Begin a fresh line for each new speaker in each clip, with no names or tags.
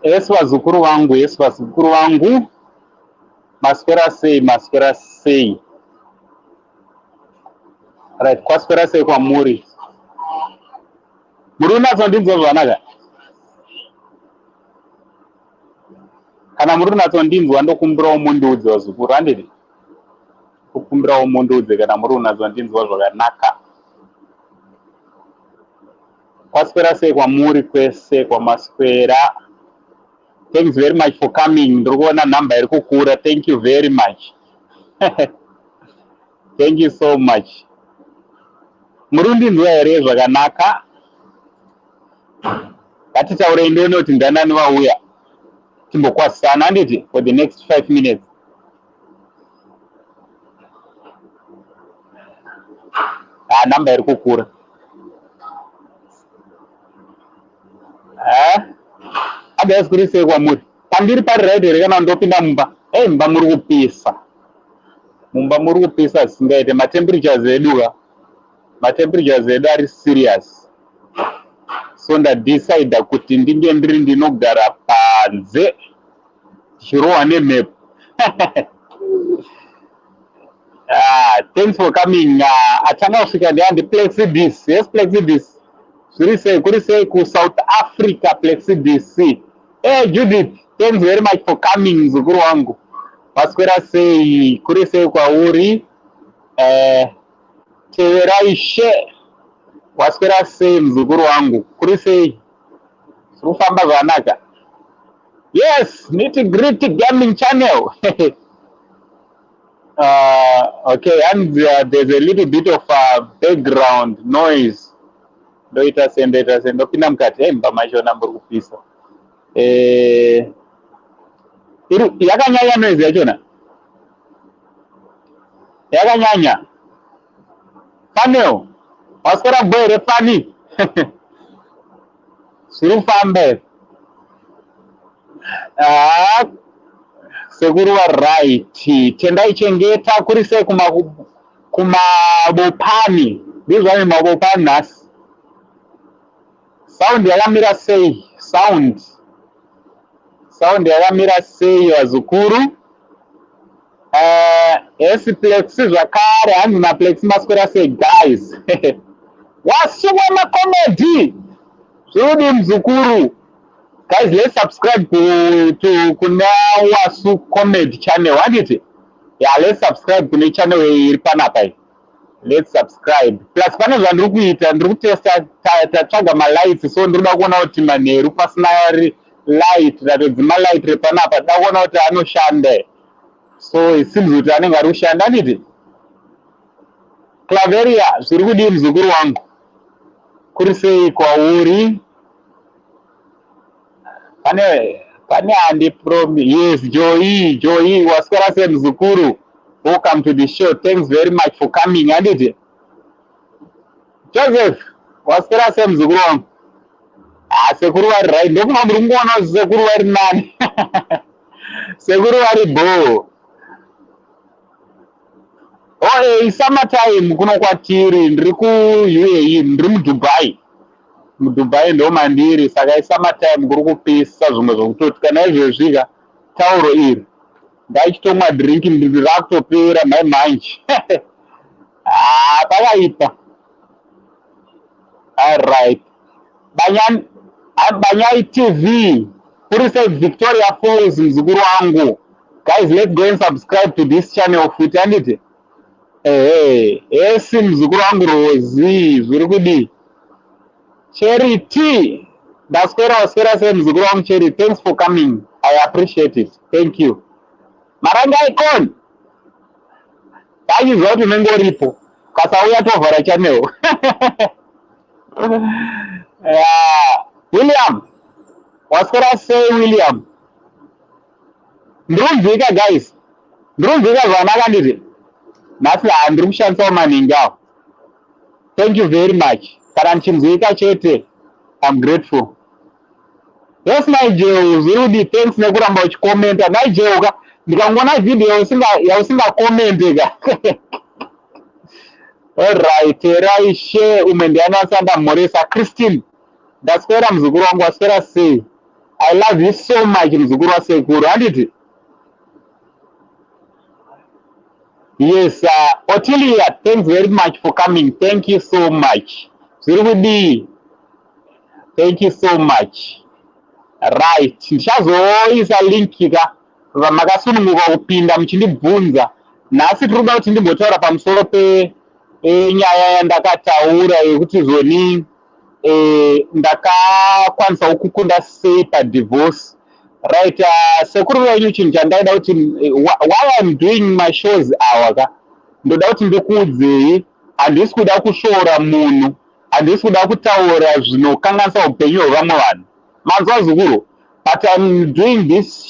Yesu vazukuru vangu, maswera sei. Right, kwaswera sei kwamuri. Muri unatsondinzwa zvanaka? Kana muri unatsondinzwa ndokumbirawo mundiudze vazukuru, handiti? Kukumbirawo mundiudze kana muri unatsondinzwa zvakanaka. Kwaswera sei kwamuri kwese kwamaswera. Thanks very much for coming. Ndikuona number iri kukura. Thank you very much. Thank you so much. Murundinzwa here zvakanaka. Ngatitaure ndione kuti ndanani vauya. Timbokwasana handiti for the next 5 minutes. Number iri kukura. Abes kuri sei kwamuri. Pandiri pari right here kana ndopinda mumba. Mumba muri kupisa. Mumba muri kupisa singaite temperatures edu. Temperatures edu ari serious. So ndadecide kuti ndinge ndiri ndinogara panze chirowa nemhepo. Thanks for coming. Atanga kusvika ndihandi Plexidis. Yes, Plexidis. Zviri sei kuri sei ku South Africa Plexidis. Judith, thanks very much for coming mzukuru wangu. Waswera sei kuri sei kwauri. Teveraishe waswera sei mzukuru wangu kuri sei surufamba zvanaka. Yes, nitty gritty gaming channel. Okay, and there's a little bit of background noise. Ndoita sendo pinda mukati mba mashona muri kupisa. Yakanyanya noise yachona. Yakanyanya. Faneo. Waswera bwere fani. Surufambe. Sekuru wa right. Tendai chengeta kuri sei kumabopani. Ndizvani mabopani nasi. Sound yakamira sei. Sound yakamira sei vazukuru. Esi Plexi zvakare hanzi maplexi maswera sei guys. Wasungwa makomedi. Zvidi mzukuru. Guys, let's subscribe to kuna Wasu comedy channel. Handiti? Yeah, let's subscribe to the channel iri panapa. Let's subscribe. Plus pane zvandiri kuita ndiri kutesta tatsvaga malights so ndiri kuda kuona kuti manheru pasina light ratodzima light repanapa nda kuona kuti anoshanda. So it seems kuti anenge ari kushanda handiti? Claveria zviri kudii mzukuru wangu? Kuri sei kwauri? Pane handi yes, Joy waswera sei mzukuru. Welcome to the show. Thanks very much for coming. Handiti? Joseph waswera sei mzukuru wangu? Sekuru vari right. Ndokuma muri kungoona kuti sekuru vari nani. Sekuru vari bo. Summertime kuno kwatiri ndiri ku UAE ndiri muDubai. MuDubai ndo mandiri saka summertime kuri kupisa zvimwe zvokutoti kana izvozvika tauro iri ndaichitomwa drink ndiri rakutopera mai manje. Pakaipa. Alright. Banyai TV kuri sei Victoria Falls mzukuru wangu. Guys, let's go and subscribe to this channel futi handiti? Esi mzukuru wangu Rozi zviri kudii? Charity Daswera say mzukuru wangu Cherry, thanks for coming. I appreciate it. Thank you. Maranga icon. Tayizwa kuti unenge uripo. Kasauya tovhara channel. Yeah. William. Waswera say William. Ndrumvika guys. Ndrumvika zvanaka ndiri. Nhasi handiri kushandisawo maningi awo. Thank you very much. Kana mchimzika chete. I'm grateful. Yes, my Joe, Zirudi, thanks nekuramba uchikomenta. My Joe, ndikangona video yausinga komenta. Alright, Raishe umendiana sanda Moresa Christine. Daswera mzukuru wangu waswera say. I love you so much mzukuru wa Sekuru. Anditi? Yes, Otilia, thanks very much for coming. Thank you so much. Zirudi, thank you so much. Right, ndichazoisa linki ka vamakasununguka kupinda muchindibvunza. Nhasi tirikuda kuti ndimbotaura pamusoro penyaya yandakataura yekuti zoni ndakakwanisa kukunda sei padivorce. Right, sekuru wenyu chinhu chandaida kuti why I'm doing my shows awa ka ndoda kuti ndikuudzei, handisi kuda kushora munhu, handisi kuda kutaura zvinokanganisa upenyu hwevamwe vanhu. Manzwazukuru, but I'm doing this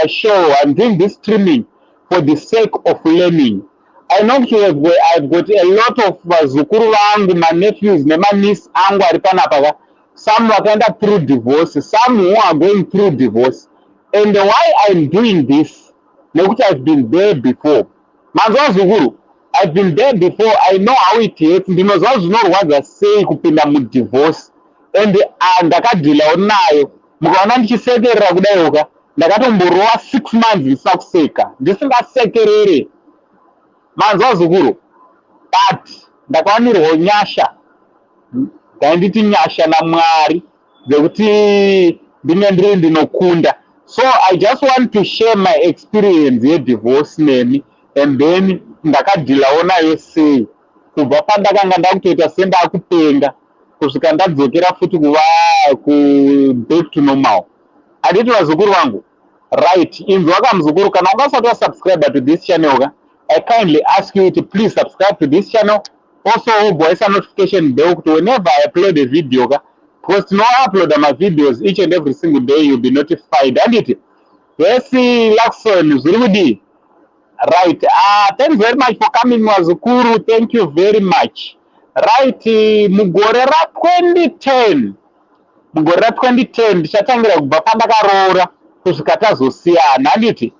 show, I'm doing this streaming for the sake of learning. I know I've got a lot of zukuru vangu, my nephews, my niece angu aripanapa. Some wakaenda through divorce, some who are going through divorce. And why I'm doing this, nekuti I've been there before. Manzwazukuru, I've been there before, I know how it is. Ndinozwa zvinorwadza sei kupinda mudivorce. And ndakadhila nayo mukaona ndichisekerera kudaiwoka ndakatomborova 6 months ndisina kuseka ndisingasekerere. Manzwazukuru, but ndakawanirwawo nyasha, ndainditi nyasha naMwari dzekuti ndinge ndinokunda. So I just want to share my experience yedivorce nemi, and then ndakadhilawo nayo sei kubva pandakanga ndakutoita sendakupenga kusvika ndadzokera futi kuva back to normal. Handiti vazukuru vangu, right, inzwa kamuzukuru, kana ungasati wasubscribe to this channel, I kindly ask you to please subscribe to this channel. Also voice a notification bell kuti whenever I upload a video, because no upload my videos each and every single day, you'll be notified. Handiti? Yes, Lakson, Zurudi. Right, thanks very much for coming Nevazukuru, thank you very much. Right, mugore ra 2010 ndichatangira kubva pandakaroora kusvika tazosiyana. Handiti?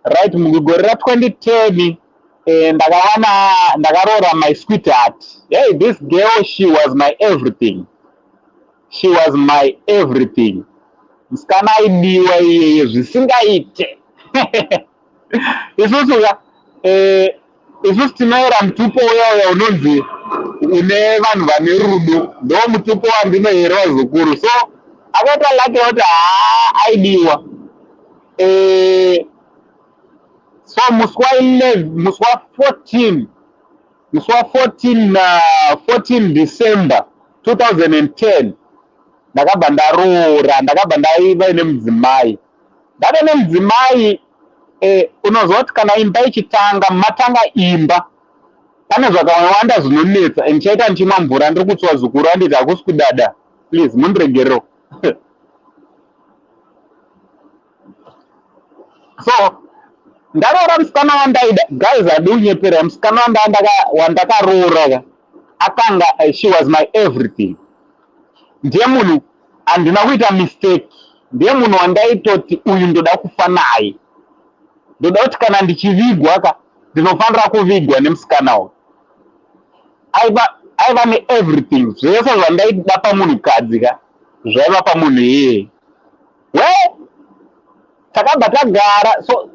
Right, mugore ra 2010 ndakaroora my sweetheart. Hey, this girl, she was my everything. She was my everything. Musikana aidiwa iyeye zvisingaite. Isusu tinoera mutupo uya unonzi une vanhu vane rudo, ndo mutupo wandinoera Vazukuru. So akaita lake kuti aidiwa. So muswa 14 December 2010 ndakabva ndaroora, ndakabva ndaiva nemudzimai. Ndave nemudzimai, unozwa kuti kana imba ichitanga, matanga imba, pane zvakawanda zvinonetsa, ndichaita ndichimwa mvura ndiri kutswa Zukuru. Handiti hakusi kudada, please mundiregerewo. So ndaroora musikana wandaida, guys, hadi unyepera, musikana wandakaroora akanga, she was my everything. Ndiye munhu handina kuita mistake, ndiye munhu wandaitoti uyu ndoda kufa naye, ndoda kuti kana ndichivigwa ndinofanira kuvigwa nemusikana uyu. Aiva neeverything, zvese zvandaida pamunhukadzi zvaiva pamunhu iyeye. Takabva tagara, so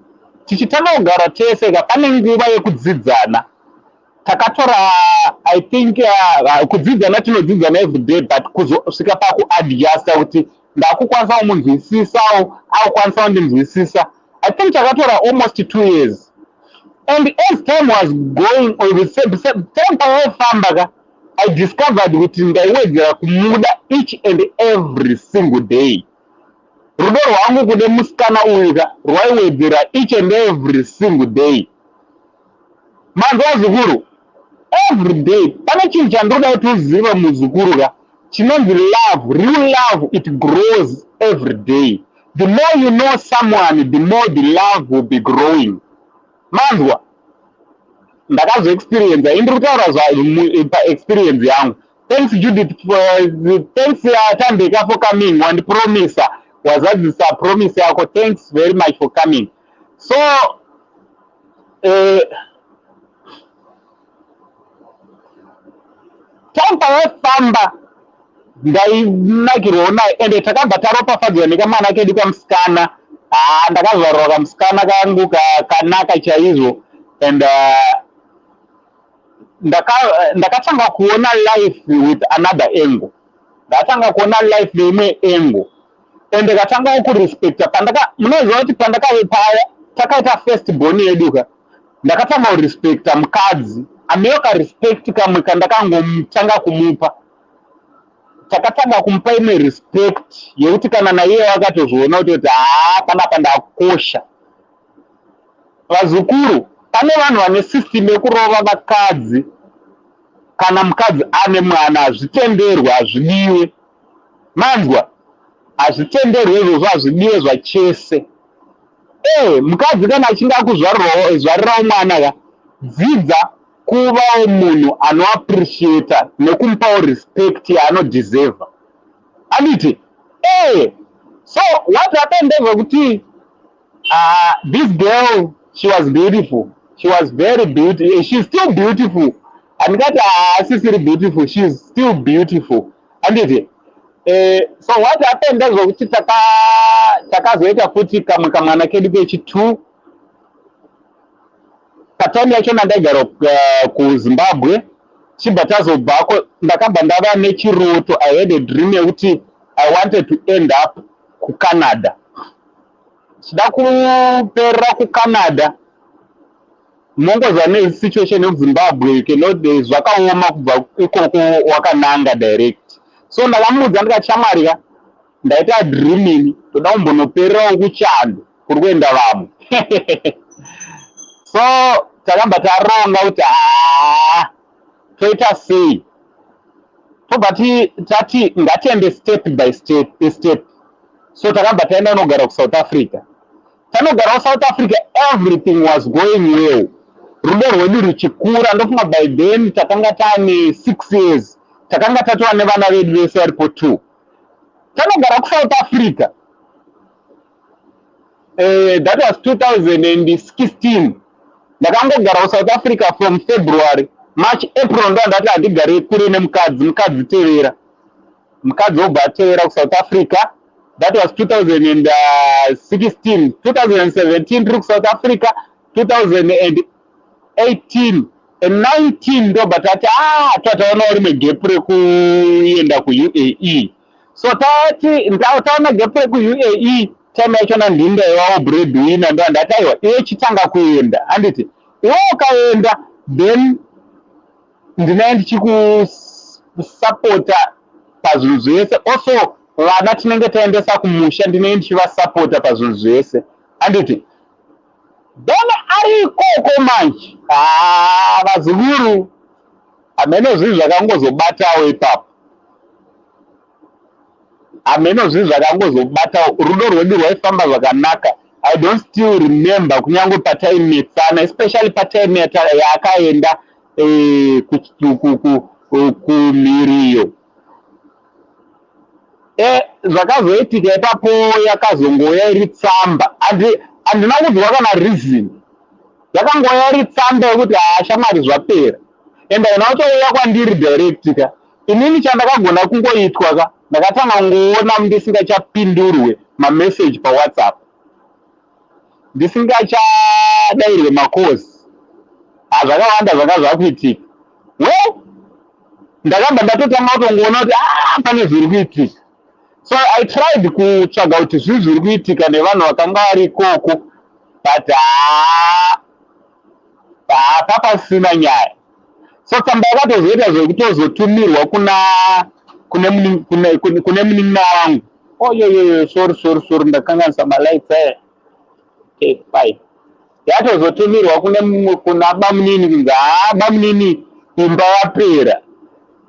tichitanga kugara tese pane nguva yekudzidzana. Takatora, I think, kudzidzana tinodzidzana every day, but kusvika pakuadjusta kuti ndakukwanisa kumunzwisisawo akukwanisa kundinzwisisa. I think takatora almost 2 years. And as time was going, time paifamba I discovered kuti ndaiwedzera kumuda each and every single day. Rudo rwangu kude musikana uyu rwaiwedzera each and every single day. Manzwa Zukuru, every day pane chinhu chandinoda kuti uzive muzukuru chinonzi love. Real love, it grows every day. The more you know someone, the more the love will be growing. Manzwa, ndakazo experience indiri kutaura experience yangu. Thanks Judith thanks Tandeka for coming and promise wazadzisa promise yako. Thanks very much for coming. So tampa wefamba ndainakirwa naye ende takabva taropafadzwa nekamwana kedu kamusikana. Ndakazvarwa kamusikana kangu kanaka chaizvo and ndakatanga kuona life with another angle. Ndakatanga kuona life neimwe angle and ndakatanga kurespecta munoziva kuti takaita first born yedu ndakatanga kurespecta mukadzi ameyoka respect kamwe kandakangomutanga kumupa. Takatanga kumupa imwe respect yekuti kana naiye wakatozviona kuti panapa ndakosha. Vazukuru, pane vanhu vane system yekurova vakadzi kana mukadzi ane mwana. Hazvitenderwe, hazvidiwe. Manzwa, hazvitenderwe izvozvo, hazvidiwe zvachese. Mukadzi kana achinge akuzvarirawo mwana dzidza kuvawo munhu anoappreciata nekumupawo respect yaanodeserva. Anditi so what happened ndezvekuti this girl, she was beautiful. She was very beautiful. She's still beautiful. Andikati asisiri beautiful, she's still beautiful. Anditi so what happened ndezvekuti takazoita futi kamwe kamwana kedu kechi2. Patime yacho ndaigara kuZimbabwe chibva tazobvako ndakabva ndava nechiroto. I had a dream yekuti I wanted to end up kuCanada. Chida kuperera kuCanada mongozva nesituation yeZimbabwe zvakaoma kubva ikoko wakananga direct. So ndakamuudza ndikati shamwari ndaita dreaming toda kumbonopererawo kuchando kuri kuenda vamwe. So takabva taronga kuti toita sei, tobva tati ngatiende step by step. So takabva taenda nogara kuSouth Africa. Tanogara kuSouth Africa, everything was going well. Rudo rwedu ruchikura. Ndofunga by then takanga tane 6 years. Takanga tatova nevana vedu vese varipo 2. Tanogara kuSouth Africa. That was 2016. Ndakangogara kuSouth Africa from February. March, April ndo ndati handigare kure nemukadzi tevera. Mukadzi obva atevera kuSouth Africa. That was 2016. 2017 ndiri kuSouth Africa. 2018 and 19 ndo batati tataona rimwe gap rekuenda kuUAE. So taona gap rekuUAE. Time yacho ndindaivawo breadwinner ndo ndati aiwa iwe chitanga kuenda. Anditi iwe ukaenda then ndinenge ndichikusapota pazvinhu zvese. Also vana tinenge taendesa kumusha ndinenge ndichivasapota pazvinhu zvese. Anditi then ari ikoko manje vazukuru hamene zvinhu zvakangozobatawo ipapo. Hamene zvinhu zvakangozobatawo. Rudo rwedu rwaifamba zvakanaka. I don't still remember kunyange patime yetsana, especially patime yakaenda kumiriyo. Zvakazoitika ipapo yakazongoya iri tsamba. Handina kudzwa kana reason. Yakangoya iri tsamba yekuti shamwari zvapera. Ende unotouya kwandiri direct ka. Inini chandakagona kungoitwa ndakatanga ngoona ndisingachapindurwe mamessage paWhatsApp. Ndisingachadairwe makozi. Zvakawanda zvanga zvakuitika. Ndakabva ndatotanga kutongoona kuti pane zviri kuitika. So I tried kutsvaga kuti zvinhu zviri kuitika nevanhu vakanga vari ikoko, but papasina nyaya. So tsamba yakatozoita zvekutozotumirwa kune munin'ina wangu. Oh yo, sorry ndakanganisa malights okay, bye. Yatozotumirwa kuna bamunini kunzi bamunini imba yapera.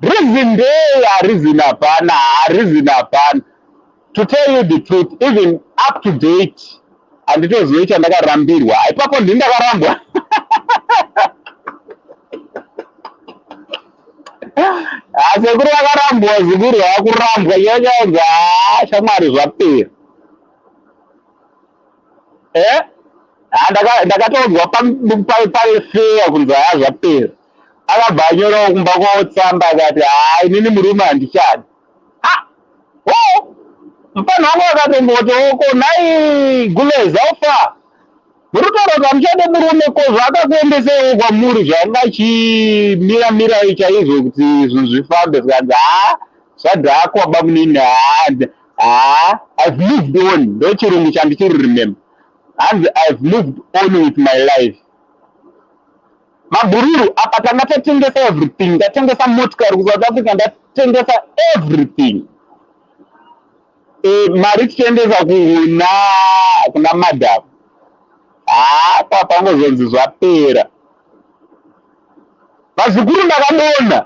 Reason reason hapana. To tell you the truth, even up to date, handitoziva ndakarambirwa. Ipapo ndakarambwa. Sekuru vakarambwa, zukuru vakurambwa, yoyoga shamwari zvapera. Ndakataudzwa pafeya kunzi zvapera. Akabva anyora kumba kwatsamba akati inini murume handichadi. Mupana wangu akatomboti nai guleza ufa. Murutaura muchade murume ko zvakakuendesewo kwamuri zvanga chimira chaizvo kuti zvinhu zvifambe zvikanzi zvadhakwa bamunini I've moved on. Ndo chirungu chandichiri remember. And I've moved on with my life. Mabururu apa tanga tatengesa everything. Ndatengesa motikari ku South Africa, ndatengesa everything. Mari tichiendesa kuna madhamu. Papangozonzi zvapera. Vazukuru ndakadona.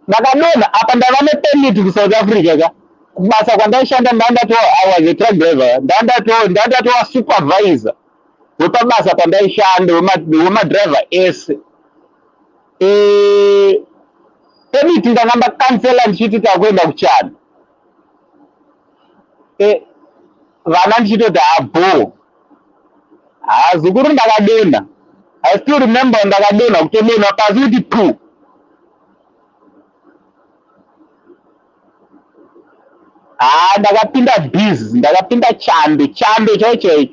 Ndakadona apa ndava nepermit ku South Africa ka. Kubasa kwandaishanda ndandatoa I was a truck driver. Ndandatoa supervisor. Wepabasa pandaishanda wemadriver ese. Permit ndakamba cancela ndichiti takuenda kuchana. Vana ndichitoti abo. Zukuru ndakadona. I still remember ndakadona kutodona pasi kuti pu. Ndakapinda busy, ndakapinda chando chaicho.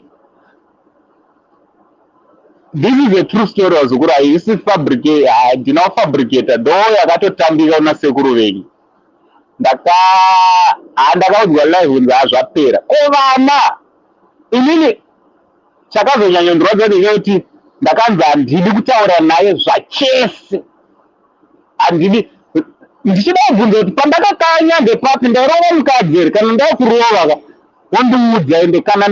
This is a true story wazukuru. This is fabricate. Ndinofabricator ndo yakatotambika una sekuru venyu. Ndakaudzwa live kunzi zvapera. Ko vana inini chakazonyanya ndinodza ndechekuti ndakanzi handidi kutaura naye zvachese. Handidi ndichida kubvunza kuti pandakakanya ndepapi ndairova mukadzi here kana ndaikurova wondiudza ende kana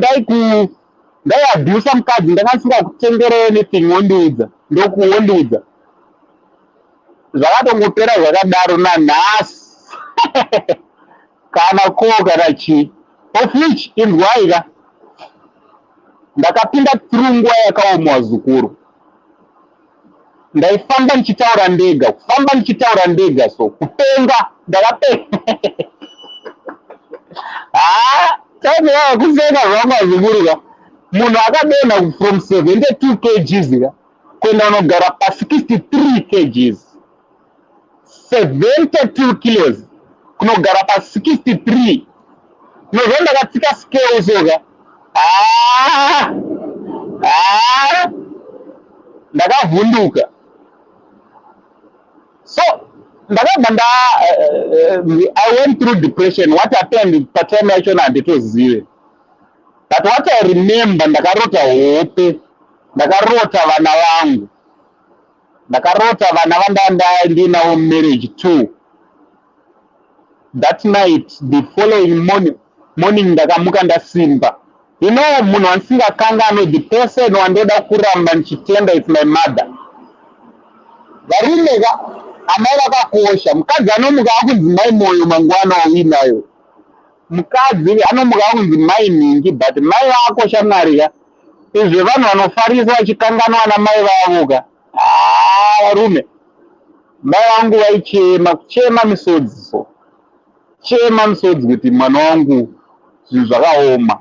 ndaiabhusa mukadzi ndakasingakutendere anything wondiudza wondiudza zvakatongopera zvakadaro nanhasi. Kana kana chii of which inzwaika ndakapinda through nguva yakaoma wazukuru. Ndaifamba nichitaura ndega so kupenga ndakapenga. Taiva kusenga zvangu wazukuru ka. Munhu akadona from 72 kgs ka kuenda unogara pa 63 kgs. 72 kilos kunogara pa 63. Nozvo ndakatsika scale soka. Ndakavhunduka. So ndakabva I went through depression. What happened patime yacho handitozive. But what I remember, ndakarota hope, ndakarota vana vangu, ndakarota vana vandandinawo marriage too. That night, the following morning ndakamuka ndasimba. You know, munhu wandisingakangano, the person wandoda kuramba ndichitenda is my mother. Varume amai vakakosha. Mukadzi anomuka akunzi mai moyo mangwana wawinayo. Mukadzi anomuka akunzi mai ningi, but mai vakakosha mwari ka. Izvo vanhu vanofarisa vachikanganwa namai vavo ka. Varume. Mai vangu vaichema, kuchema misodzi so. Chema misodzi kuti mwana wangu zvinhu zvakaoma.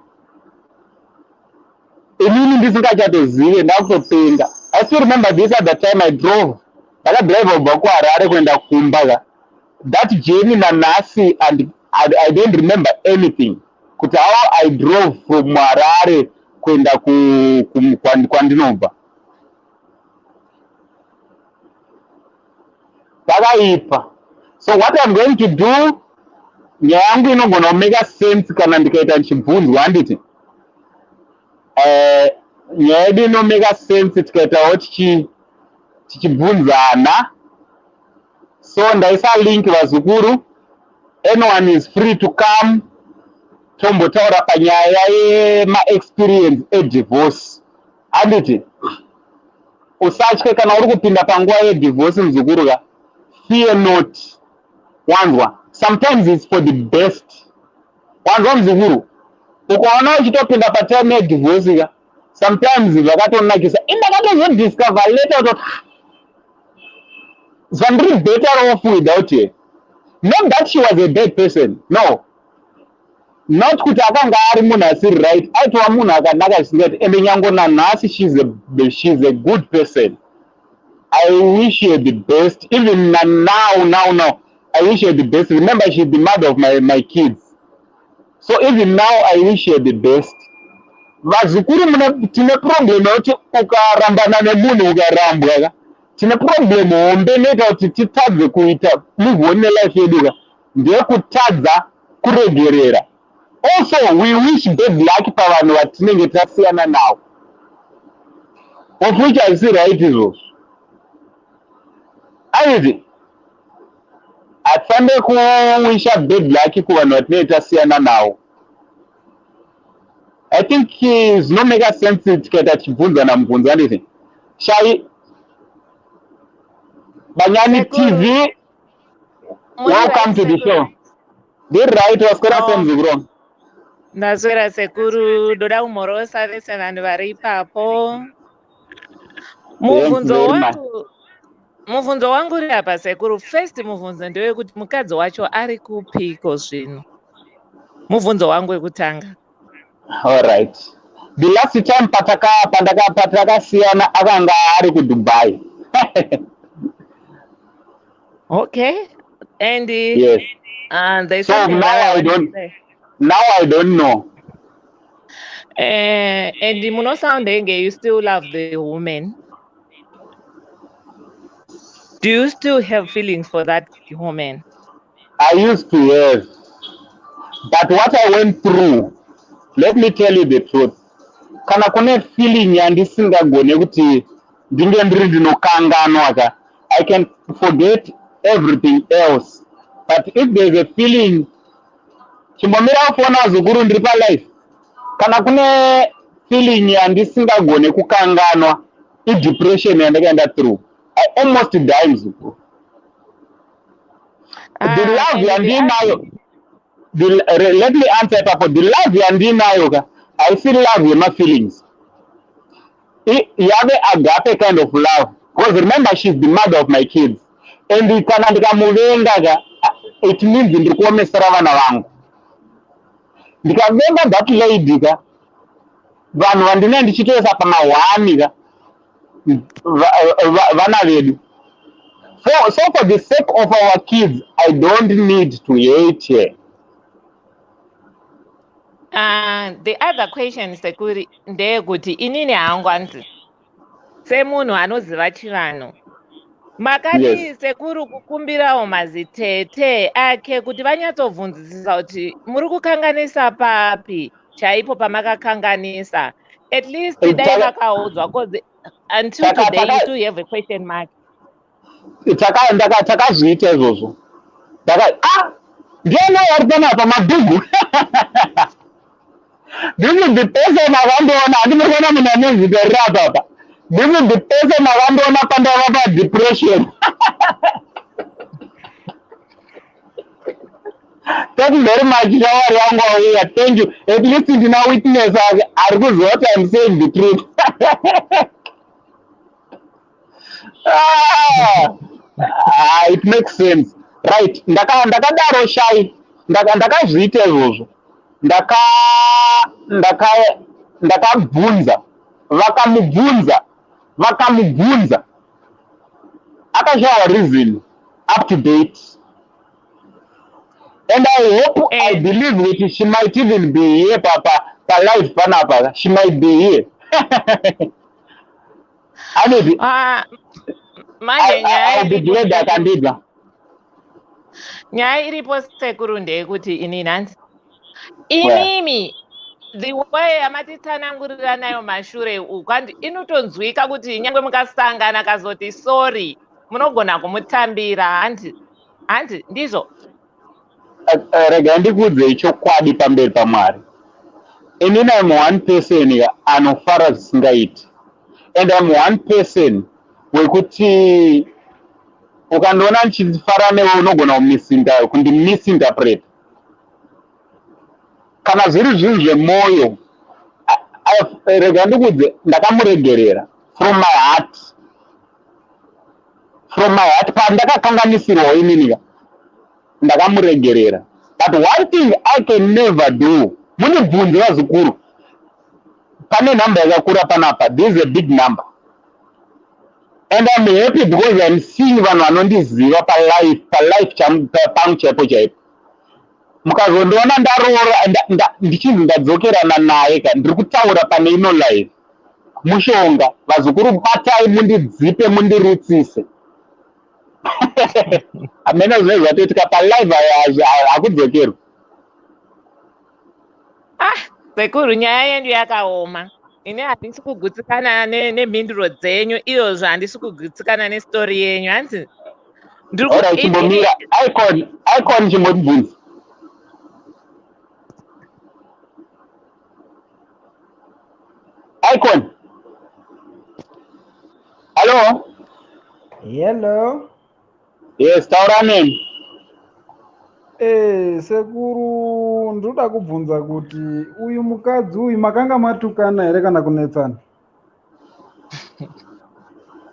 Inini ndisingachatozive ndakutopenga. I still remember this at the time I drove. Ndakadrive kubva kuHarare kuenda kumba ka. That journey nanhasi and I don't remember anything. Kuti how I drove from Harare kuenda kwandinobva. Takaipa. So what I'm going to do, nyaya yangu inogona kumeka sense kana ndikaita ndichibvunzwa handiti. nyaya yedu inomeka sense tikaitawo tichibvunzana. So ndaisa link vazukuru, anyone is free to come tombotaura panyaya yema-experience edivorce. Handiti usatye kana uri kupinda panguva yedivorce muzukuru ka, fear not. Wanzwa, sometimes it's for the best. Wanzwa muzukuru, ukaona uchitopinda patime yedivorce ka, sometimes vakatonakisa indakatozodiscover later kuti zvandiri better off without her. Not that she was a bad person, no. Not kuti akanga ari munhu asiri right, aitova munhu akanaka zvisingati, ende nyango nanhasi she's a good person. I wish her the best. Even now, I wish her the best. Remember, she's the mother of my kids. So even now, I wish her the best. Vazukuru tine problem yokuti ukarambana nemunhu ukarambwa, tine problem hombe neta kuti titadze kuita muvhone life yedu ka, ndeyekutadza kuregerera. Also, we wish bad luck pavanhu vatinenge tasiyana navo, of which I see right izvozvo. Aiti hatifane kuwisha bad luck kuvanhu vatinenge tasiyana navo. I think zvinomeka sense tikaita tichibvunzana mubvunzo. Handiti Shai Banyani TV, welcome to the show. Ndiri right, waswera semuzukuru?
Ndaswera sekuru, ndoda kumhorosa vese vanhu vari ipapo. Mubvunzo wangu uri apa sekuru. First mubvunzo ndewekuti mukadzi wacho ari kupiko zvino. Mubvunzo wangu wekutanga.
All right. The last time patakasiyana akanga ari kuDubai.
Okay. And
yes.
There's
so
something
now I don't know.
And munosoundenge you still love the woman. Do you still have feelings for that woman?
I used to have. But what I went through, let me tell you the truth. Kana kune feeling yandisingagone kuti ndinge ndiri ndinokanganwa ka, I can forget everything else. But if there's a feeling, chimbomira kufona vazukuru ndiri palife, kana kune feeling yandisingagone kukanganwa, depression yandakaenda through, I almost died muzukuru. The love yandinayo, let me answer papa. The love yandinayo ka, I still love my feelings. You have a agape kind of love. Because remember, she's the mother of my kids. And it means ndikuomesera vana vangu. Ndikavenga that lady ka, vanhu vandine ndichitoisa pamahwani ka, vana vedu. So for the sake of our kids, I don't need to hate her.
The other question sekuri ndeyekuti inini hangu anzi semunhu anoziva chivanhu makadi sekuru kukumbirawo mazitete ake kuti vanyatsobvunzisisa kuti muri kukanganisa papi chaipo pamakakanganisa, at least dai vakaudzwa, because until today you do have a question mark.
Takazviita izvozvo. Ndiani ari panapa mabhugu. This is the person akandoona, handimurikuona munhu ane zita riri apa. This is the person akandoona pandava padepression. Thank you very much, shawari yangu auya. Thank you. At least ndina witness ari kuziva kuti I'm saying the truth. It makes sense. Right. Ndakadaro Shai. Ndakazviita izvozvo. Ndakabvunza. Vakamubvunza. Akashaya reason up to date. And I hope, I believe that she might even be here, Papa. Life, Panapa. She might be here. I'll be glad that I did that.
Nyaya iripo sekuru ndeyekuti ini nanzi inimi the way amatitsanangurira nayo mashure ukwandi inotonzwika kuti nyangwe mukasangana kazoti sorry munogona kumutambira handi ndizvo.
Rega ndikudze chokwadi pamberi paMwari. Inini I'm one person anofara zvisingaiti, and I'm one person wekuti ukandiona ndichifara newe unogona kundi-misinterpret. Kana zviri zvinhu zvemwoyo, rega ndikudze ndakamuregerera from my heart. Pandakakanganisirwa inini ndakamuregerera. But one thing I can never do, munibvunze Vazukuru, pane number yakakura panapa, this is a big number. And I'm happy because I'm seeing vanhu vanondiziva palife pangu chaipo chaipo. Mukazondiona ndaroora ndichinzi ndadzokerana naye ndiri kutaura pane ino life. Mushonga Vazukuru, batai mundidzipe mundirutsise. Amena zvine zvatoitika palive hakudzokerwa.
Sekuru, nyaya yenyu yakaoma. Ini handisi kugutsikana nemhinduro dzenyu, iyozvo handisi kugutsikana nestori yenyu. Hanzi
chimbomira icon chimbotibvunza. Icon. Hello?
Hello.
Yes, taura nemi.
Sekuru, ndoda kubvunza kuti uyu mukadzi uyu makanga matukana here kana kunetsana?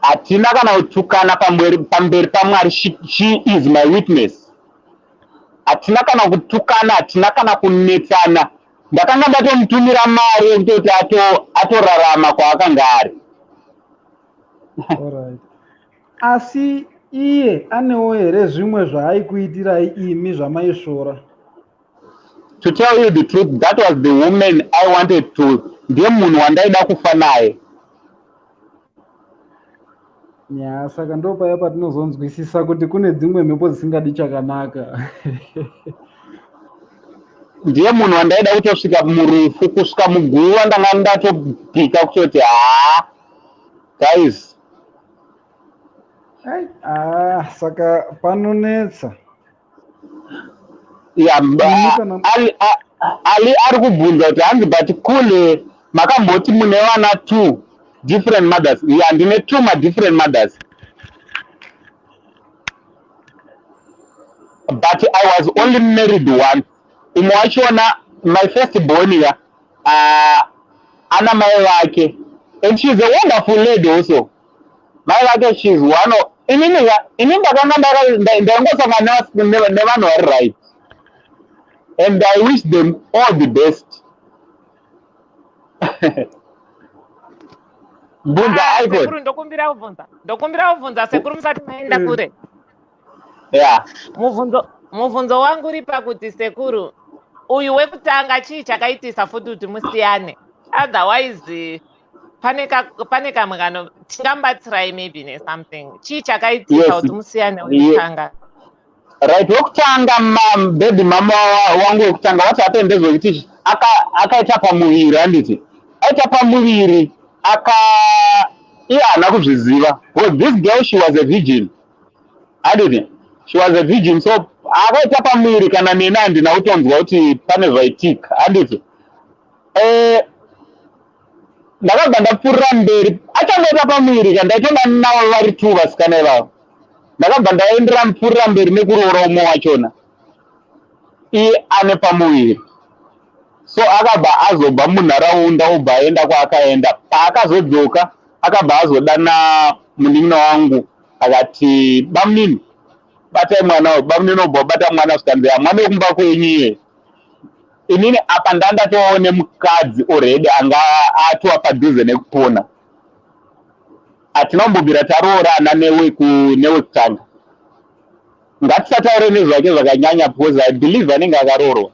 Hatina kana kutukana pamberi paMwari. She is my witness. Hatina kana kutukana, hatina kana kunetsana. Ndakanga ndatomutumira mari yekutoti atorarama kwaakanga ari.
Alright. Asi iye anewo here zvimwe zvaaikuitirai imi zvamaisvora?
To tell you the truth, that was the woman I wanted to. Ndiye munhu wandaida kufa naye.
Saka ndopaya patinozonzwisisa kuti kune dzimwe mhepo dzisingadi chakanaka.
Ndiye munhu wandaida kutosvika murufu, kusvika muguva ndanga ndatopika kutoti guys.
Saka panonetsa.
Ali ari kubvunza kuti hanzi but kule makamboti mune vana 2 different mothers. Ndine 2 different mothers. But I was only married once. Umwe wachona, my first born here, ana mai vake, and she's a wonderful lady also. Mai vake, she's one of inini ndakanga ndangosangana nevanhu vari right, and I wish them all the best. Bvunza Icon.
Sekuru, ndokumbira kubvunza sekuru musati maenda kure.
Yeah.
Mubvunzo wangu uri pakuti sekuru, uyu wekutanga chii chakaitisa futi kuti musiyane? Otherwise pane kamwe kano tingambatsirai maybe nesomething. Chii chakaitisa kuti musiyane wekutanga?
Right, wekutanga baby mama wangu wekutanga what happened ndezvekuti akaita pamuviri, handiti aita pamuviri iye haana kuzviziva, because this girl she was a virgin, handiti she was a virgin, so akaita pamuviri kana neni handina kutonzwa kuti pane zvaitika, handiti ndakabva ndapfuurira mberi. Achangoita pamuviri kana ndaitonga navo vari 2 vasikana ivavo, ndakabva ndaendera mupfuurira mberi nekuroora umwe wachona iye ane pamuviri. So akabva azobva munharaunda obva aenda kwaakaenda. Paakazodzoka akabva azodana munin'ina wangu akati, bamunini batai mwana, bamunini obva bata mwana kusvikanzeya mwana wekumba kwenyu iye. Inini apa ndandatoone mukadzi already anga atova padhuze nekupona. Hatina kumbobvira taroorana newekutanga. Ngatisataure nezvake zvakanyanya because I believe anenge akaroorwa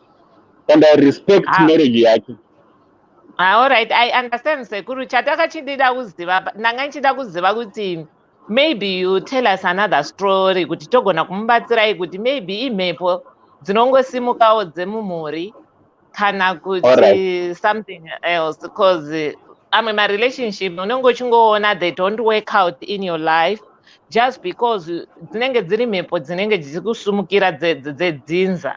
and I respect marriage yake.
All right, I understand sekuru. Chatakachidida kuziva, ndanga nchida kuziva kuti maybe you tell us another story kuti togona kumubatsirai kuti maybe imhepo dzinongosimukawo dzemumhuri kana kuti something else, because my relationship unongochingoona they don't work out in your life just because dzinenge dziri mhepo dzinenge dzichikusumukira dzedzinza.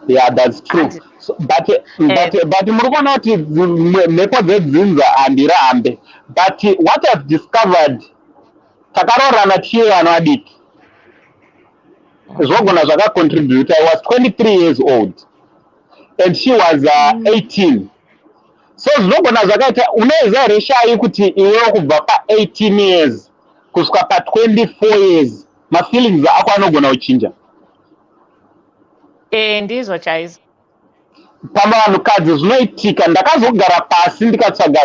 Yeah, that's true. So, but muri kuona kuti mhepo dzedzinza handirambe. But what I've discovered, takaroorana tiye vana vadiki, zvogona zvakacontribute. I was 23 years old and she was 18. So zvinogona zvakaita unoziva here shai kuti iwewo kubva pa18 years kusvika pa24 years mafeelings ako anogona kuchinja.
Ndizvo chaizvo.
Pama vanhukadzi zvinoitika. Ndakazogara pasi ndikatsvaga,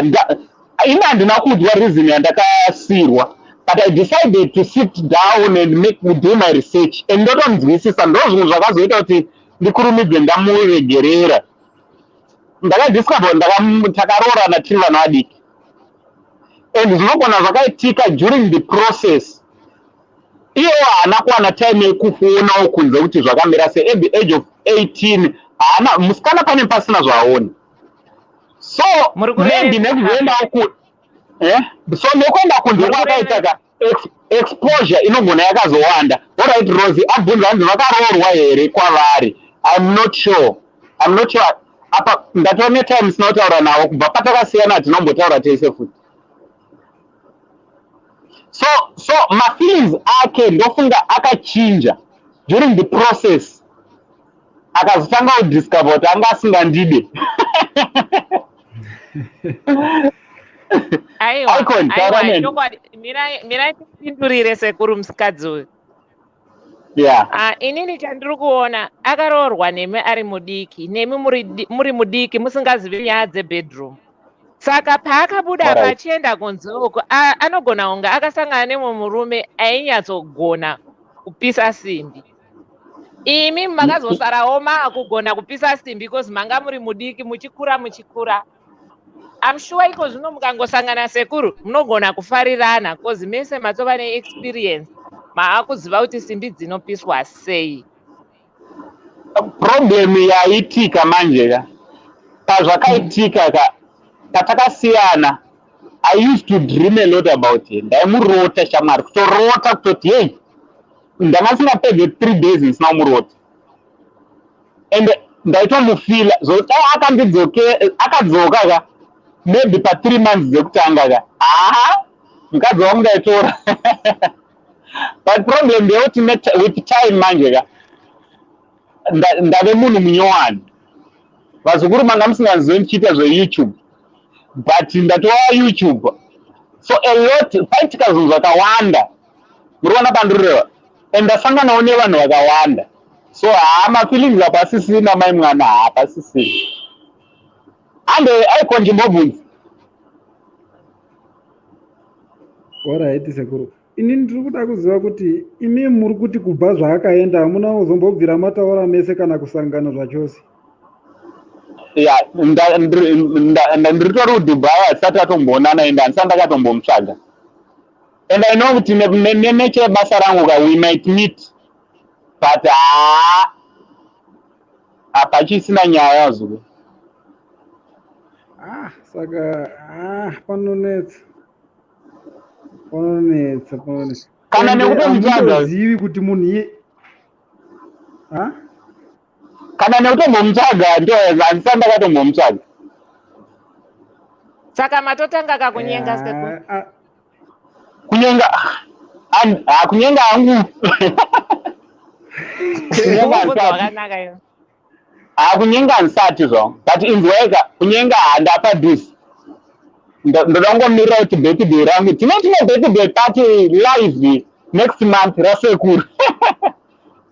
ini handina kuudwa reason yandakasirwa, but I decided to sit down and do my research and ndotonzwisisa. Ndo zvinhu zvakazoita kuti ndikurumidze ndamuregerera. Ndakadiscover takaroorana tiri vana vadiki, and zvinogona zvakaitika during the process. Iyo haana kuwana time yekuonawo kunze kuti zvakamira sei. At the age of 18 haana musikana pane pasina zvaona. So maybe nekuzoendawo so nekuenda kunze kwakaita exposure inogona yakazowanda. Alright Rosie, abvunza hanzi vakaroorwa here kwavari. I'm not sure. Apa ndatova netime sinotaura navo kubva patakasiyana tinombotaura tese futi. So mafeelings ake ndofunga akachinja during the process, akazotanga kudiscover kuti anga asingandide.
Aiwa, mirai tipindurire sekuru musikadzi uyu.
Yeah.
Inini chandiri kuona akaroorwa nemi ari mudiki, nemi muri mudiki musingazivi nyaya dzebedroom. Saka paakabuda pachienda kunze uko anogona kunge akasangana nemwe murume ainyatsogona kupisa simbi. Imi makazosarawo maakugona kupisa simbi because manga muri mudiki muchikura. I'm sure iko zvino mukangosangana sekuru munogona kufarirana because mese matova neexperience maakuziva kuti simbi dzinopiswa sei.
Problem yaitika manje pazvakaitika patakasiyana, I used to dream a lot about it. Ndaimurota shamwari, kutorota kutoti hey, ndanga ndisingapedze 3 days ndisina kumurota. And ndaitomufila zoti akadzoka maybe pa 3 months dzekutanga mukadzi wangu ndaitora. But problem ndeyoti with time manje ndave munhu munyowani. Vazukuru manga musinganzoi ndichiita zveYouTube, but ndatova YouTube. So a lot paitika zvinhu zvakawanda muriona pandoreva, and ndasanganawo nevanhu vakawanda. So mafeelings hapasisina mai mwana, hapasisina. And aikonjimbobvunza.
Alright sekuru, inini ndiri kuda kuziva kuti imi muri kuti kubva zvaakaenda hamuna kuzombobvira mataura mese kana kusangana zvachose.
Yeah, ndiritori kuDubai asati atomboonana ende handisati ndakatombomutsvaga. And I know kuti nechebasa rangu we might meet, but hapachisina nyaya zuru.
Saka panonetsa.
Kana nekutomutsaga
zivi kuti munhu iye
kana nekutombomutsaga ndo handisati ndakatombomutsvaga.
Saka matotanga kakunyenga sekuru.
Kunyenga hangu. Kunyenga handisati zvangu, but inzweka kunyenga handapadhusi. Ndodongomirira kuti birthday rangu tine birthday party live next month rasekuru.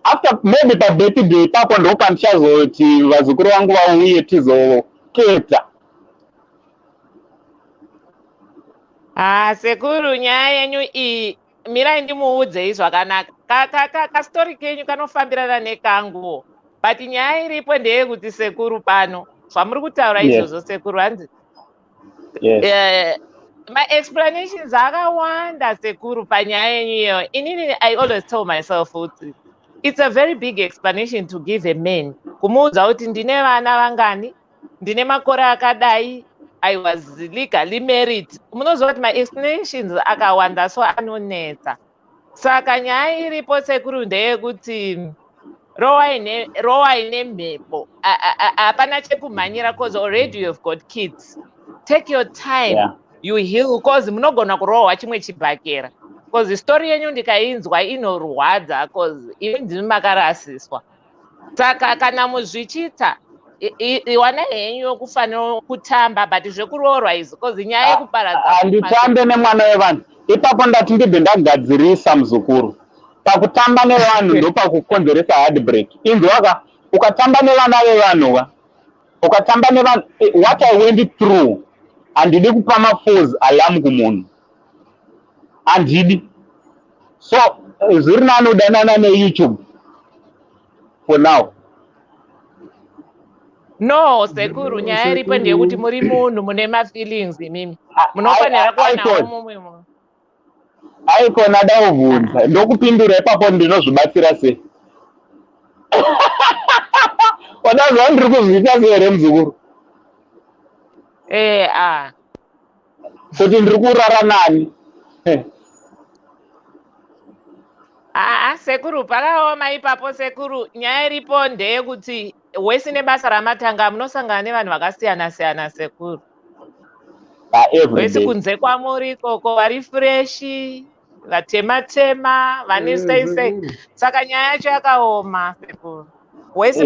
After maybe pa birthday ipapo ndo pandichazoti vazukuru vangu vauye tizoketa.
Sekuru, nyaya yenyu iyi mirai ndimuudze zvakanaka. Kastori kenyu kanofambirana nekangu, but nyaya iripo ndeyekuti sekuru pano zvamuri kutaura izvozvo sekuru hanzi my explanations akawanda sekuru panyaya yenyu iyoyo. Inini I always tell myself kuti it's a very big explanation to give a man. Kumuudza kuti ndine vana vangani, ndine makore akadai, I was legally married. Munozwa kuti ma-explanations akawanda so anonetsa. Saka nyaya iripo sekuru ndeyekuti rowa ine mhepo hapana chekumhanyira because already you've got kids. Take your time, you heal because munogona kurohwa chimwe chibhakera. Because story yenyu ndikainzwa inorwadza because ini ndini makarasiswa. Saka kana muzvichita wana henyu yokufanira kutamba but zvekuroorwa izvi because nyaya yekuparadza.
Handitambe nemwana wevanhu. Ipapo ndati ndibve ndagadzirisa muzukuru. Pakutamba nevanhu ndopakukonzeresa heartbreak. Inzwaka ukatamba nevana vevanhu ukatamba nevanhu what I went through handidi kupa maforce alarm kumunhu. Handidi. So zviri nani udanana neYouTube for now.
No, sekuru nyaya iripo ndeyekuti muri munhu mune ma-feelings imimi. Munofanira kuwana mumwe munhu.
Aikona dauvhunza ndokupindura ipapo ndinozvibatsira sei. Wadazva ndiri kuzvita sei here muzukuru? Kuti ndiri kurara nani.
Sekuru pakaoma ipapo sekuru. Nyaya iripo ndeyekuti wese nebasa ramatanga munosangana nevanhu vakasiyana siyana sekuru. Wese kunze kwamuri ikoko vari freshi, vatema vane sei. Saka nyaya yacho yakaoma sekuru. Wese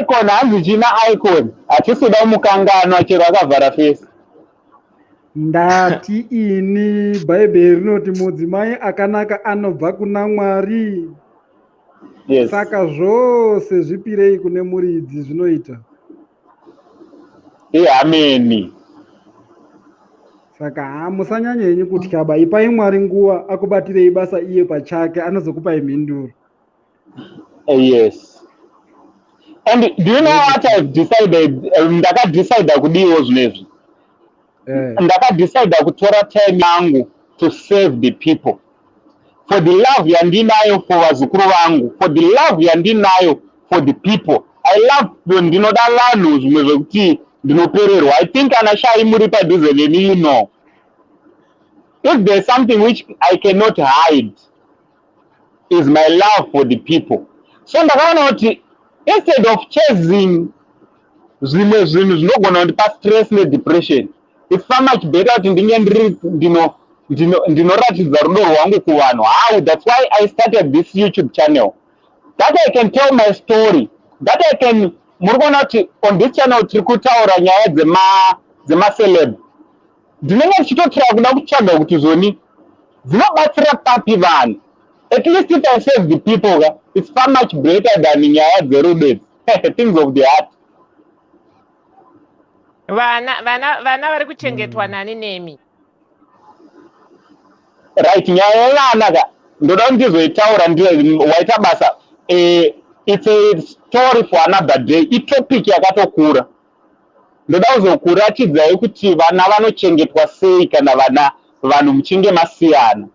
Icon hanzi china icon. Hachisida mukangano chero akavhara face.
Ndati ini Bhaibheri rinoti mudzimai akanaka anobva kuna Mwari.
Yes.
Saka zvose zvipirei kune muridzi zvinoita.
Ameni.
Saka musanyanyenyi kutya ba, ipai Mwari nguva akubatirei basa iye pachake anozokupai mhinduro.
Yes. And do you know what I've decided? Ndakadecide kudiwo zvinezvi. Ndakadecide kutora time yangu to save the people. For the love yandinayo for vazukuru vangu, for the love yandinayo for the people. I love ndinoda vanhu zvimwe zvekuti ndinopererwa. I think anashai muri padhuze neni, you know. If there's something which I cannot hide, is my love for the people. So ndakaona kuti instead of chasing zvimwe zvinhu zvinogona kundipa stress nedepression, it's so much better kuti ndinge ndinoratidza rudo rwangu kuvanhu. That's why I started this YouTube channel. That I can tell my story. That I can, muri kuona kuti on this channel tiri kutaura nyaya dzemaceleb. Ndinenge ndichitotira kuda kutsvaga kuti zvoni dzinobatsira papi vanhu. At least if I save the people, it's far much better than nyaya dzerudo. Things of the heart.
Vana vari kuchengetwa nani nemi.
Right, nyaya yevana ndoda kuti ndizoitaura waita basa. It's a story for another day. Itopic yakatokura. Ndoda kuzokuratidzai kuti vana vanochengetwa sei kana vanhu muchinge masiyana.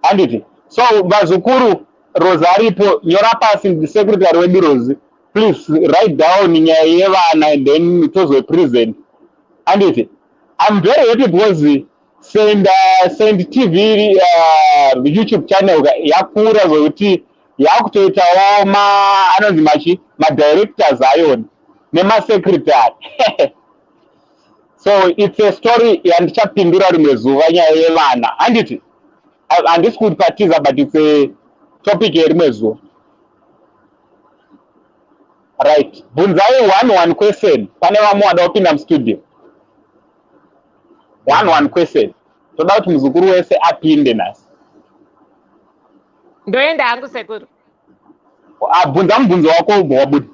Handiti. So vazukuru Rosaripo, nyora pasi secretary wedu Rosi. Please write down nyaya yevana and then tozo present. Handiti. I'm very happy because send TV YouTube channel yakura zvokuti yakutoitawo anonzi directors ayo nemasecretary. So it's a story yandichapindura rimwe zuva nyaya yevana. Handiti. Handisi kupatiza but it's a topic yerimwe zuva. Right. Bvunzai one question. Pane vamwe vada kupinda mustudio. One question. Toda kuti muzukuru wese apinde nasi.
Ndoenda hangu sekuru.
Bvunza mubvunzo wako wabuda.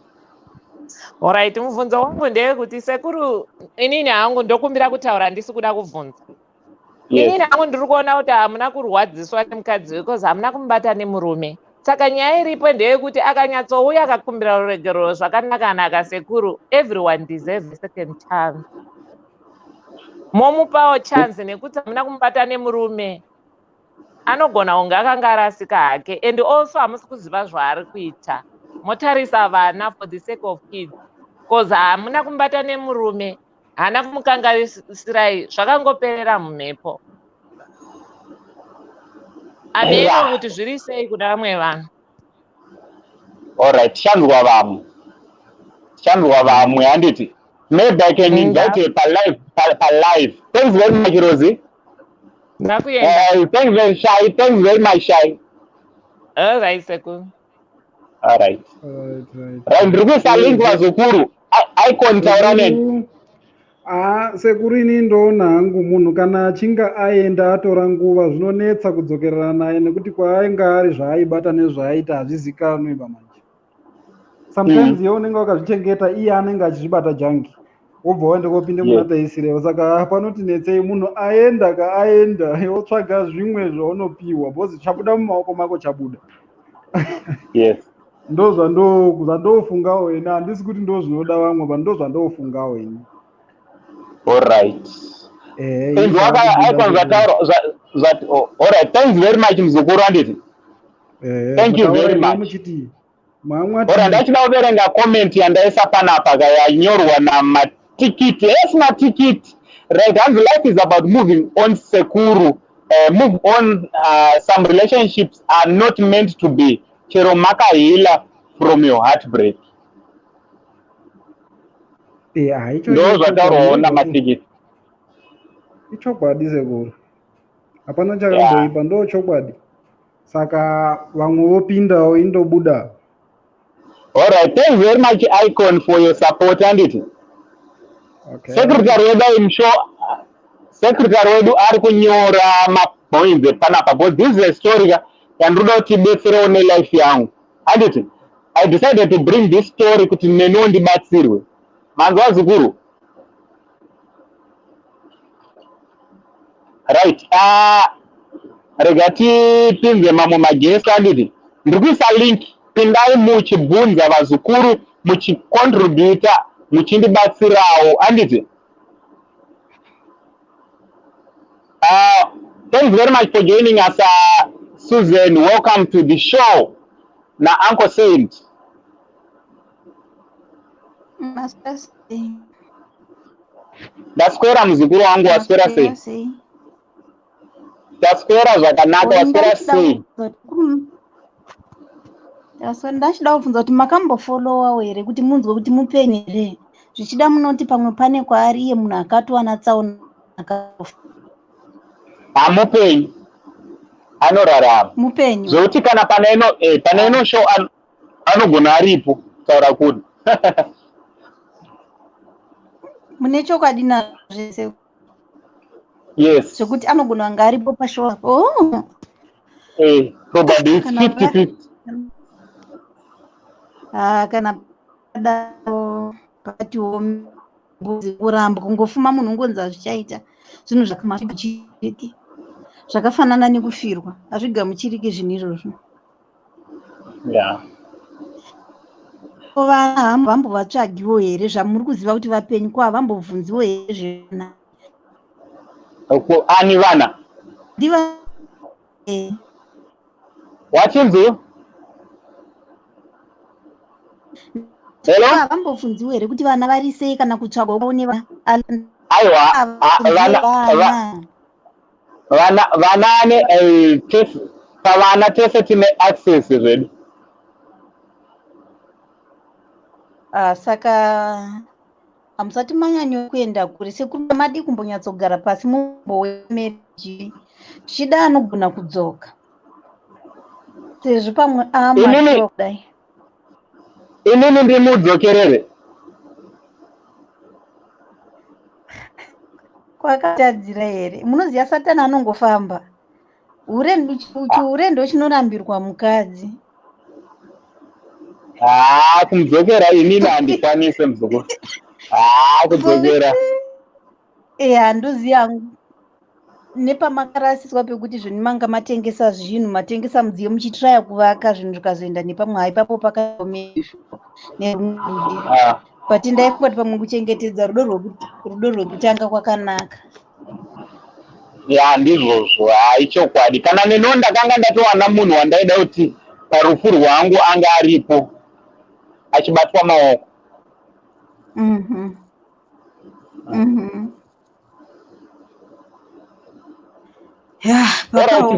Alright, mubvunzo wangu ndeyekuti sekuru inini hangu ndokumbira kutaura ndisi kuda kubvunza. Inini hangu ndiri kuona kuti hamuna kurwadziswa nemukadzi because hamuna kumubata nemurume. Saka nyaya iripo ndeyekuti akanyatsouya akakumbira ruregero zvakanaka sekuru, everyone deserves a second chance. Momupawo chance nekuti hamuna kumubata nemurume. anogona kunge akanga arasika hake, and also hamusi kuziva zvaari kuita. Motarisa vana for the sake of kids, cause hamuna kumubata nemurume, haana kumukangarisirai, zvakangoperera mumhepo. Hameno kuti zviri sei kuna vamwe vanhu.
Alright, shandwa vamwe handiti. Maybe I can invite you per live. Thanks very much, Rosie. Thanks very much, Shai.
All right, Sekuru.
All right. Right. Ndikuisa link Nevazukuru. Icon taurane.
Sekuru ini ndona hangu munhu kana achinga aenda atora nguva zvinonetsa kudzokerera naye nekuti kwaainga ari zvaaibata nezvaaita hazvizikanwi pamanje. Sometimes iwe unenge wakazvichengeta iye anenge achizvibata jangi. Wobva waenda kopinde munataisirewo saka panoti netsei munhu aenda wotsvaga zvimwe zvaunopiwa bhozi chabuda mumaoko mako chabuda.
Yes.
Ndozvandofungawo ina handisi kuti ndozvinoda vamwe vanhu ndozvandofungawo ina.
All right. And all right, thanks very much Mzukuru handiti. Thank you very much. Ora ndachida kuverenga comment yandaisa panapa yanyorwa namatikiti. Yes, matikiti. Right, and life is about moving on. Sekuru. Move on. Some relationships are not meant to be. Chero makahila from your heartbreak. Ndo zvataroona matikiti.
Ichokwadi Sekuru. Hapana chakamboipa ndo chokwadi. Saka vamwe vopindawo indobuda.
All right, thanks very much Icon for your support handiti. Okay. Secretary wedu ari kunyora mapoints panapa, but this is a story yandoda kuti betsere one life yangu handiti. I decided to bring this story kuti neno ndibatsirwe. Manzwa Zukuru. Right. Regati pinze mamwe magesta handiti. Ndikuisa link. Pindai muchibvunza Vazukuru, muchicontributor, muchindibatsirawo handiti. Thanks very much for joining us, Susan. Welcome to the show. Na Uncle Saint. Daswera Mzukuru wangu waswera sei. Daswera zvakanaka waswera sei.
So ndachida kubvunza kuti makambofollowa here kuti munzwe kuti mupenyu here. Zvichida munoti pamwe pane kwaari iye munhu akatowana tsaona
mupenyu anorarama
mupenyu
zvokuti kana pana ino show anogona aripo taura kuti
mune chokwadi nazvese.
Yes,
zvokuti anogona wanga aripo pashow.
Probably it's 50-50.
Kana patiwo mbuzi kuramba kungofuma munhu ungonza zvichaita zvinhu zvakamachiiki zvakafanana nekufirwa hazvigamuchiriki zvinhu izvozvo. Vana vambovatsvagiwo here zvamuri kuziva kuti vapenyu kwa vambobvunziwo here zvena
ani vana
ndiva
wachinziwo
vambobvunziwo here kuti vana vari sei kana kutsvagwa kwaone
aiwa vana ane pavana tese tine access zvedu.
Saka hamusati manyanyo kuenda kure sekuru madi kumbonyatsogara pasi mumbowemeji chida anogona kudzoka sezvo pamwe amadai
inini ndimudzokerere
kwakatadzira here. Munoziva Satani anongofamba urendo chinorambirwa mukadzi.
Kumdzokera inini handikwanise Mzukuru. Kudzokera
handozi yangu nepamakarasiswa pekuti zvinhu manga matengesa zvinhu matengesa mudziyo muchitraya kuvaka zvinhu zvikazoenda nepamwe haipapo pakaomesho but ndaifoti pamwe kuchengetedza rudo rwekutanga kwakanaka.
ya ndizvozvo haichokwadi. Kana neno ndakanga ndatowana munhu wandaida kuti parufu rwangu anga aripo achibatwa maoko.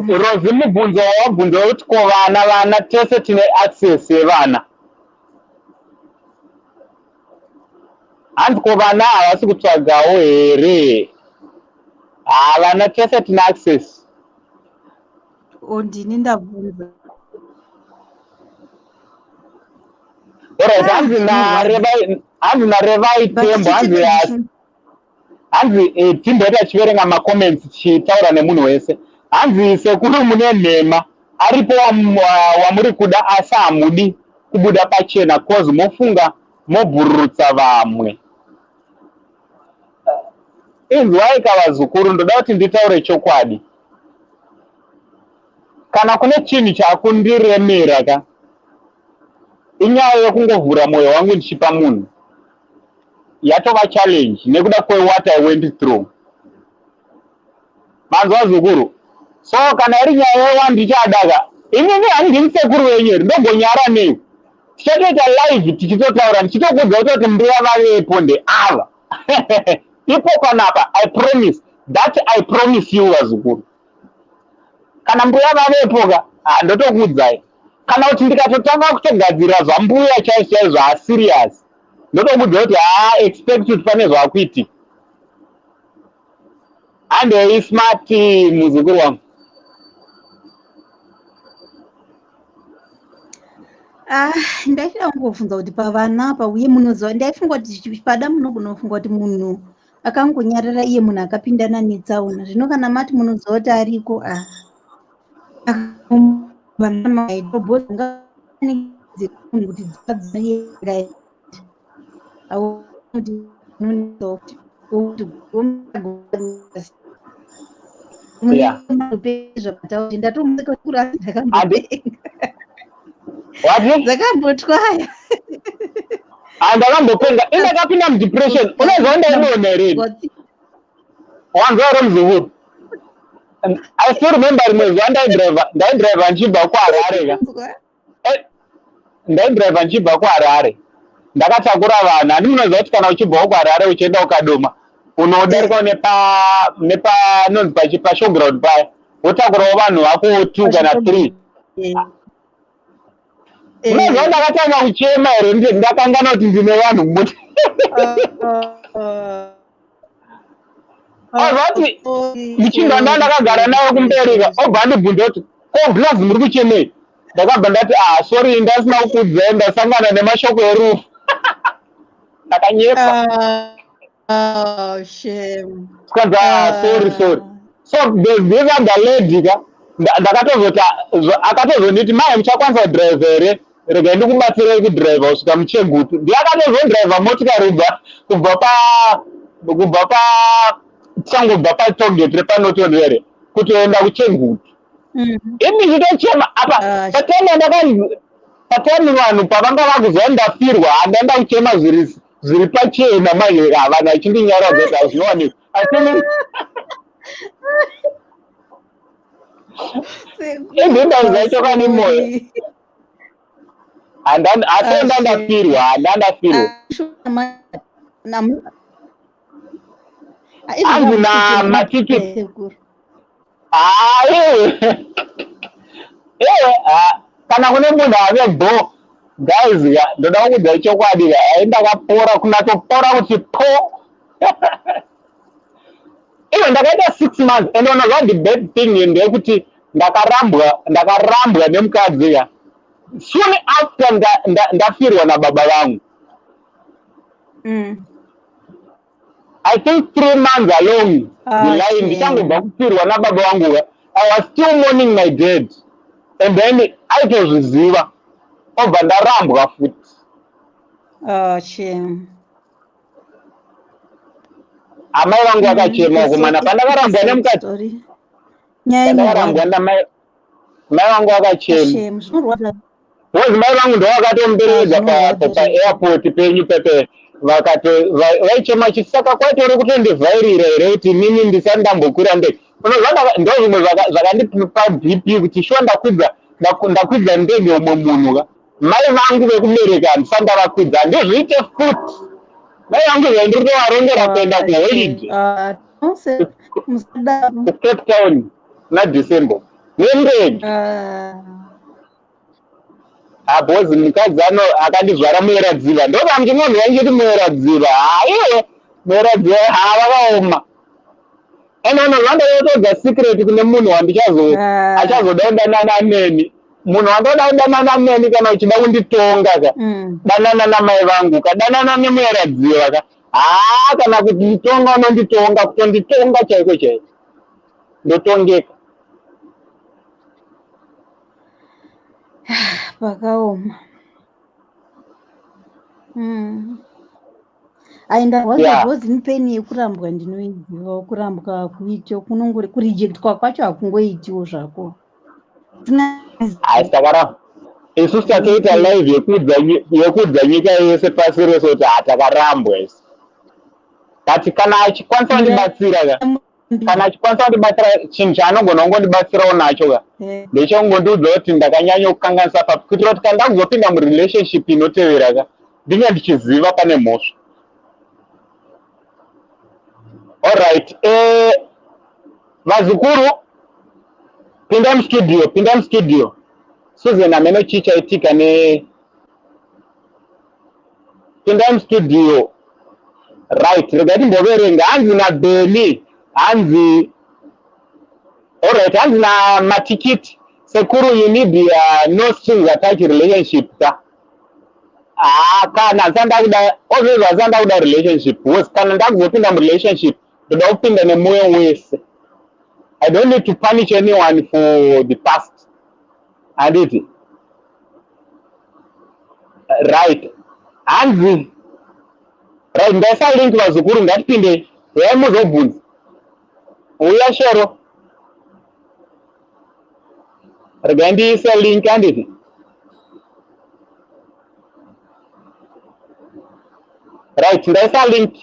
Rozi mubvunzo wabvunza kuti ko vana tese tine access yevana. Hanzi ko vana havasi kutsvagawo here? Vana tese tine access.
Ndini ndabvunza.
Hanzi narevai tembo hanzi timboita chiverenga macomments chitaura nemunhu wese. Hanzi sekuru mune nhema aripo wamuri kuda asi hamudi kubuda pachena cause mofunga mobhururutsa vamwe. Inzwai Kavazukuru, ndoda kuti nditaure chokwadi. Kana kune chinhu chakundiremera ka inyaya yekungovhura mwoyo wangu ndichipa munhu yatova challenge nekuda what I went through. Manzwa Zukuru, so kana iri nyaya yewandichadaka inini handini sekuru wenyeri ndogonyara nei tichatoita live tichitotaura ndichitokudza kuti mbuya vavepo ndeava. Ipo panapa I promise that I promise you Vazukuru. Kana mbuya vavepo ka ndotokudzai kana kuti ndikatotanga kutogadzira zvambuya chaizvo serious ndotokudza kuti expect kuti pane zvakuitika. Ande smart muzukuru wangu.
Ndaifira kungofunga kuti pavana apa uye munoziva ndaifunga kuti pada munogona kufunga kuti munhu akangonyarara iye munhu akapindana netsaona. Zvino kana mati munoziva kuti ariko
Zakambotwaya. Ndakambopenga indakapinda mudepression. Unoziva ndainoona here? Wanzwa Muzukuru. I still remember mwezi ndaidriva nchibva kuHarare. Ndaidriva nchibva kuHarare. Ndakatakura vanhu. Handinoziva kuti kana uchibva kuHarare uchienda ukadoma unodarika nonzi pashowground paya wotakurawo vanhu vako 2 kana 3. Unoziva ndakatanga kuchema here ndakangana kuti ndine vanhu muti. Azvati muchinda ndakagara naye kumbereka obva ndibvunza kuti blazi muri kuchemei. Ndakabva ndati sorry ndasina kukudzai ndasangana nemashoko erufu. Ndakanyepa.
Shame.
Sorry. So there's this other lady ka ndakatozoti akatozonditi mai muchakwanisa kudrive here rega ndikubatsirei kudriva kusvika muChegutu. Ndakatozodriva motikari kubva tichangobva patogeti repanotondere kutoenda kuChegutu. Ini ndichitochema apa patani vanhu pavanga vakuziva ndafirwa handaenda kuchema zviri pachena manje vanhu vachindinyaradza kuti zvinowanika indindazacho kani moyo atenda ndafirwa hanzi namatikiti kana kune munhu avebo guys ndoda kukudza chokwadi ndakapora kunatopora kuti po. Iwe ndakaita 6 months and unozva the bad thing ndeyekuti ndakarambwa nemukadzi ka soon after ndafirwa nababa vangu. I think 3 months along the line ndichangobva kufirwa nababa vangu ka I was still mourning my dad and then aitozviziva obva ndarambwa futi.
Shame.
Amai vangu vakachema kumana pandakarambwa nemukadzi. Pandakarambwa mai vangu vakachema. Mai vangu ndo vakatomuberekedza pa airport penyu pepe vaichema chisaka kwatori kutondivhairira here kuti nini ndisandambokura ndege. Ndo zvimwe zvakandipa BP kuti shuwa ndakwidza ndege umwe munhu ka mai vangu vekubereka handisanda vakwidza ndizviite futi. Mai vangu zvendiri kuvarongera kuenda kuholiday kucape town naDecember nendege. Bhozi mukadzi akandizvara mueradziva ndokange munhu waingeti mueradziva iwe mueradziva vakaoma. Ende unozvanda yotodza secret kune munhu achazoda kudanana neni. Munhu wandoda kudanana neni kana uchida kunditonga ka danana namai vangu kadanana nemueradziva ka kana kuti nditonga unonditonga kutonditonga chaiko chaiko ndotongeka.
Vakaoma. Aindarwadza bhozi nipeni yekurambwa ndinoiziva. Kurambwa kuitio kunongori kurijectwa kwacho hakungoitiwo zvako.
Takara isusu tatoita live yekudza nyika yese pasi rese kuti takarambwa isi. Kati kana achikwanisa kundibatsira kana achikwanisa kundibatsira chinhu chaanogona kungondibatsirawo nacho ka ndechongondiudza kuti ndakanyanya kukanganisa kuitira kuti kana ndakuzopinda murelationship inotevera ka ndinge ndichiziva pane mhosva. Alright, Vazukuru, pinda mstudio. Susan ameno chicha itika pinda mstudio. Right, regati mboverenga hanzi na Beni, hanzi na matikiti. Sekuru you need no strings attached relationship ka. Kana zanda kuda relationship. Was kana ndakuzopinda mu relationship. Ndoda kupinda nemoyo wese. I don't need to punish anyone for the past. Anditi. Right. Hanzi. Right, ndasa link Vazukuru ngatipinde. Muzobvunza. Uya shero. Regandiisa link anditi. Right, ndasa link.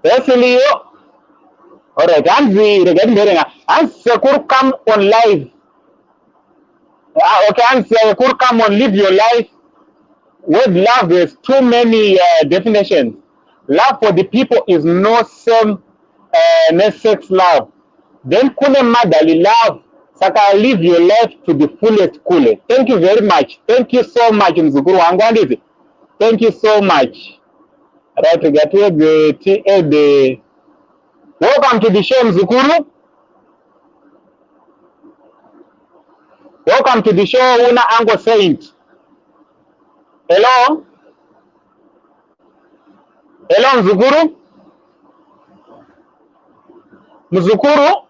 Yes, Leo. Alright, Hanzi, regarding hearing. Hanzi, Sekuru come on live. Okay, Hanzi, Sekuru come on live your life. With love, there's too many definitions. Love for the people is no same sex love. Then kune madali love. Saka live your life to the fullest kule. Thank you very much. Thank you so much, Mzukuru wangu. Thank you so much. Right, we get the welcome to the show, Mzukuru. Welcome to the show, Una Ango Saint. Hello? Hello, Mzukuru? Mzukuru?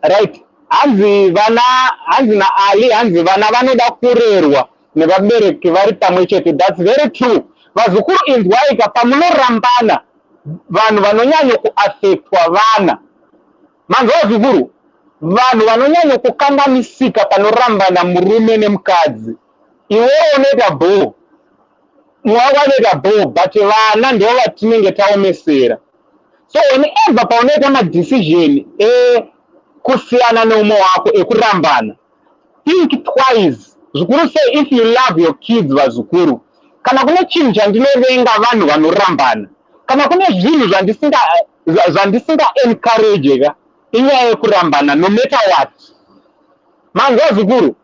Right. Hanzi na Ali, hanzi vana vanoda kurerwa. Nevabereki vari pamwe chete. That's very true. Vazukuru inzwaika pamunorambana vanhu vanonyanya kuaffectwa vana. Manzo vazukuru vanhu vanonyanya kukanganisika panorambana murume nemukadzi. Iwewe unoita boo. Mwawa unoita boo, but vana ndio vatinenge taomesera. So whenever paunoita madecision kusiyana neumwe wako ekurambana, think twice. Zukuru say if you love your kids, Vazukuru, kana kune chinhu chandinovenga vanhu vanorambana, kana kune zvinhu zvandisinga encourage ka inyaya yekurambana no matter what. Manzo Vazukuru,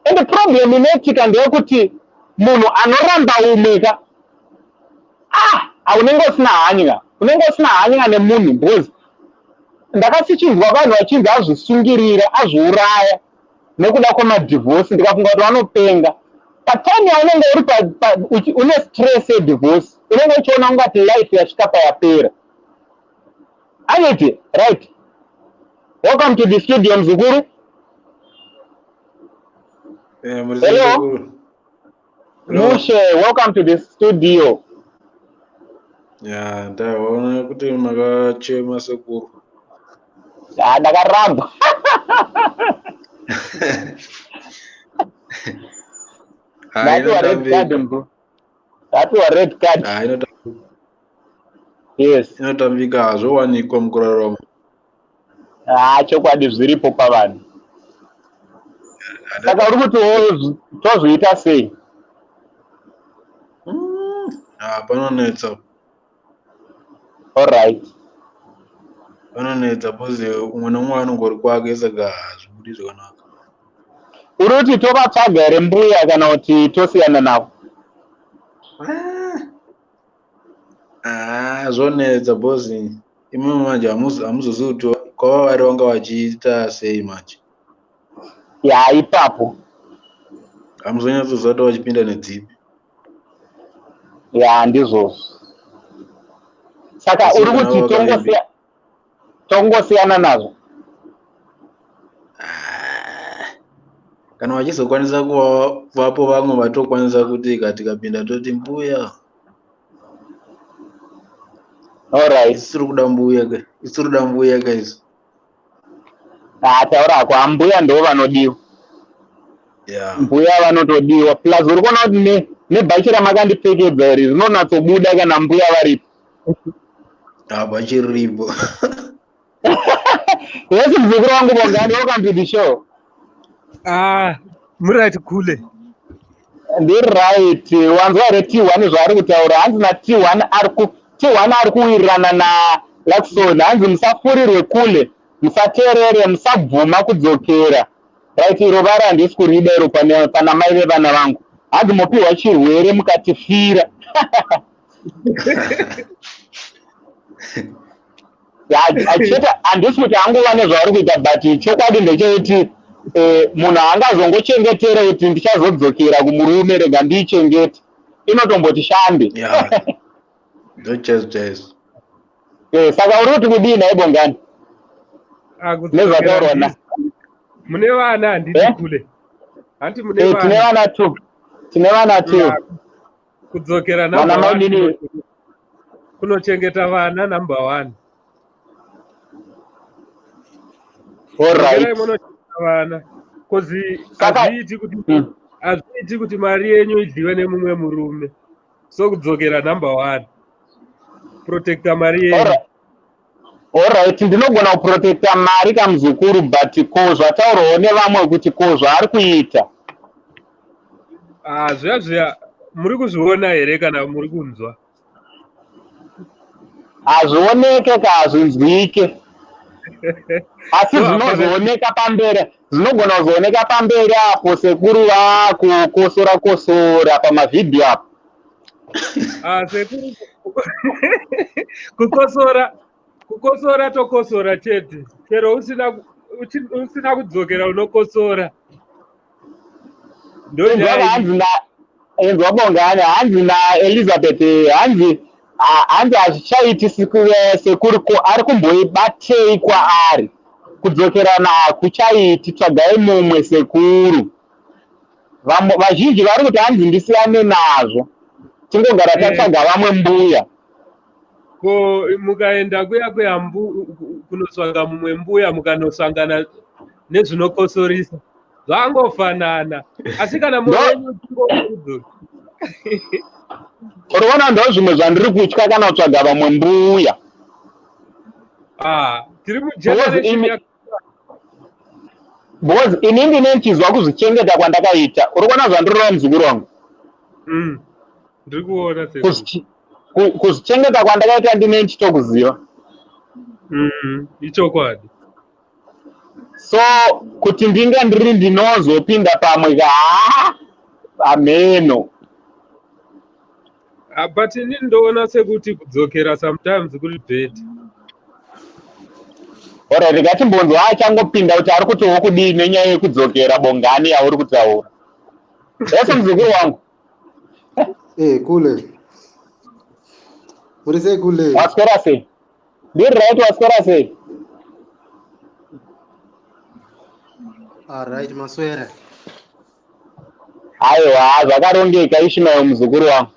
and the problem inoitika ndeyekuti munhu anoramba umwe ka unenge usina hanya nemunhu because ndakasichinzwa vanhu vachinzi azvisungirira azviuraya nekuda kwemadivorce ndikafunga kuti vanopenga. Patime yaunenge uri une stress yedivorce unenge uchiona ungati life yasvika payapera. Aniti, right? Welcome to the studio, Mzukuru. Hello. Mushe, welcome to the studio.
Yeah, ndaona kuti makachema Sekuru.
Ndakaramba. Ndapiwa red card mbo. Ndapiwa red card. Yes.
Inotambika zvowanikwa mukurarama.
Chokwadi zviripo pavanhu. Saka uri kuti tozoita sei?
Panonetsa.
Alright.
Panonetsa pozi umwe nomwe anongori kwake saka hazvibudi zvakanaka.
Uri kuti tovatsvaga here mbuya kana kuti tosiyana navo?
Zvonetsa pozi imwe manje hamuzozivi kuti kwava vari vanga vachiita sei manje.
Ya ipapo.
Hamuzonyatsoziva kuti vachipinda nedzipi.
Ya ndizvozvo. Saka uri kuti tongosiyana nazvo?
Kana vachizokwanisa kuvapo vamwe vatokwanisa kuti tikapinda toti mbuya.
Alright.
Isiri kuda mbuya guys.
Taura kwa mbuya ndo vanodiwa. Mbuya vanotodiwa. Plus uri kuona kuti nebhachi ramakandipfekedza iri rinonatsobuda kana mbuya varipo.
Bhachi riripo.
Yes, mzukuru wangu Bongani, welcome to the show.
Murati kule.
Ndiri right. Wanzwa here T1 zvari kutaura. Hanzi na T1 ari kuwirirana na Laxon. Hanzi musafurirwe kule. Musaterere, musabvuma kudzokera. Right, rovara handisi kurida iro pana mai vevana vangu. Hanzi mopiwa chirwere mukatifira. Achita handisi kuti anguva nezvauri kuita but chokwadi ndechekuti munhu haangazongochengetera kuti ndichazodzokera kumurume rega ndiichengete. Inotomboti shambe. Saka uri kuti kudini aibongani? Nezvataurona.
Mune vana handiti kule. Hanti mune
vana. Tine vana tu.
Kudzokera namba 1. Kunochengeta vana namba 1.
Alright.
Vana. Kozi azviiti kuti mari yenyu idliwe nemumwe murume. So kudzokera namba 1. Protecta mari yenyu.
Alright, ndinogona kuprotecta mari kamuzukuru but ko zvataurawo nevamwe kuti ko zvaari kuita.
Zviya muri kuzviona here kana muri kunzwa?
Hazvioneke hazvinzwike. Asi zvinozooneka pamberi. Zvinogona kuzooneka pamberi apo sekuru kukosora pamavhidhiyo apo.
Sekuru kukosora tokosora chete. Chero usina kudzokera unokosora.
Enzwa Bongani, hanzi naElizabeth, hanzi hazvichaiti sekuru ari kumboibatei kwaari. Kudzokerana hakuchaiti, tsvagai mumwe sekuru. Vazhinji vari kuti hanzi ndisiyane nazvo. Tingogara tatsvaga vamwe mbuya.
Ko mukaenda kuya kunotsvaga mumwe mbuya mukanosangana nezvinokosorisa. Zvangofanana. Asi kana mwenyu tingokudzo.
Uruona ndo zvimwe zvandiri kutya kana kutsvaga vamwe mbuya.
Tiri mugeneration.
Because inini nechizwa kuzvichengeta kwandakaita. Uruona zvandirova muzukuru wangu.
Ndiri kuona
kuzvichengeta kwandakaita ndine nchitokuziva.
Ichokwadi.
So kuti ndinge ndiri ndinozopinda pamwe ameno.
But inini ndoona sekuti kudzokera sometimes kuri bad.
Alright, ndikatimbonzwa achangopinda kuti ari kutiwo kudii nenyaya yekudzokera Bongani yauri kutaura. Yese muzukuru wangu.
Kule. Uri sei kule?
Waswera sei? Ndiri right, waswera sei?
Alright, maswera.
Aiwa, zvakarongeka Ishmael muzukuru wangu.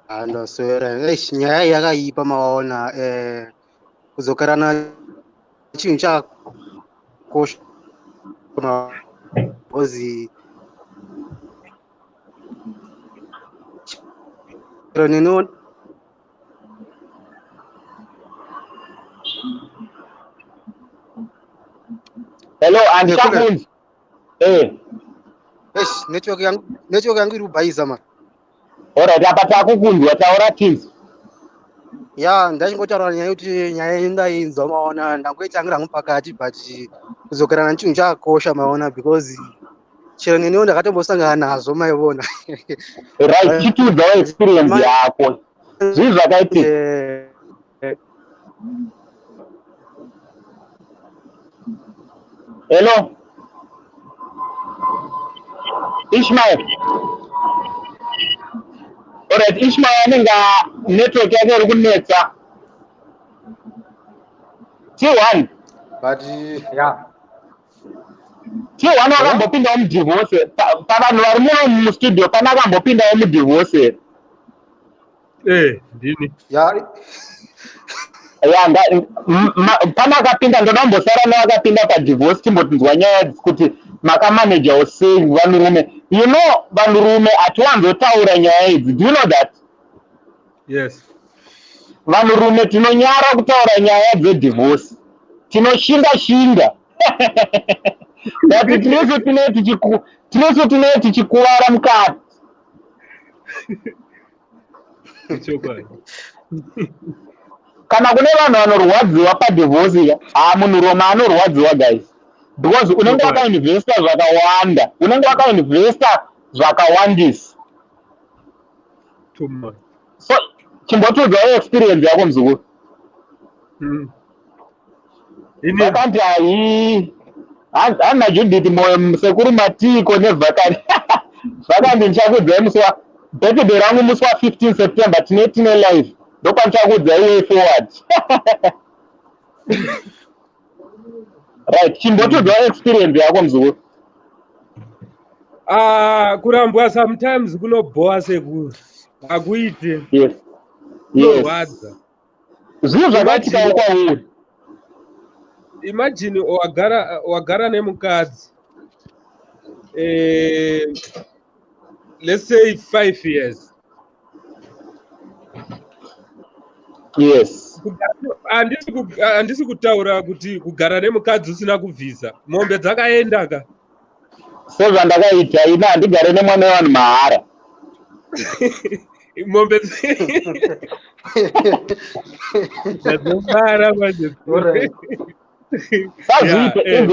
ndoswera nyaya yakaipa maona kuzokarana chinhu chakosha ozi nino
hello andikakunzi
network yangu iri kubhayiza ma
alright apa takukunzwa taura tinzi
ya ndachingotaura nyaya yekuti nyaya indainzwa maona ndangoitangira hangu pakati but kuzokerana chinhu chakakosha maona because chero neniwo ndakatombosangana nazvo maivona
right chitiudzawo experience yako zvii zvakaitika hello Ishmael alright Ishmael anenge network yake iri kunetsa T1
but yeah
T1 wakambopindawo mudivorce pavanhu vari muno mustudio pana akambopindawo mudivorce
ndini
ya
pana akapinda ndoda kumbosara neakapinda padivorce timbotinzwa nyaya kuti makamanajawo sei vanhurume you know vanhurume hatiwanzotaura nyaya idzi do you know that
yes
vanhurume tinonyara kutaura nyaya dzedivorce tinoshinga but tinoso tinee tichikuvara mukati kana kune vanhu vanorwadziwa padivorce munhurume anorwadziwa guys because unenge wakainvesta zvakawanda unenge wakainvesta zvakawandisa so chimbotiudzawo experience yako muzukuru vakanti hana Judith sekuru matiko nevhakani vakanti ndichakudzai musi wa birthday rangu musi wa 15 September tine live ndokwandichakudzai way forward right chimbotiudzawo experience yako muzukuru
kurambwa sometimes kunobhoa sekuru akuite
yes
kurwadza
zviro zvakaitika kwauri
imagine wagara nemukadzi let's say 5 years
yes
handisi kutaura kuti kugara nemukadzi usina kubvisa mombe dzakaenda ka
sezvandakaita ina handigare nemwana wevanhu mahara
mombe dzadzobara manje
sazviite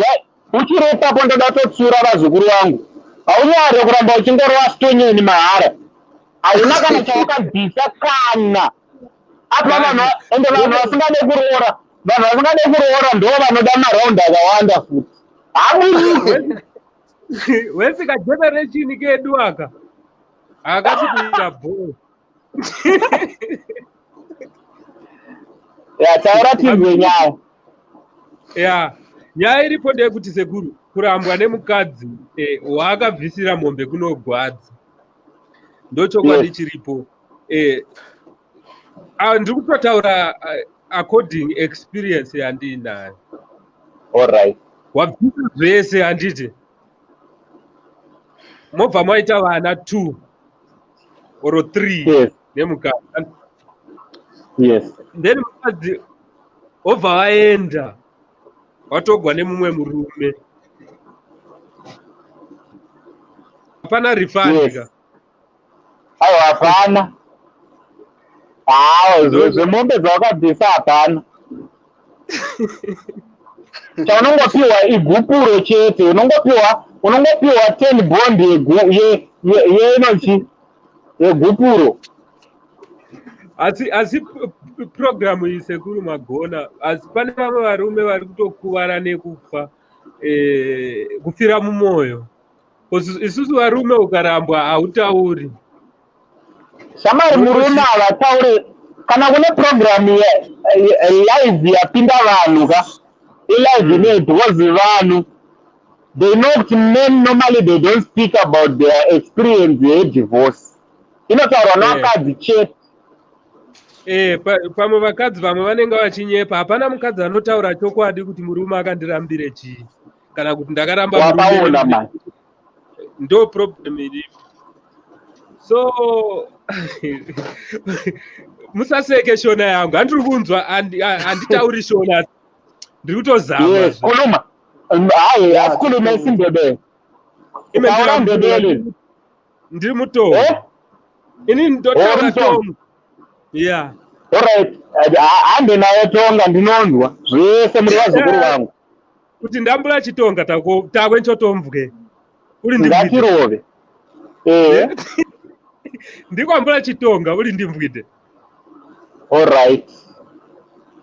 uchirepapo ndoda totsura vazukuru vangu haunyare kuramba uchingorova stonyeni mahara hauna kana chawakabvisa kana apa vanhu vasingade kuroora ndo vanoda maraundi akawanda futi hamui
wesika generation kedu aka akasi kuita bho
taura tinzwe nyaya
nyaya iripo ndeyekuti sekuru kurambwa nemukadzi waakabvisira mombe kunogwadza ndochokwadi chiripo ndiri kutotaura according experience yandiinayo
alright
wabvisa zvese handiti mobva maita vana 2 or 3 nemukadzi then mukadzi obva vaenda watogwa nemumwe murume hapana rifandika
aiwa hapana zvemombe dzawakabvisa hapana chaunongopiwa igupuro chete unongopiwa 10 bond yeinochi yegupuro
asi programu iyi sekuru magona asi pane vamwe varume vari kutokuvara nekufa kufira mumwoyo isusu varume ukarambwa hautauri
shamari murume havatauri kana kune programu live yapinda vanhu ka ilive inedhozi vanhu they know kuti men normally they don't speak about their experience yedivorce inotaurwa nevakadzi chete
pamwe vakadzi vamwe vanenge vachinyepa. Hapana mukadzi anotaura chokwadi kuti murume akandirambire chii kana kuti ndakaramba
wakaona
ndo problem iripo. So musaseke shona yangu, handiri kunzwa, handitauri shona, ndiri kutozama.
Yes, kuluma. Hayi, kuluma isiNdebele.
Ndiri mutongo. Ini ndotaura tongo. Yeah.
Alright. Hande nayo tonga ndinonzwa. Zvese muri vazukuru vangu.
Kuti ndambula chitonga takwe nchotomvwe. Uri ndi
ngachirove.
Ndikwambula chitonga uri ndimvwide.
Alright.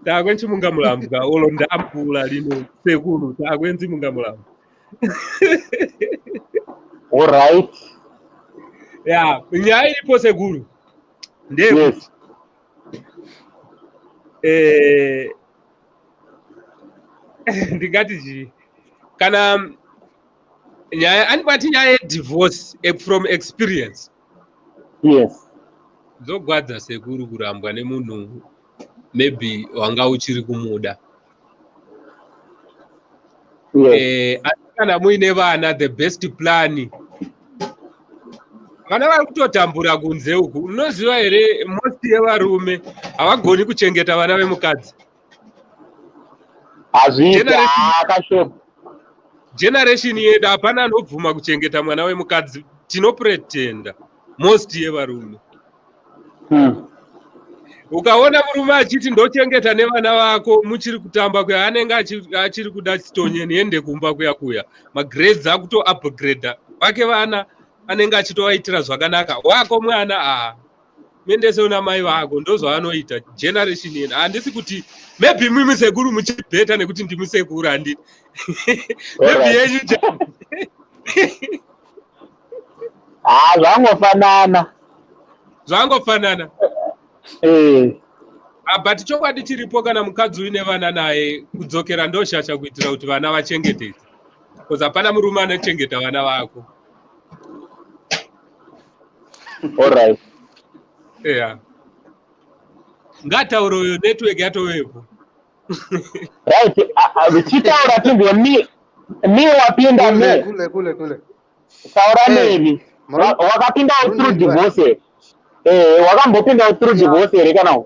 Takwe nchimungamulambwa olo ndambula lino sekulu takwe nchimungamulambwa.
Alright.
Yeah, nyaya iripo sekulu.
Yes.
Ndingati ji kana nyaya anibati nyaya divorce from experience.
Yes.
Zogwadza sekuru kurambwa nemunhu maybe wanga uchiri kumuda.
Yes.
Kana muine vana the best plan. Vana vari kutotambura kunze uku. Unoziva here most yevarume havagoni kuchengeta vana vemukadzi. Generation yedu hapana anobvuma kuchengeta mwana wemukadzi. Tinopretenda most yevarume. Ukaona murume achiti ndochengeta nevana vako muchiri kutamba kuya anenge achiri kuda chitonyeni ende kumba kuya magrades akuto upgrade vake vana anenge achitovaitira zvakanaka. Wako mwana mendese una mai vako ndozvaanoita generation yedu. Handisi kuti maybe mimi sekuru muchibheta nekuti ndimi sekuru handiti. Maybe yenyu zvangofanana. But chokwadi chiripo kana mukadzi uine vana naye kudzokera ndoshasha kuitira kuti vana vachengetedze. Because hapana murume anochengeta vana vako.
Alright.
Yeah. Ngatauro yo network yatowepo.
Right. Vichitaura tu mi wapinda
Kule.
Taura nini? Wakapinda through divorce. Wakambopinda through divorce here kana.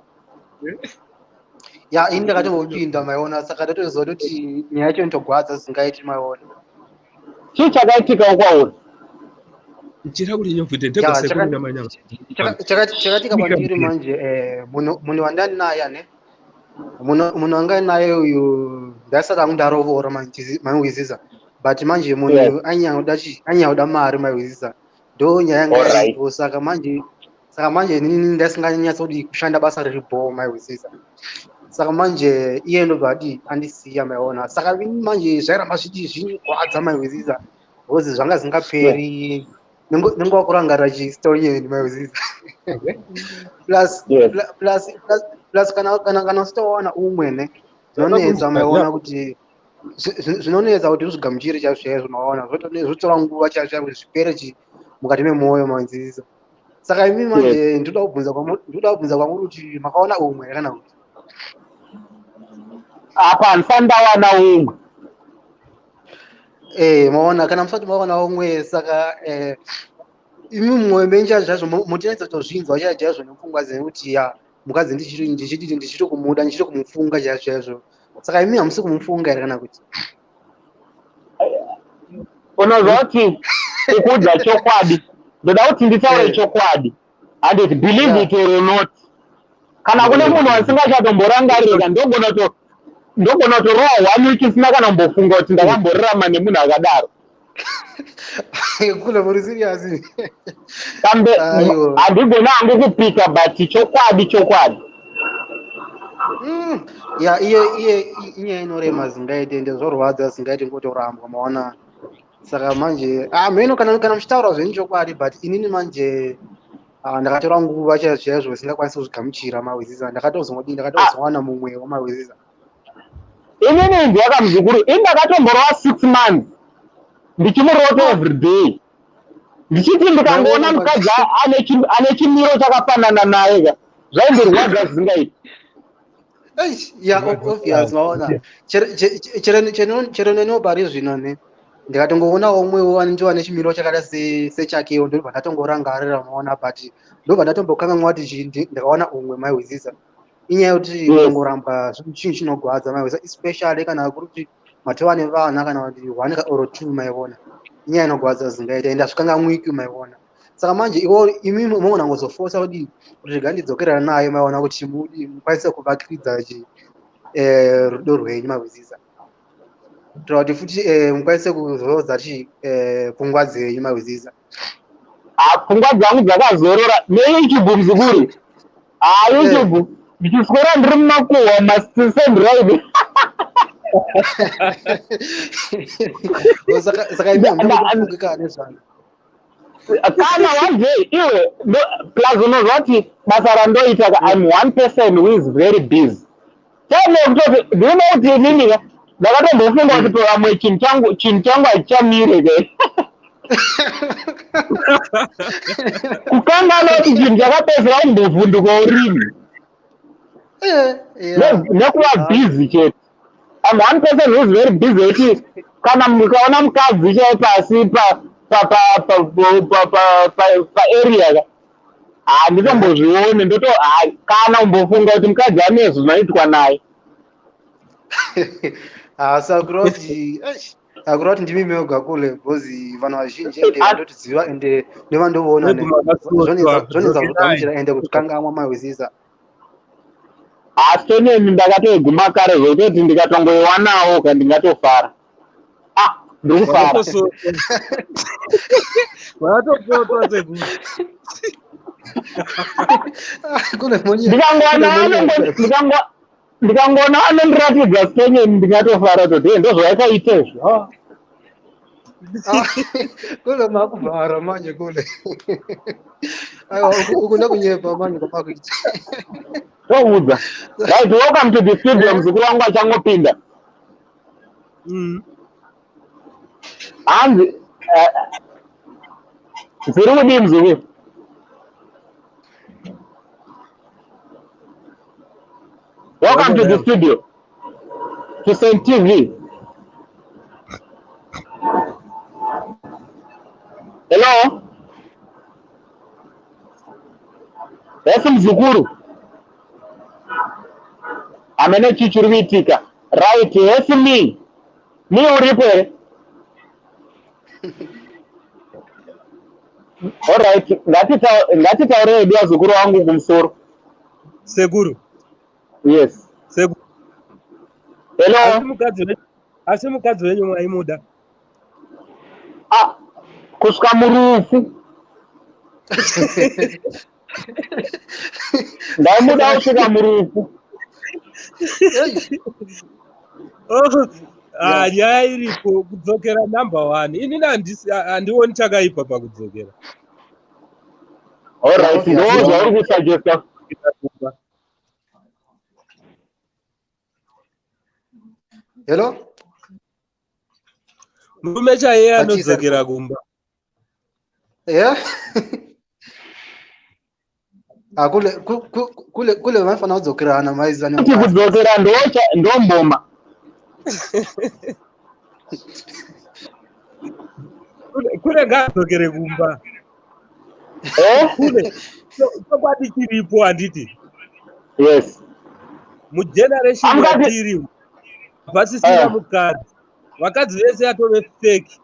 Ya inda katopinda maiona saka ndatozoda kuti nyaya yacho ndogwadza singaiti maiona.
Chii chakaitika kwauri?
Chira kuri nyovhite ndeko sekuru namanyama.
Chakatika kwandiri manje munhu wandani naye ne. Munhu wanga naye uyu ndasaka ndarovora manje maiwizisa. But manje munhu anyauda mari maiwizisa. Ndo nyaya yanga saka manje nini ndasinganyatsa kushanda basa riripo maiwizisa. Saka manje iye ndobati andisiya maiona. Saka manje zvairamba zvichigwadza maiwizisa. Because zvanga zingaperi. Nengo kurangara chistory maiwizisa. Plus kana sitowana umwene zvinonetsa maiona kuti zvinonetsa kuti uzvigamuchire chaizvo unoona zvotora nguva chaizvo kuti zvipere mukati memwoyo maiwizisa. Saka imi manje ndoda kubvunza kwamuri kuti makaona umwe kana kuti
apa nsandawana umwe.
Maona kana musati maona umwe saka imi mumwoyo menja zvazvo mutinetsa kutozvinzwa chaizvo nepfungwa dzenyu kuti ya mukadzi ndichiri kumuda ndichiri kumufunga chaizvo. Saka imi hamusi kumufunga here kana kuti
unozwa kuti kukudza chokwadi. Ndoda kuti nditaure chokwadi. And believe it or not. Kana kune munhu asingachatomborangarira ndogona kutorowa 1 week isina kana kumbofunga kuti ndakamborarama nemunhu akadaro.
Kule muri serious.
Kambe handigona hangu kupika but chokwadi.
Ya iye inorema zingaite ndezvorwadza zingaite ngotorambwa maona. Saka manje meno kana muchitaura zvenyu chokwadi but inini manje ndakatora nguva chaizvo singakwanisi kuzvigamuchira maiwizisa. Ndakatozowana mumwe wamaiwizisa.
Inini ndiyakamuzukuru indakatomborova 6 months ndichimurota every day ndichiti ndikangoona mukadzi ane chimiro chakafanana naye zvaindirwadza zvisingaiti.
Obvious maona chero nenobari zvino ne ndikatongoona umwewo anondiwa nechimiro chakada sechakewo ndobva ndatongorangarira maona but ndobva ndatombokanganwa kuti ndikaona umwe maihwizisa inyaya yekuti kutongoramba chinhu chinogwadza maihwisa especially kana kuri kuti matova nevana kana kuti 1 or 2 maivona inyaya inogwadza zingaita ende asvikangamwiki maivona saka manje imi mugona ngozofosa kuti gandidzokerana naye maona kuti mukwanise kuvakidza rudo rwenyu maihwizisa kuitira kuti futi mukwanise kuzorodza pfungwa dzenyu maihwizisa.
Pfungwa dzangu dzakazorora neYouTube Mzukuru. YouTube ndichiswera ndiri mumakuhwa masendiraidi.
Saka imefungika nezvano.
Kana one day iwe plus unozwa kuti basa randoita I'm one person who is very busy. Ndinoona kuti inini ndakatombofunga kuti pamwe chinhu changu hachichamire ke. Kukangana kuti chinhu chakapedzera kumbovhunduka urimi. Nekuva busy chete. I'm one person who is very busy kuti kana mukaona mukadzi chai pasi area handitombozvione ndoto kana umbofunga kuti mukadzi ane zvinoitwa naye.
Sakuroti ndimi mega kule because vanhu vazhinji ende vandotiziva ende nevandoona zvoneza kugamuchira ende kukangamwa maihwizisa.
Asi toneni ndakatoguma kare zvekutoti ndikatongoiwanawo kandingatofara. Ndikufara.
Vanatopotwa Sekuru.
Ndikangona anondiratidza senyeni ndingatofara toti ndozvaakaita izvo.
Kule makuvhara manje kule. Aiwa ukunda kunyepa manje kwapakuita.
Toudza. Right, welcome to the studio Mzukuru wangu achangopinda. Hanzi zviri kudii Mzukuru? Welcome to the studio. To Saint TV. Hello? Yes, Mzukuru. Amene chichiri kuitika. Right, yes me. Ni uripo. Alright, ngatitaure hedu Wazukuru wangu kumusoro.
Sekuru.
Yes.
Sekuru.
Hello.
Asi mukadzi wenyu mwaimuda.
Kusvika murufu. Ndaimuda kusvika murufu.
Nyaya iripo kudzokera number 1. Inini handioni chakaipa pakudzokera.
Alright, ndozvauri kusuggesta.
Hello?
Murume chaiye anodzokera kumba.
Yeah? Kule vanofana kudzokerana maizana.
Kuti kudzokera ndomboma.
Kule ngadzokere kumba. Kule. Chokwadi chiripo handiti.
Yes.
Mugeneration yatiri. Vasisina mukadzi. Vakadzi vese atove fake.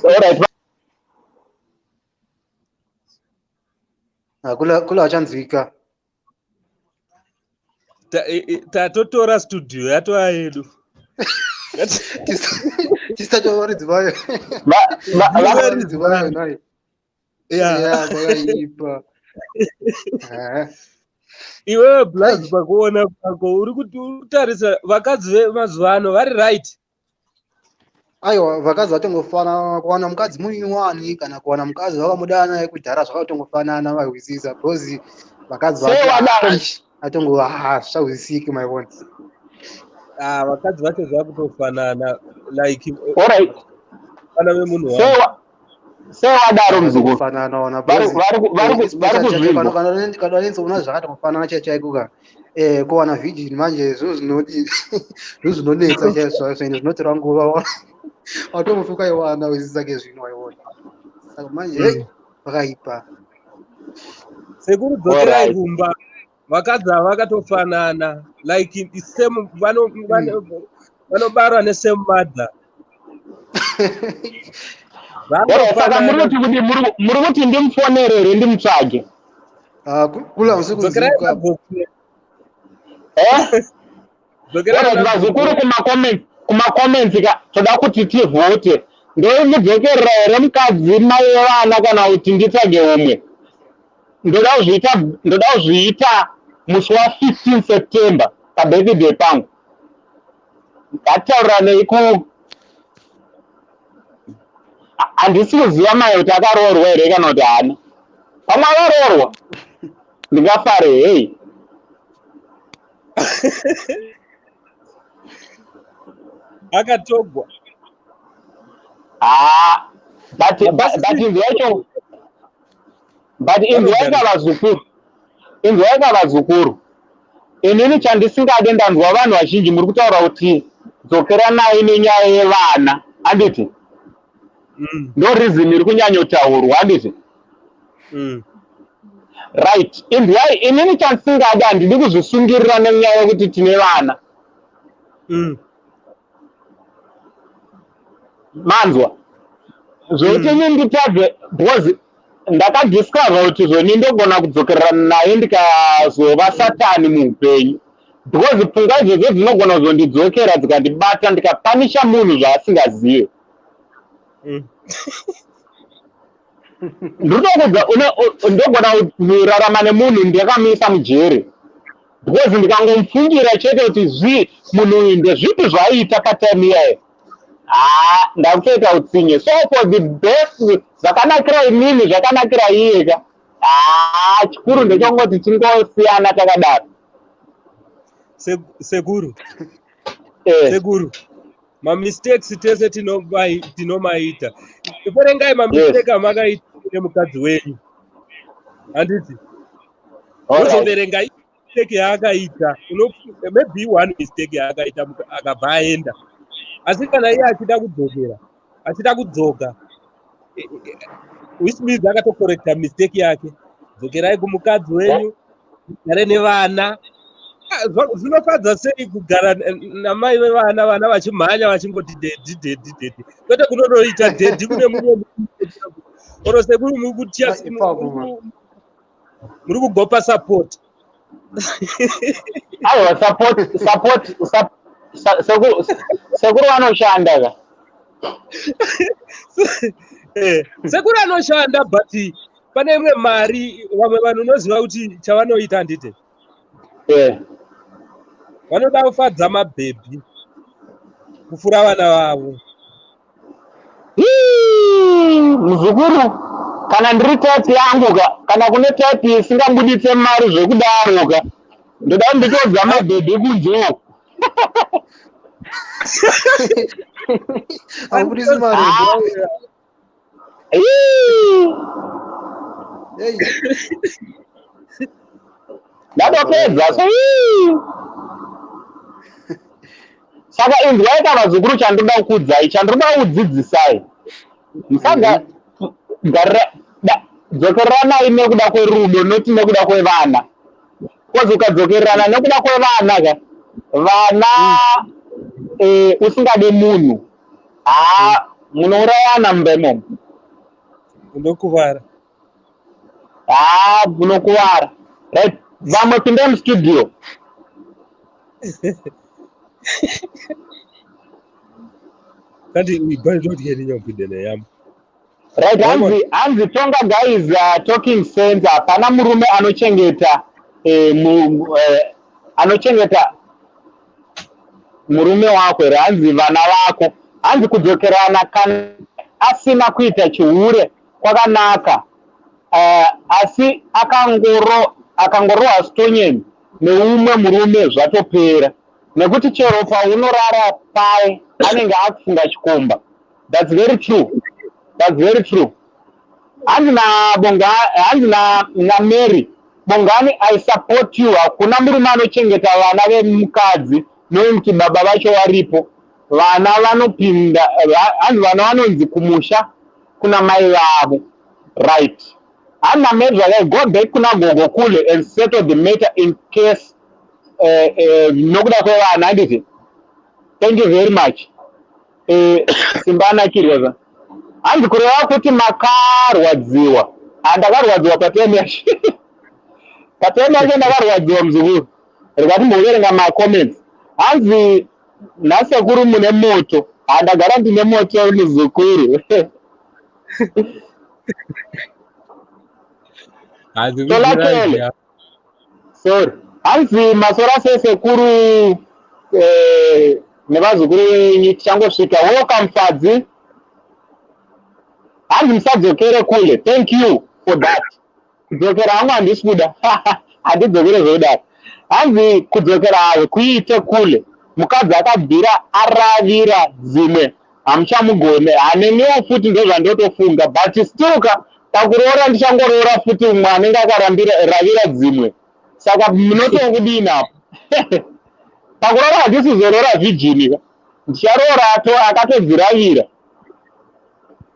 Alright.
Kula achanzwika.
Tatotora studio yatova yedu.
Tisatovaridzi vayo. Varidzi vayo nayo. Yeah, vakaipa.
Iwewe Black pakuona kwako uri kutarisa vakadzi vemazuva ano vari right.
Aiwa, vakadzi vatongofana kuwana mukadzi munyuwani kana kuwana mukadzi vakamudana naye kudhara zvakatongofanana vaihwisisa because vakadzi zvichahwisiki maivona.
Vakadzi vacho zvakutofanana like
alright.
Kana vemunhu wako.
sewadaro muzukuru
kufanana kana nenzoona zvakati kufanana chaikuka kuwana vhijini manje zvinonetsa chaizvo zvinotora nguva watomufi ukaiwana wezisake zvino waiona saka manje vakaipa
sekudzokerai kumba vakadzi vakatofanana like vanobarwa nesame mother
saka muri kuti ndimufonerere ndimutsvage
kula usikuziva
Nevazukuru kumacomments toda kuti tivhote ndoimudzokerera here mukadzi mai vana kana kuti nditsvage umwe ndoda kuzviita musi wa15 September pabirthday pangu ngatitaurirane ikoko handisi kuziva mai kuti akaroorwa here kana kuti haana pamwe akaroorwa ndingafare hei
akatogwa
but inzwa yakavazukuru inini chandisingade ndanzwa vanhu vazhinji muri kutaura kuti dzokera naye nenyaya yevana handiti ndo reason iri kunyanyotaurwa handiti right inzwai inini chandisingade handidi kuzvisungirira nenyaya yekuti tine vana manzwa zvoitini nditadze because ndakadiscover kuti zvoni ndogona kudzokerera naye ndikazova satani muupenyu because pfungwa izvozvo dzinogona kuzondidzokera dzikandibata ndikapanisha munhu zvaasingazive ndinokudza ndogona kurarama nemunhu ndakamisa mujere because ndikangomufungira chete kuti munhu uyu ndezvipi zvaiita patime iyayo ndakutoita utsinye so for the best zvakanakira inini zvakanakira iyeka chikuru ndechongoti tingosiyana takadaro
sekuru mamistakes tese tinomaita iforengai mamistake amakaita nemukadzi wenyu handiti uzoverenga mistake yaakaita maybe one mistake yaakaita akabva aenda asi kana iye achida kudzoka which means akatokorekta mistake yake dzokerai kumukadzi wenyu gare nevana zvinofadza sei kugara namai vevana vachimhanya vachingoti dedi kwete kunonoita dedi kune mumwe oro sekuri muri kugopa support
aiwa support sekuru vanoshanda ka
sekuru anoshanda but pane imwe mari vamwe vanhu unoziva kuti chavanoita handite vanoda kufadza mabhebhi kufura vana vavo
muzukuru kana ndiri type yangu ka kana kune type isingabuditse mari zvekudaro ka ndoda nditodza mabhebhi kunzoko
abudisi mari
ndadopedza so saka inzwai kavazukuru chandoda kukudzai chandoda kudzidzisai musaga dzokereranai nekuda kwerudo noti nekuda kwevana kozi ukadzokererana nekuda kwevana ka vana usingade munhu munourayana mumbemomo
unokuvara
munokuvara right vamwe pinde mustudio
kandi igwanidotiyeninyopindene
right hanzi tonga guys talking sense hapana murume anochengeta murume wako here hanzi vana vako hanzi kudzokerana kana asina kuita chihure kwakanaka asi akangorohwa stonyeni neumwe murume zvatopera nekuti chero paunorara paye anenge akufunga chikomba. That's very true. hanzi na Mary bongani I support you. Hakuna murume anochengeta vana vemukadzi nokuti baba vacho varipo. Vana vanopinda hanzi vana vanonzi kumusha kuna mai vavo, right? And na Mary zvakare, go back kuna gogo kule and settle the matter in case nokuda kwevana handiti. Thank you very much. Simbanakirwa hanzi kureva kuti makarwadziwa. Handakarwadziwa patemu yacho patemu yacho ndakarwadziwa muzukuru. Rikati mboverenga macomments hanzi nasekuru mune moto. Handagara ndine moto muzukuru. Tolakele sorry hanzi masora sesekuru nevazukuru venyu tichangosvika. Welcome Fadzi. Hanzi musadzokere kule. Thank you for that. Kudzokera hangu handisi kuda. Handidzokere zvodaro. Hanzi kudzokera hawe kuite kule. Mukadzi akabvira aravira dzimwe hamuchamugone. Haneniwo futi ndozvandotofunga, but still pakuroora ndichangoroora futi umwe anenge akaravira dzimwe. Saka munotokudini apo? Pakuroora handisi kuzoroora virgin, ndicharoora akatodziravira.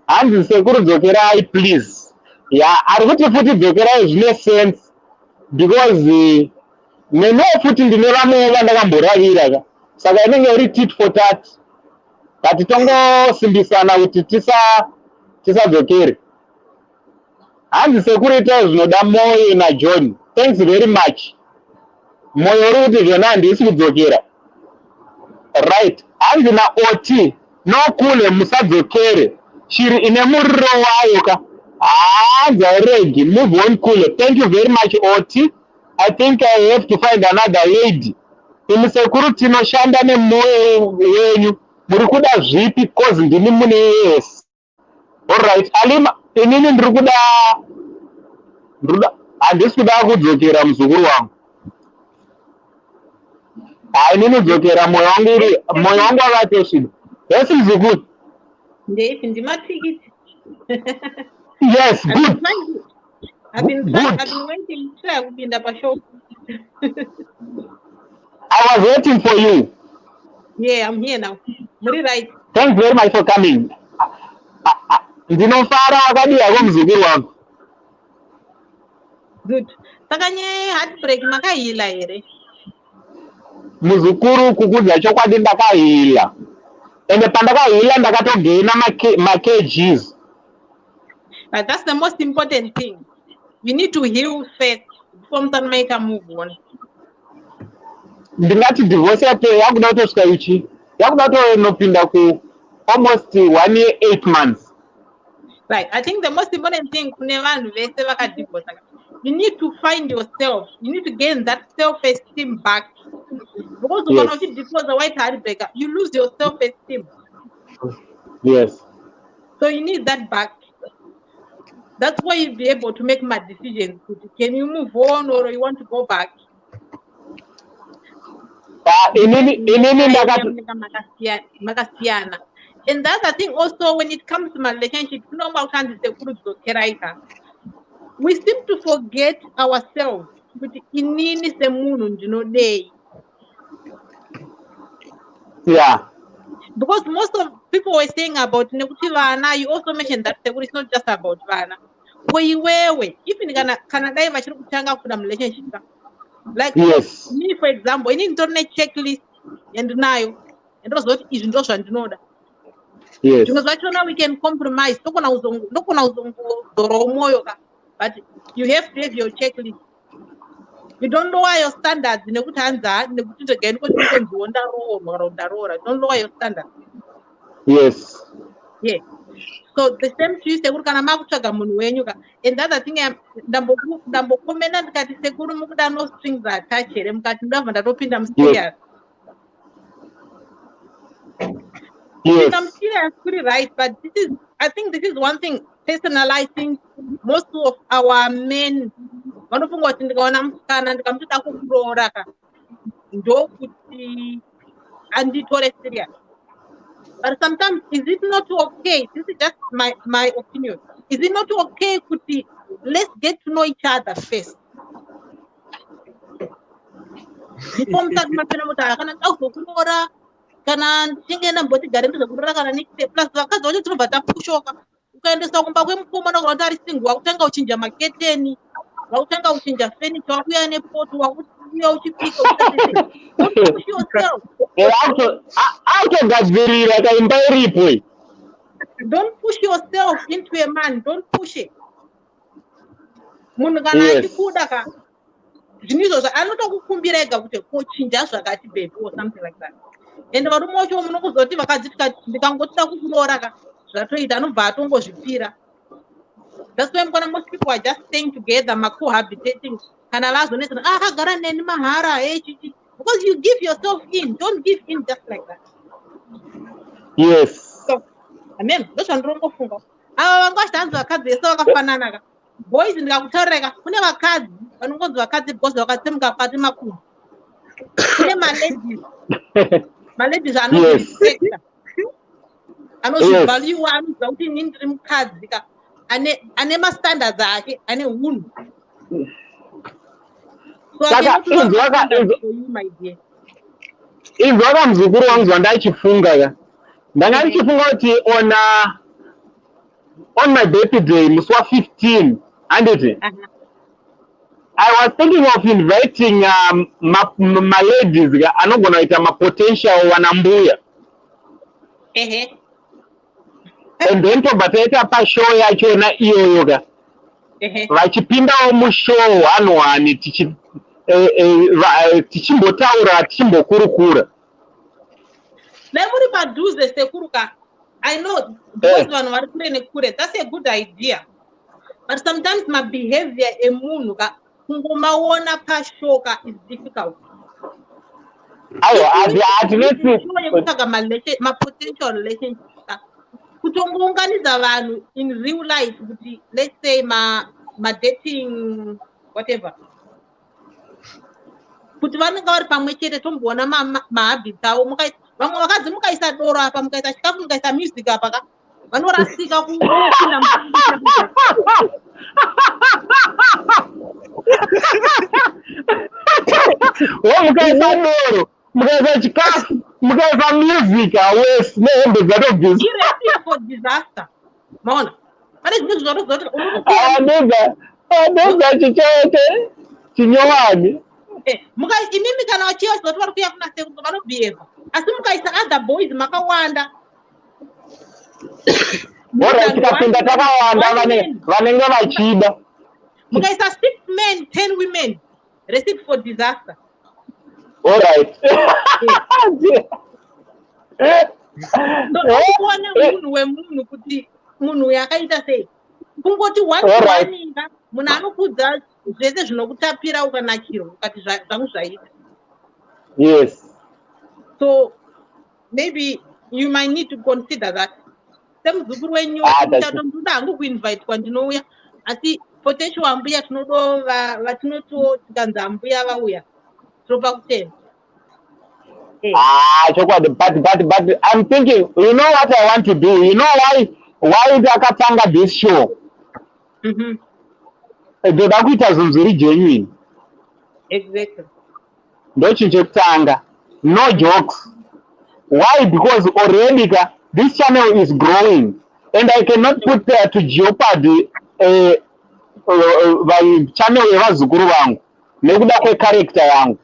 Hanzi sekuru dzokerai please. Ari kuti futi dzokerai zvine sense because nenewo futi ndine vamwewo vandakamboravira ka. Saka inenge iri tit for tat. But tongosimbisana kuti tisadzokere. Hanzi sekuru itai zvinoda Moyo naJohn. Thanks very much. Moyo uri kuti zvona handisi kudzokera. Right. Hanzi naOT nokule musadzokere. Shiri ine muriro wayo ka. Hanzi airegi. Move on kule. Thank you very much OT. I think I have to find another lady. Imi sekuru tinoshanda nemoyo wenyu. Muri kuda zvipi cause ndini mune yes. Alright. Halima inini ndiri kuda handisi kuda kudzokera muzukuru wangu. Inini dzokera moyo wangu wakatosvika. Yes muzukuru.
Ndeipi ndimatikiti.
Yes, good.
I've been waiting to kupinda pashop.
I was waiting for you.
Yeah, I'm here now. Muri right.
Thanks very much for coming. Ndinofara akadi yako muzukuru wangu.
Good. Saka nye heartbreak makahila here.
Muzukuru kukudza chokwadi ndakahila. Ende pandakahila ndakatogena ma-kgs.
But that's the most important thing. You need to heal first before you make a move on.
Ndingati divorce yacho yakuda kutosvika ichi. Yakuda kutonopinda ku almost 1 year 8 months.
Right. I think the most important thing you need to find yourself. You need to gain that self-esteem back. Because one of it before the white heartbreaker, you lose your self-esteem.
Yes.
So you need that back. That's why you'll be able to make my decisions. Can you move on or you want to go back? And that's the thing also when it comes to my relationship, we seem to forget ourselves.
Yeah.
Because most of people were saying about Vana, you also mentioned that it's not just about Vana. If Canada relationship. Like me, for example, in internet checklist and now, and those what is just and know that.
Yes.
Because actually now we can compromise. But you have to have your checklist. You don't lower your standards. You don't lower your standards.
Yes.
Yeah. So the same Tuesday, we can make and that's the thing. Number comment that is a no strings attached. Yes. Yes. I'm serious, pretty right, but I think this is one thing. Personalizing most of our men. But sometimes is it not okay? This is just my opinion. is it not okay kuti let's get to know each other first before mutati mapena muta kana ndauzokunyora kana ndichinge ndambotigare ndizokurora kana nikite plus vakadzi vacho tinobva tapushoka ukaendesa kumba kwemukomana kuti ari single wakutanga uchinja maketeni wakutanga uchinja furniture wakuya nepoto wakuya uchipika don't push yourself
autogadzirira kaimba iripo.
Don't push yourself into a man. Don't push it. Munhu kana achikuda ka zvinizo anotokukumbira ega kuti kochinja zvakati baby or something like that. And varume vacho munokuzoti vakadzi ndikangotida kukurora ka zvatoita anobva atongozvipira. That's why most people are just staying together, cohabitating. Kana vazonetsa akagara neni mahara because you give yourself in. Don't give in just like that.
Yes.
So, amen. That's what I'm going to ava vangazvitanzi vakadzi vese vakafanana ka boys ndikakutaurira kune vakadzi vanongonzi vakadzi because vakatsemuka pati makumbo kune maladies anozvirespecta anozvivhalyuwa anoziva kuti inini ndiri mukadzi ka ane mastandards ake ane unhu
izvaka muzukuru wangu zvandachifunga ka ndanga ndichifunga kuti on my birthday musi wa15 handiti I was thinking of inviting my ladies ka anogona kuita mapotential wanambuya and then tobva taita pashow yachona iyoyo ka vachipindawo mushow one tichimbotaura tichimbokurukura
nemuri padhuze sekuru ka I know because vanhu vari kure nekure that's a good idea but sometimes my behavior emunhu ka kungomaona pashoka is difficult kutsvaga ma-potential relationships kutongounganidza vanhu in real life kuti let's say ma-dating whatever kuti vanenge vari pamwe chete tomboona mahabits avo vamwe vakadzi mukaisa doro apa mukaisa chikafu mukaisa music apa ka vanorasika kupinda
mukaisa doro mukaisa chikafu mukaisa music awesi nehembe dzatobvisa
for disaster maona pane zvinhu zvinotozoti
adodza chichete chinyowani
imimi kana vachiva zvinoti vari kuya kuna sekuru vanobhihevha asi mukaisa other boys makawanda
bora tikapinda takawanda vanenge vachida
mukaisa 6 men 10 women recipe for disaster
alright
kuona munhu wemunhu kuti munhu yakaita sei kungoti waninga munhu anokudza zvese zvinokutapira ukanakirwa ukati zvangu zvaita
yes
so maybe you might need to consider that semuzukuru wenyu uchatonduda hangu kuinvite kwandinouya asi potential ambuya tinodova vatinoto tikanzi ambuya vauya tinopa kutenda
chokwadi but I'm thinking, you know what I want to do, you know why takatanga this show ndoda kuita zvinhu zviri genuine
exactly
ndochinje kutanga no jokes. Why? Because already this channel is growing and I cannot put to jeopardy channel yevazukuru vangu nekuda kwecharacter yangu.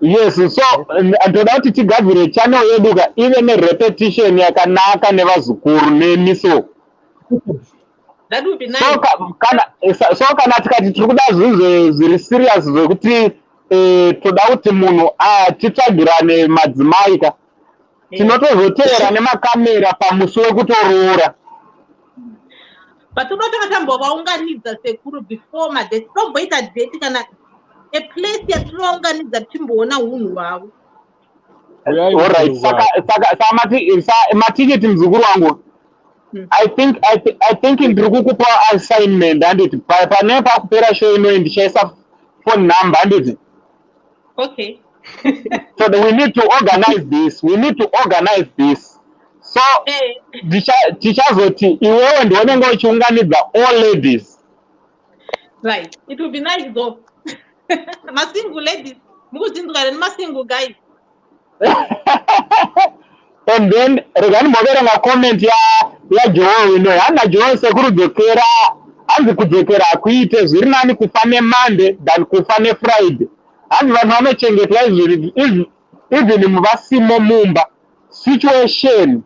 Yes, so ndoda kuti tigadzire channel yedu ive nerepetition yakanaka nevazukuru nemi so.
That would be nice.
So kana tikati tiri kuda zvinhu zviri serious zvekuti toda kuti munhu titsvagirane madzimai ka tinotozotevera nemakamera pamusi wekutorora.
But unotokatambovaunganidza sekuru before madate tomboita date kana a place yatinounganidza timboona hunhu hwavo.
Alright, saka matiketi muzukuru wangu. I think ndiri kukupa assignment handiti pane pakupera show ino ndichaisa phone number handiti.
Okay.
So we need to organize this. So tichazoti iwewe ndiwe unenge uchiunganidza all ladies.
Right. It would be nice though. Single ladies. Single guys.
And then regani mwaverenga comment ya Joe ino hana Joe sekurudzokera hanzi kudzokera akuite zviri nani kufa neMonday than kufa neFriday. Hanzi vanhu vanochengetwa even muvasimo mumba situation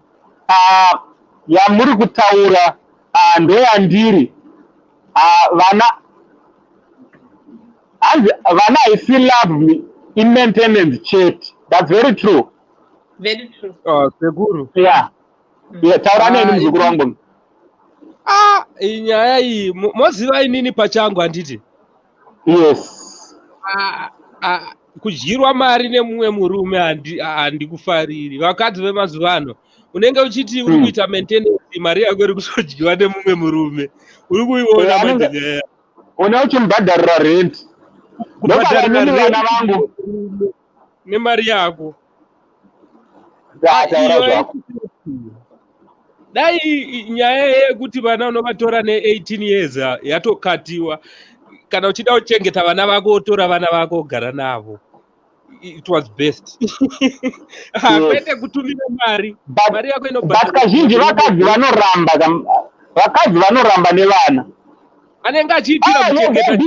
yamuri kutaura ndoyandiri vana I still love me in maintenance chat. That's very true.
Very true.
Seguru.
Yeah. Taura neni muzukuru wangu.
Inyaya iyi moziva inini pachangu handiti.
Yes.
Kudyirwa mari nemumwe murume handikufariri. Vakadzi vemazuva ano unenge uchiti uri kuita maintenance mari yako iri kuzodyiwa nemumwe murume. Uri kuiona manje.
Una uchimubhadharira rent.
Kubhadharira rent vangu nemari yako. Dai nyaya yekuti vana unovatora ne18 years yatokatiwa. Kana uchida kuchengeta vana vako wotora vana vako ugara navo. It was best. Kwete kutumira mari. Mari yako inobhadharira.
But kazhinji vakadzi vanoramba nevana.
Anenge achiitira kuchengeta.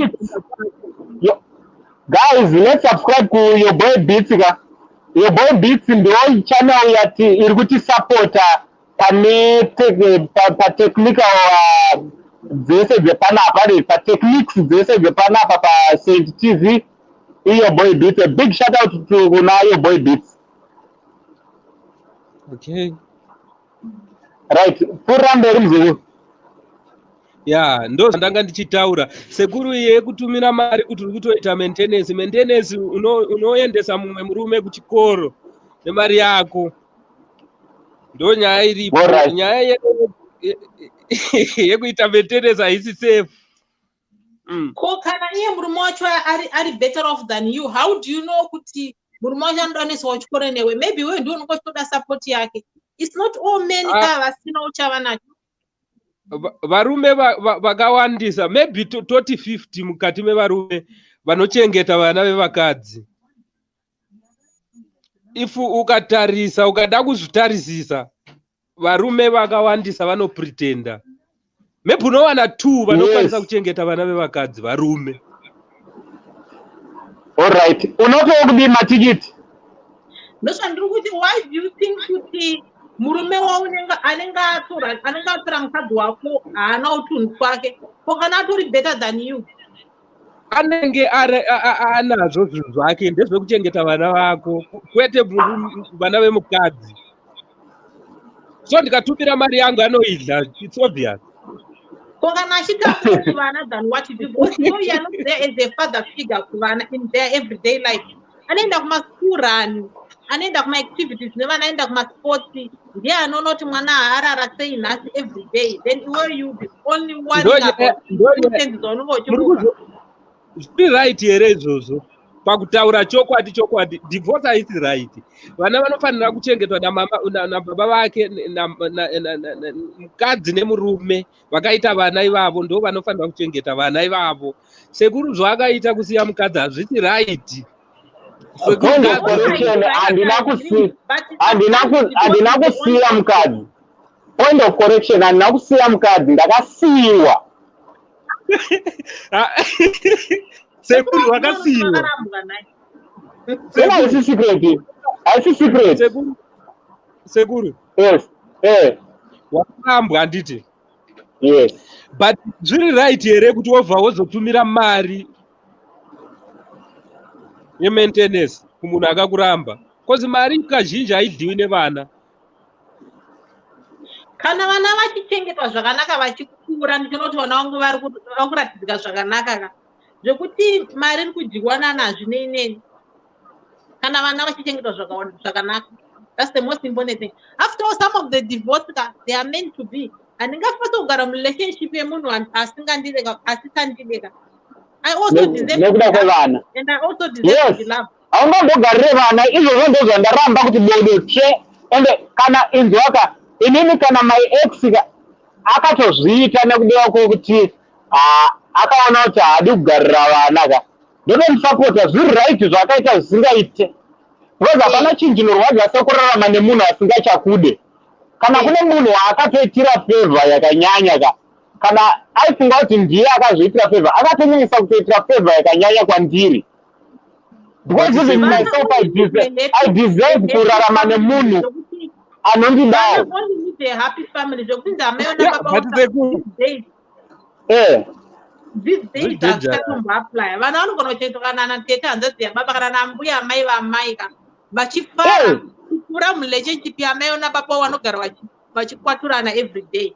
Guys, let's subscribe to your boy Beats. Your boy Beats ndio channel yati iri kuti supporta pane technical dzese dzepanapa pa techniques dzese dzepanapa pa Saint TV. Your boy Beats, a big shout out to your boy Beats.
Okay.
Right, puramberi mzungu.
Yeah, ndo ndanga ndichitaura sekuru yekutumira mari kuti uri kutoita maintenance unoendesa mumwe murume kuchikoro nemari yako ndo nyaya iripo. Nyaya yekuita maintenance haisi safe.
Ko kana iye murume wacho ari better off than you, how do you know kuti murume wacho anodanisa wachikoro newe? Maybe wewe ndio unongotoda support yake. It's not all men vasina uchava nacho.
Varume vakawandisa maybe toti 50 mukati mevarume vanochengeta vana vevakadzi. If ukatarisa ukada kuzvitarisisa varume vakawandisa vanopretenda. Maybe unowana 2 vanokwanisa kuchengeta vana vevakadzi varume.
All right. Unotoa kudii matikiti?
Ndosandiri kuti why do you think kuti murume waunenga anenga atora mukadzi wako haana utunhu kwake kana atori better than you?
Anenge anazvo zvinhu zvake ndezvekuchengeta vana vako kwete vana vemukadzi. So ndikatumira mari yangu anoidla, it's obvious.
Kana achida kuti vana than what you do, because you are not there as a father figure kuvana in their everyday life. Anaenda kumaschool run, anaenda kuma-activities nevana aenda kuma-sports, ndiye anoona kuti mwana haarara sei nhasi every day, then where you be only worrying about things zaunenge uchimuka.
Zviri right here izvozvo pakutaura chokwadi divorce haisi right. Vana vanofanira kuchengetwa nababa vake mukadzi nemurume vakaita vana ivavo ndo vanofanira kuchengeta vana ivavo. Sekuru zvaakaita kusiya mukadzi hazvisi right.
Handina kusiya mukadzi. Point of correction, handina kusiya mukadzi, ndakasiyiwa.
Sekuru wakasiyiwa.
Sena haisi secret. Haisi secret.
Sekuru.
Yes.
Wakarambwa handiti.
Yes.
But zviri right here kuti wobva wozotumira mari ye-maintenance kumunhu akakuramba. Because mari kazhinji haidyiwi nevana.
Kana vana vachichengetwa zvakanaka vachikura, ndinoti vana vangu vari kuratidzika zvakanaka zvekuti mari iri kudyiwana nazvo neineni. Kana vana vachichengetwa zvakanaka, that's the most important thing. After all, some of the divorce they are meant to be. Handingafasi kugara murelationship yemunhu asitandideka. I also deserve to be loved, and I also deserve to be loved.
aungandogarire vana izvozvo ndozvandaramba kuti bodo tsve ende kana inzwaka inini kana my ex akatozviita nekudiwa kwokuti akaona kuti haadi kugarira vana ka ndotomusapota zviri right zvakaita zvisingaite because hapana chinhu chinorwadza sekurarama nemunhu asingachakude kana kune munhu akatoitira favor yakanyanya ka kana aifunga kuti ndiye akazviitira favor akatonyanyisa kutoitira favor yakanyanya kwandiri because even myself I deserve kurarama nemunhu anondidawo.
These days have started to apply. Vana vanogona kuchaitukana na tete hanzvadzi baba kana na mbuya mai vamai ka vachifara kukura murelationship yamai na baba vanogara vachikwaturana every day.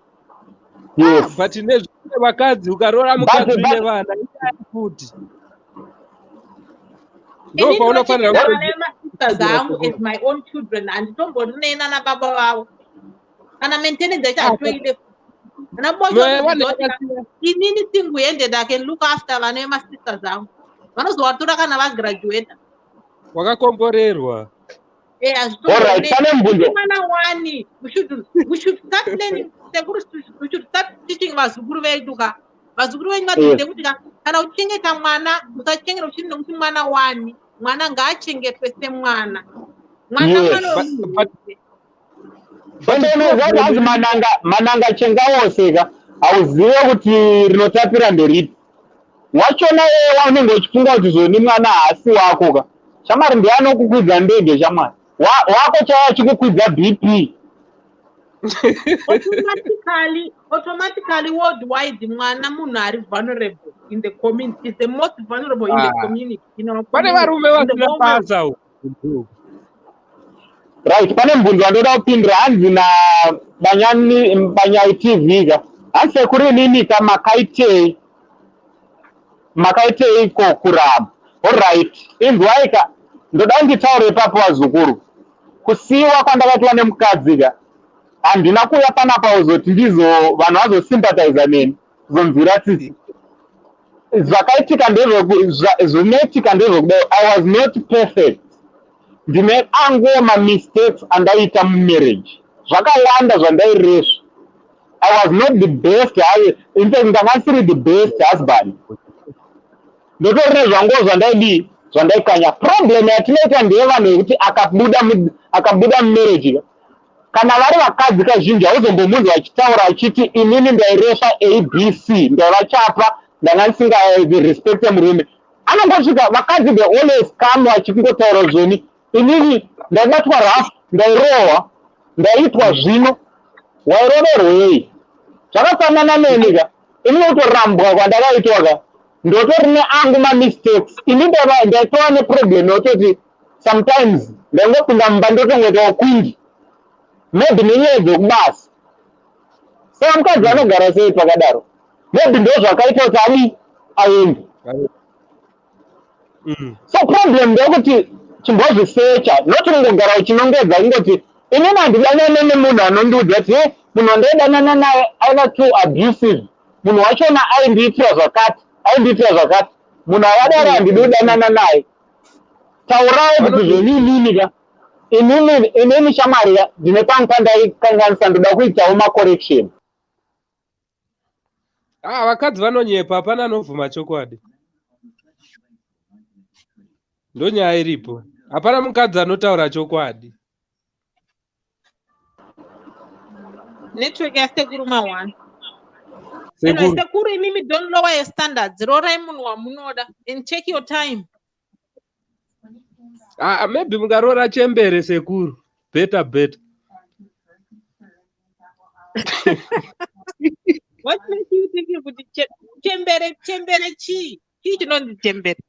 Yes.
But nezvine vakadzi ukarora mukadzi une vana futi ndo paunofanira
sisters zangu as my own children handitombonena na baba vavo kana maintenance achatoide inini single handed I can look after vana vemasisters zangu vanozovatora kana vagraduate
wakakomborerwa.
Mwana wani we should start learning we should start teaching vazukuru vedu ka vazukuru venyu vadzidze kuti kana uchengeta mwana usachengeta uchinda kuti mwana wani mwana ngaachengetwe semwana
zvazi mananga chenga wose ka hauzive kuti rinotapira nderipi wachona waunenge uchifunga kuti zoni mwana haasi wako ka shamari ndianokukwidza ndege shamari wako chaiva achikukwidza BP.
automatically worldwide mwana munhu ari vulnerable in the community is the most vulnerable in the community.
Pane varume vasina basa
right. Pane mbundu wandoda kupindura hanzi naBanyai TV ka hanzi sekuri nini ka makaitei ko kuramba. Alright, inzwai ka ndoda nditaure ipapo vazukuru kusiiwa kwandakaitwa nemukadzi ka handina kuuya panapa kuzoti ndizo vanhu vazosympathiza neni kuzonzwira tsitsi zvakaitika ndezvonetika ndezvokudai I was not perfect ndine anguwo mamistakes andaita mumarriage zvakawanda zvandairesva I was not the best ndangasiri the best husband ndotorine zvanguwo zvandaikanya problem yatinoita ndeyevanhu yekuti akabuda mumarriage kana vari vakadzi kazhinji hauzombomunzi vachitaura achiti inini ndairesha abc ndaivachapa ndanga ndisingarespecte murume anongosvika vakadzi they always come vachingotaura zvoni inini ndaibatwa rafu ndairohwa ndaiitwa zvino wairoverwei zvakafanana neni ka inini kutorambwa kwandakaitwa ka ndotorine angu mamistakes ini ndaitova neproblem yototi sometimes ndaingopinda mumba ndotongetawo kwindi maybe nenyaya dzokubasa saka mukadzi anogara sei pakadaro maybe ndo zvakaita kuti ani aende so problem ndekuti chimbozvisecha not kungogara uchinongedza kungoti inini handidanane nemunhu anondiudza kuti munhu andaidanana naye aina too abusive munhu wachona aindiitira zvakati munhu akadaro handidi kudanana naye taurai kuti zvoninini ka inini shamari ndine pangandaikanganisa ndoda kuitawo macorrection.
Vakadzi vanonyepa hapana anovhuma chokwadi ndonyaya iripo hapana mukadzi anotaura chokwadi.
Network yasekuru ma1 sekuru imimi don't lower your standards rorai munhu wamunoda and take your time.
Maybe mungarora chembere sekuru better
what makes you think kuti chembere chii chinonzi chembere?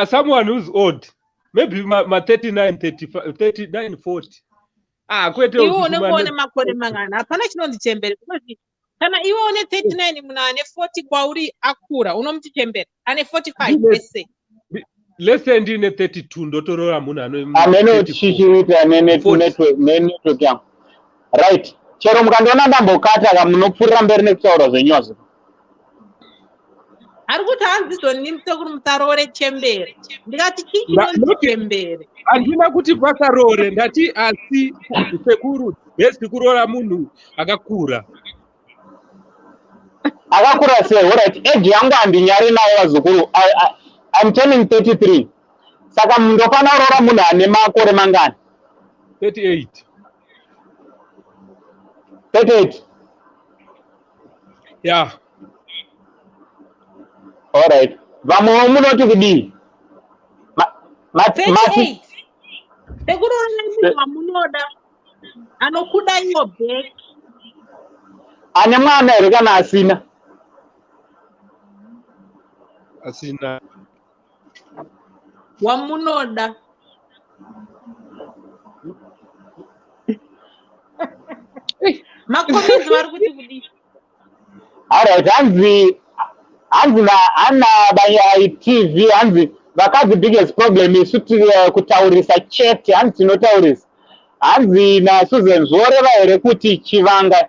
Someone who's old maybe ma 39 35 39 40 kwete
iwe une makore mangana hapana chinonzi chembere kuti kana iwe une 39 munhu ane 40 kwauri akura unomuti chembere ane 45 let's say
ndine 32 ndotorora munhu
amenochichiita nenetwork yangu right. Chero mukandiona ndambokata ka munopfuurira mberi nekutaura zvenyozi
ari kuti hanzizoni musekuru musarore chembere ndikati chichino chembere
handina kuti pasarore ndati asi sekuru best kurora munhu akakura
sei. Alright, age yangu andinyari nayo vazukuru. I'm turning 33. Saka ndofana kurora munhu ane makore mangani?
38.
38.
Yeah.
Alright. Vamwe munoti kudii?
38. Sekuru munhu wamunoda anokuda iwo back.
Ane mwana here kana asina?
Asina.
Wamunoda. Makomezi vari kuti kudii?
Alright, hanzi ana TV hanzi vakadzi biggest problem is kutaurisa chete, hanzi tinotaurisa. Hanzi naSusan zvoreva here kuti chivanga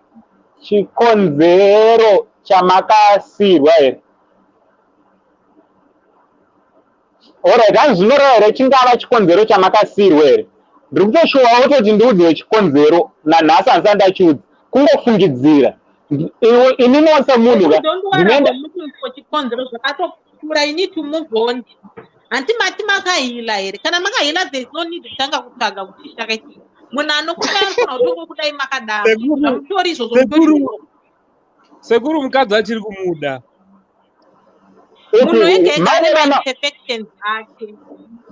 chikonzero chamakasirwa here? Alright, hanzi zvinoreva here chingava chikonzero chamakasirwa here? Ndiri kutoshuwa wototi ndiudziwe chikonzero nanhasi handisati ndachiudza, kungofungidzira. Inini wose munhu
ndinoenda chikonzero zvakatokura. You need to move on. Anti mati makahila here, kana makahila there is no need kutanga kutsvaga kuti chakaiti munhu anokuda anofana kutongo kudai makadaro amutori izvozvo.
Sekuru mukadzi achiri kumuda
munhu ega ega ane imperfections ake.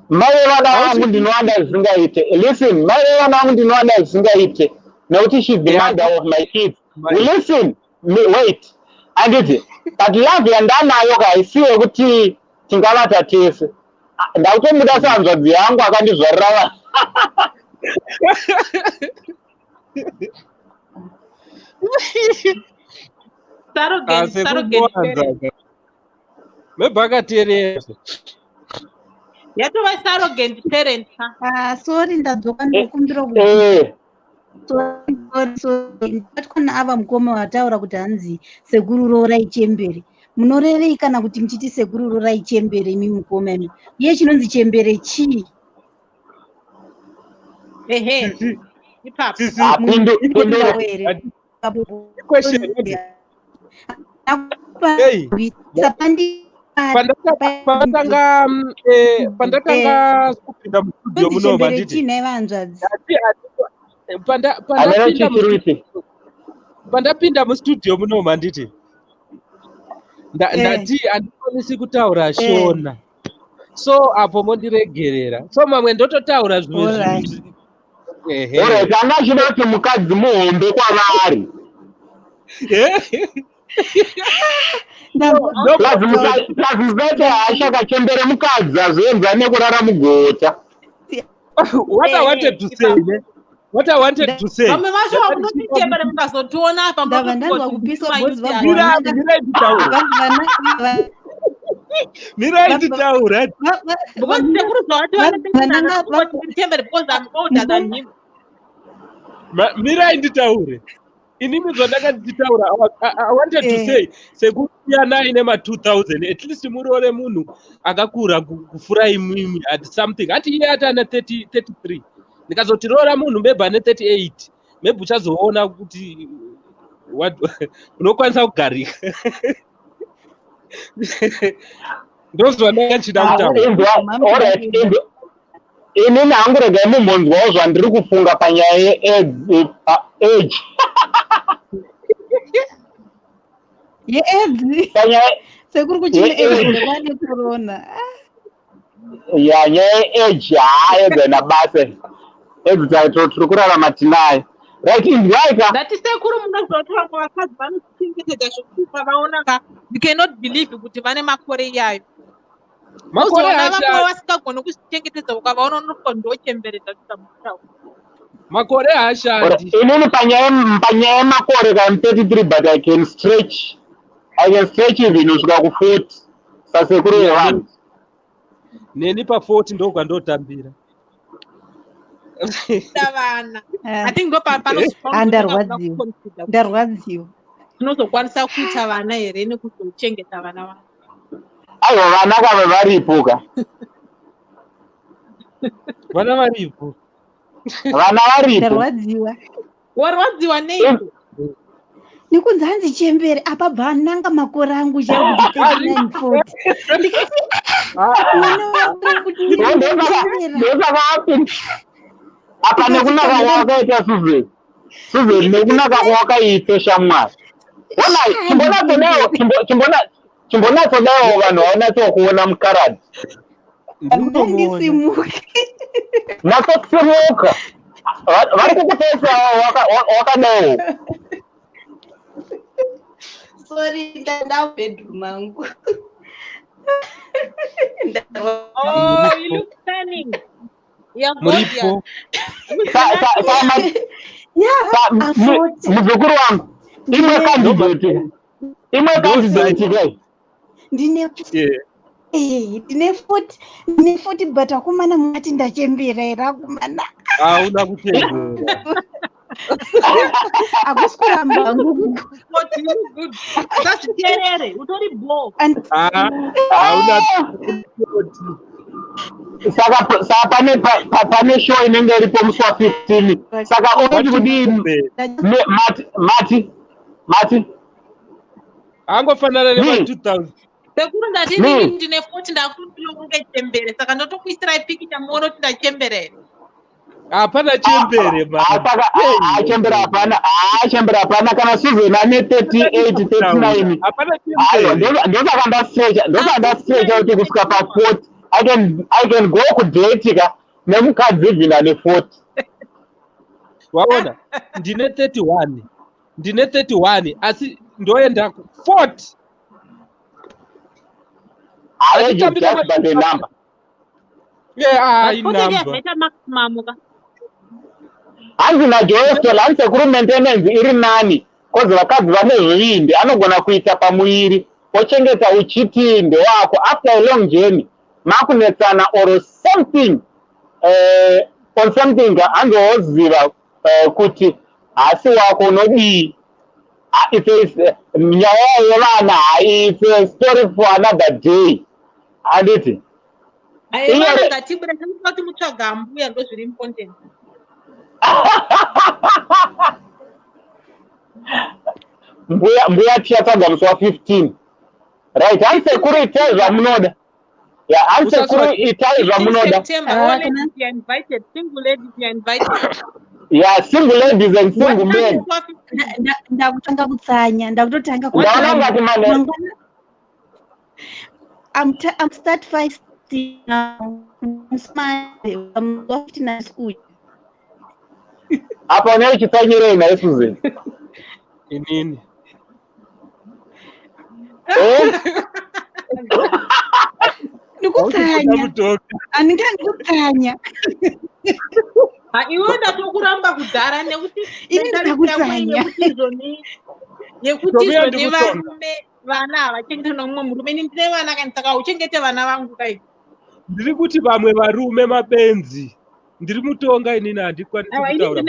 Mai vana vangu ndinoanda zvisingaite. Listen, mai vana vangu ndinoanda zvisingaite nekuti she's the mother of my kids. Listen, wait. Anditi, but love yandanayo kaisiwe kuti tingavata tese. Ndakutomuda sehanzvadzi yangu akandizvarira vanhu.
mebhakaterera
yatova surrogate parent.
Sorry ndadzoka ndikumbira kona ava mukoma wataura kuti hanzi sekuru rorai chembere. Munorevei kana kuti muchiti sekuru rorai chembere imi mukoma imi? Iye chinonzi chembere chii?
Ehe. Ipapo.
Pandakanga kupinda mustudio muno banditi pandapinda mustudio muno manditi ndati handikwanisi kutaura shona, so apo mondiregerera, so mamwe ndototaura zvimwe
anga chida kuti mukadzi muhombe kwavari. Lazizete hasha kachembere mukadzi azoenza nekurara mugota.
What I wanted to say, what I wanted to say.
Mama vasho wakunotichembere mukazotiona apa
miraititaura mirainditaure inimi zvandakanditaura. I wanted to say sekuyana ine ma2000 at least murore munhu akakura kufura imimi at something ati iye ati ana 33 ndikazotirora munhu maybe ane 38 maybe uchazoona kuti unokwanisa kugarika. ndozvandakachida kutaura.
Inini hangu regai mumbonzwawo zvandiri kufunga panyaya yeage.
Yeage? Sekuru kuchine age vane corona.
Ya nyaya yeage haedza nabasa. Age tiri kurarama tinayo. Right, indwaika.
That is sekuru munozotora vakadzi vanochengetedza zvokupa vaona. You cannot believe kuti vane makore iyayo. Makore vamwe vasingagoni kuzvichengetedza ukavaona unokondochemberedza kusamutaura.
Makore haashandi.
Inini panyaya yemakore I'm 33 but I can stretch even kusvika ku40 sasekuru yevanhu.
Neni pa40 ndokwandotambira.
Vana. I think ndo
ndarwadziwa.
Tinozokwanisa kuita vana here nekuzochengeta vana vangu.
aiwa vana kava varipoka
vana varipo
vana varipo
ndarwadziwa
warwadziwa neiko
nekunzi hanzi chembere apa bvananga makore angu chaiwo kuti 39
ndosaka apa nekunaka kwakaita Susan nekunaka kwakaita shamwari ona chimbonatsodawo vanhu vaunatsokuona mukaradhi natsotsimuka vari kukupesa wakadawo
sorry ndada bedroom angu
oh you look stunning
muripo
muzukuru wangu imwe kandidate kai
ndine 40 but akumana mwati ndachembera era akumana
hauna kutembera
akuskuramba angu
tasiterere utori blow
hauna
saka pane show inenge iripo musi wa15 saka uri kudini mati
angofanana nema2000
sekuru ndatini ndine 40 ndakuti chembere saka ndotokuisirai pikicha muone kuti ndachemberere
hapana chembere
chembere hapana kana Susan ane 38 39 ndosaka ndastrecha kuti kusvika pa40 I can go kudatika nemukadzi even ane 40
waona ndine 31 asi ndoenda 40
number hanzi najoestel hanzi sekuru maintenance iri nani kozi vakadzi vane zvivindi anogona kuita pamuviri ochengeta uchitinde wako after a long journey makunetsana or something on something anzoziva kuti hasi wako unodii nyaya yevana it's a story for another day anditi
kuti mutsvaga mbuya ndo zviri important
mbuya tichatsvaga musi wa15 right hanzi sekuru itai zvamunoda hanzi sekuru itai zvamunoda single ladies and single men
ndakutanga kutsanya ndakutotanga I'm start 5 now. I'm lost in school.
Apa ne chitsanyire ina Susan.
Inini.
Ndikutsanya. Andikandikutsanya.
Iwe ndatokuramba kudhara nekuti
ndakutsanya.
Yekuti zvone varume vana havachengete nomumwe murume ndine vana kani saka uchengete vana vangu kai
ndiri kuti vamwe varume mapenzi ndiri mutonga inini handikwanisi
kutaura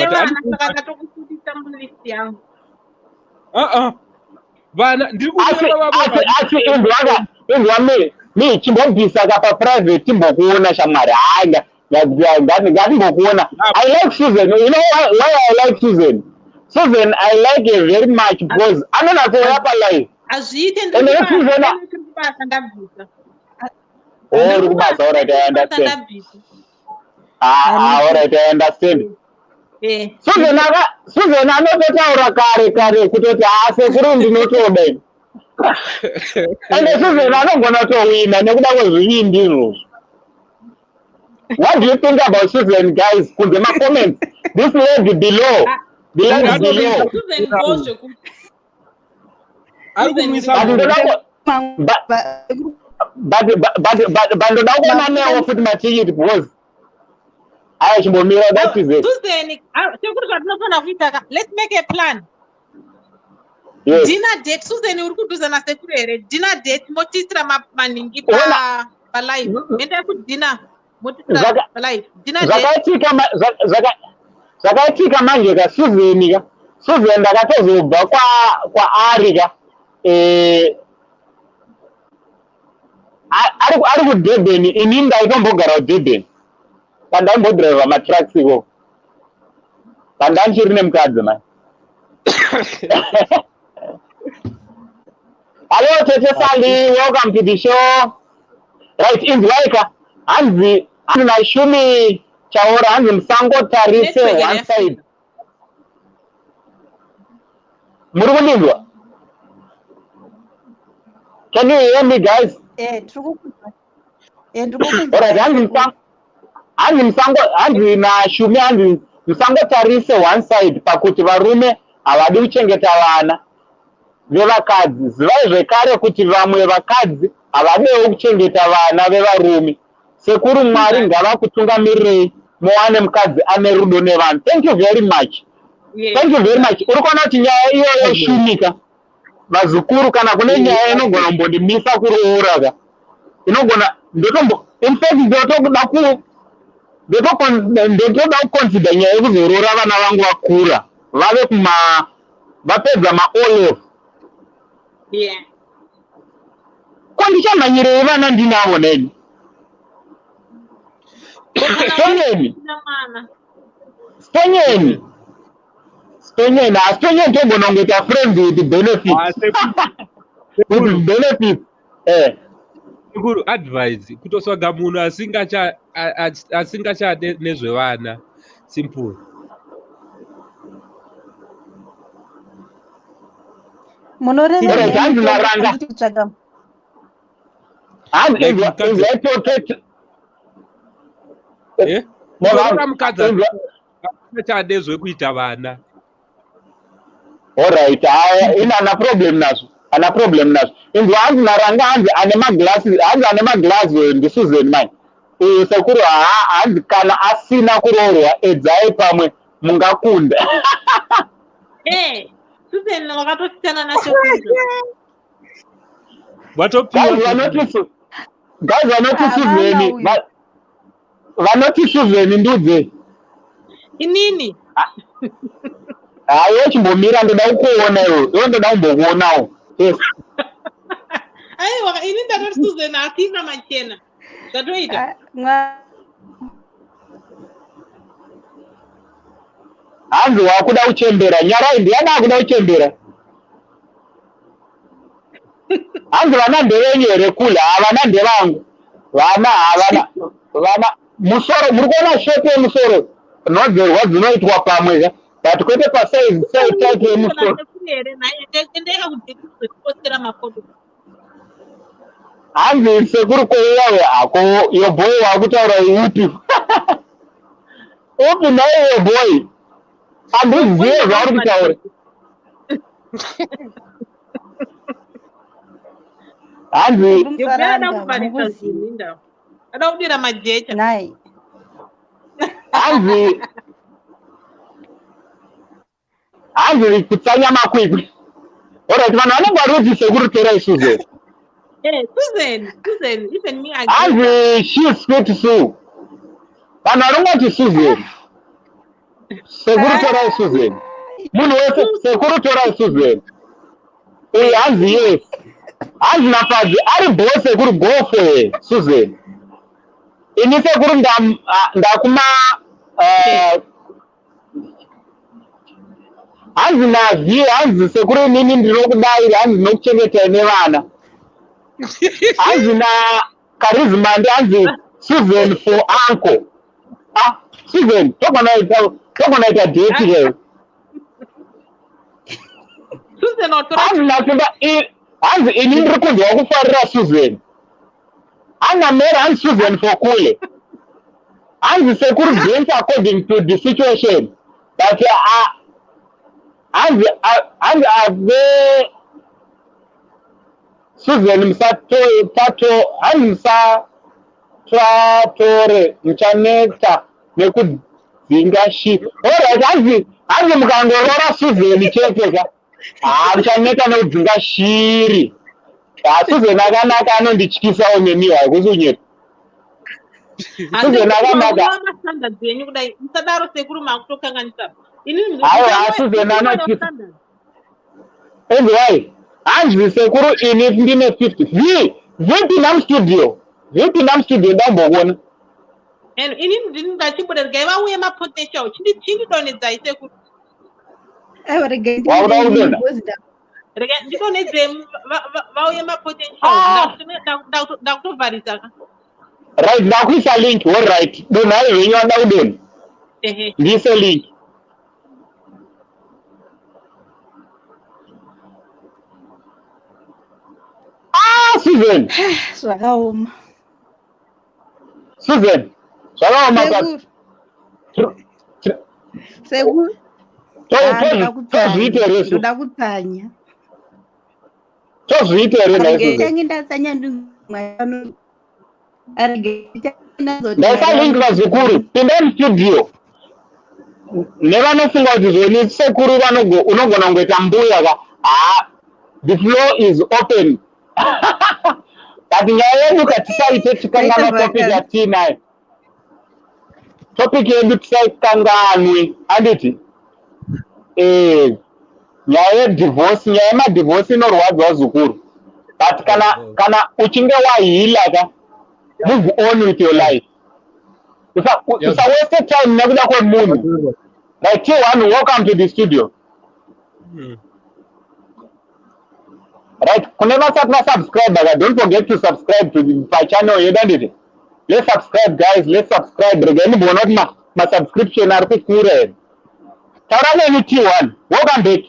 yangu
vana ndiri
kuti mi chimbobvisa kapa private timbokuona shamwari hanga ngatimbokuona. I like Susan. You know why I like Susan? Susan, I like her very much because I don't have to rap alive.
Azite
And then Susan, all right, I understand. All right, I understand. Susan, anototaura kare kutoti sekuru ndinotoda. And Susan anogona towina nekuda kwezvivindi izvozvo. What do you think about Susan, guys? Put them a comment. This lady below. The lady below.
Susan goes to
but don't put my ticket because I should be that is it.
Let's make a plan.
Yes.
Dinner date. Susan, you could do the secret. Dinner date. Motistra maningi pa live. Enda put dinner. Motistra live. Dinner date.
Zvakaitika manje ka Susan ndakatozobva kwa Arika ari kudurban inini ndaimbogara kudurban pandaimbodireva matraksiwo pandanchiri nemukadzi mani. Hello, Tete Sally, welcome to the show. Right, in Laika, Anzi Nashumi Chaura, Anzi Msango Tarise, one side. Murumulingwa. Can you hear me, guys?
True.
Alright, Anzi Nashumi, Anzi Msango Tarise, one side. Pakuti varume, avadi kuchengeta vana. Vevakadzi zivai zvekare kuti vamwe vakadzi havadewo kuchengeta vana vevarume. Sekuru Mwari ngavakutungamirei muwane mukadzi ane rudo nevanhu. Thank you very much. Thank you very much. Uri kuona kuti nyaya iyo yoshumika vazukuru kana kune nyaya inogona kumbondimisa kuroora ka inogona in fact ndotoda kuconsider nyaya yekuzoroora vana vangu vakura vave vapedza maolive.
Yeah.
Kondichamanyirei vana ndinavo neni. Stonyeni togona kungoita friends with benefits. With benefits.
Sekuru advise kutosvaga munhu asingachade nezvevana simple. Mukadzi zvekuita vana.
Alright, ana problem nazvo. Inzwa hanzi naranga hanzi ane maglazi ndiSusan mine. Sekuru hanzi kana asina kuroorwa edzai pamwe mungakunda.
Susan wakatosiyana nacho kuzo.
Vanoti Susan ndudze.
Inini?
Hayo chimbomira ndoda kukuona iwe. Ndoda kumbokuonawo. Yes.
Aiwa, ini ndati Susan asina machena. Ndatoita.
Hanzi wakuda kuchembera nyara ndiyada kuda kuchembera. Hanzi vana ndevenyu here kula havana ndevangu. Vana musoro muri kuona shepe yemusoro nodzerwa dzinoitwa pamwe but kwete pasaizi taiti yemusoro. Hanzi sekuru kweiyawe ako yoboy wakutaura upi. Upi naye yoboy. Handizive zvauri kutaura. Hanzi
adakudira majecha
naye
hanzi kutsanya makwikwi. Alright, vanhu vanenge vari kuti sekuru torai Susan.
Susan, even me again.
Hanzi she speak to Sue. Vanhu vanongoti Susan. Sekuru torai Susan. Munhu wese sekuru torai Susan. Hanzi yes. Hanzi napadzi ari boss sekuru go for Susan. Ini sekuru ndakuma hanzi navhiye hanzi sekuru inini ndinokudaira hanzi ndinokuchengetai nevana. Hanzi nakarizma ndi hanzi Susan for uncle. Susan togona ita date here.
Susan
hanzi nasimba hanzi ini ndiri kunzwa kufarira Susan. Angamera hanzi Susan for kule. Hanzi sekuru dance according to the situation. But hanzi ave Susan musatore muchaneta nekudzinga ship. Alright, hanzi mukangorora Susan chete muchaneta nekudzinga shiri. Susan akanaka anondityisawo neniwa kusunyeta. Susan akanaka.
Musadaro sekuru makutokanganisa.
Aiwa Susan anotyisa. Anyway, hanzi sekuru ini ndine 50. Vipi na studio ndambokuona.
And ini ndingachibuda ngaiva ma potential chindi donedza Sekuru.
Waura udona.
Rega ndidonedze vauye ma potential ndakutovharisa ka.
Right, ndakuisa link, all right. Dona hayi venyu wanda udona. Ndise link. Susan.
Zvakaoma.
Susan. Zvakaoma ka.
Sekuru. Ndoda kutsanya.
Tozviitere na Susan.
Tangi ndatsanya ndimwana.
Ndaisa link Nevazukuru. Pinda studio. Nevanofunga kuti zvoni Sekuru unogona kungoita mbuya ka. The floor is open. Kati nyaya yedu katisaite tikangana topic yatinayo. Topic yedu tisaikanganwe. Anditi? Nyaya yedivorce, nyaya yemadivorce inorwadza Zukuru. But kana uchinge wahila ka, move on with your life. Usa waste time nekuda kwemunhu. Like T1, welcome to the studio. Right, whenever subscribe, don't forget to subscribe to the channel. Let's subscribe, guys. Let's subscribe. Again, not my subscription are cool. Taurane T1, welcome back.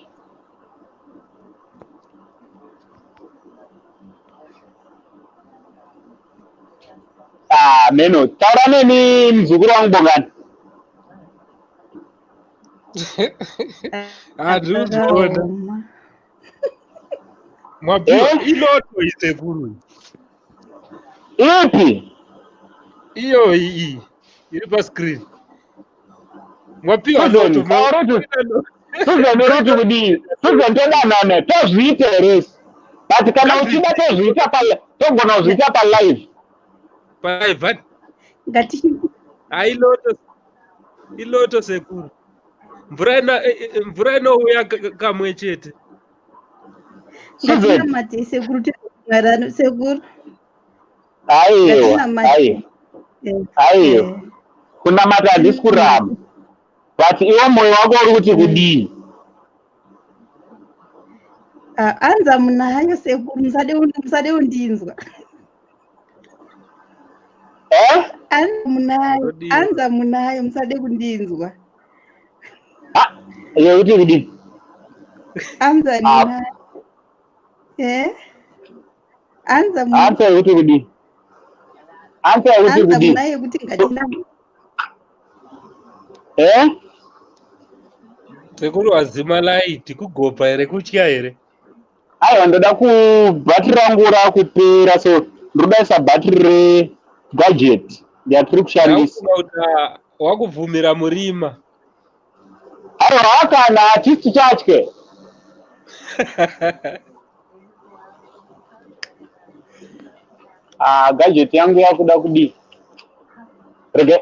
Meno. Taurane ni mzukuru wangu bongani.
Mwapio iloto Sekuru.
Ipi?
Iyo iri pa screen. Mwapio iloto.
Susan urutu kudi. Susan tena nane. Tozviite but kana uchida tozviita pala. Togona uzviita pa live.
Pa live.
Ngati.
Iloto Sekuru. Mvura inouya kamwe chete.
Ngatina mate Sekuru tengara Sekuru.
Aiyo. Kuna mata handisi kuramba. But iwe moyo wako uri kuti kudii?
Anza munayo Sekuru, musade undinzwa. Anza munayo musade kundinzwa.
Iyo kuti kudii?
Anza munayo. Anza
kuti kudii? Anza kuti kudii?
Munayo kuti ngatina.
Sekuru azima light kugopa ere kutya ere.
Aiwa ndoda kubhatiri rangu rakupera so ndodaisa bhatiri gadget yatiri kushandisa.
Wakuvhumira murima.
Aiwa kana hatisi chatye. Gadget yangu yakuda kudii.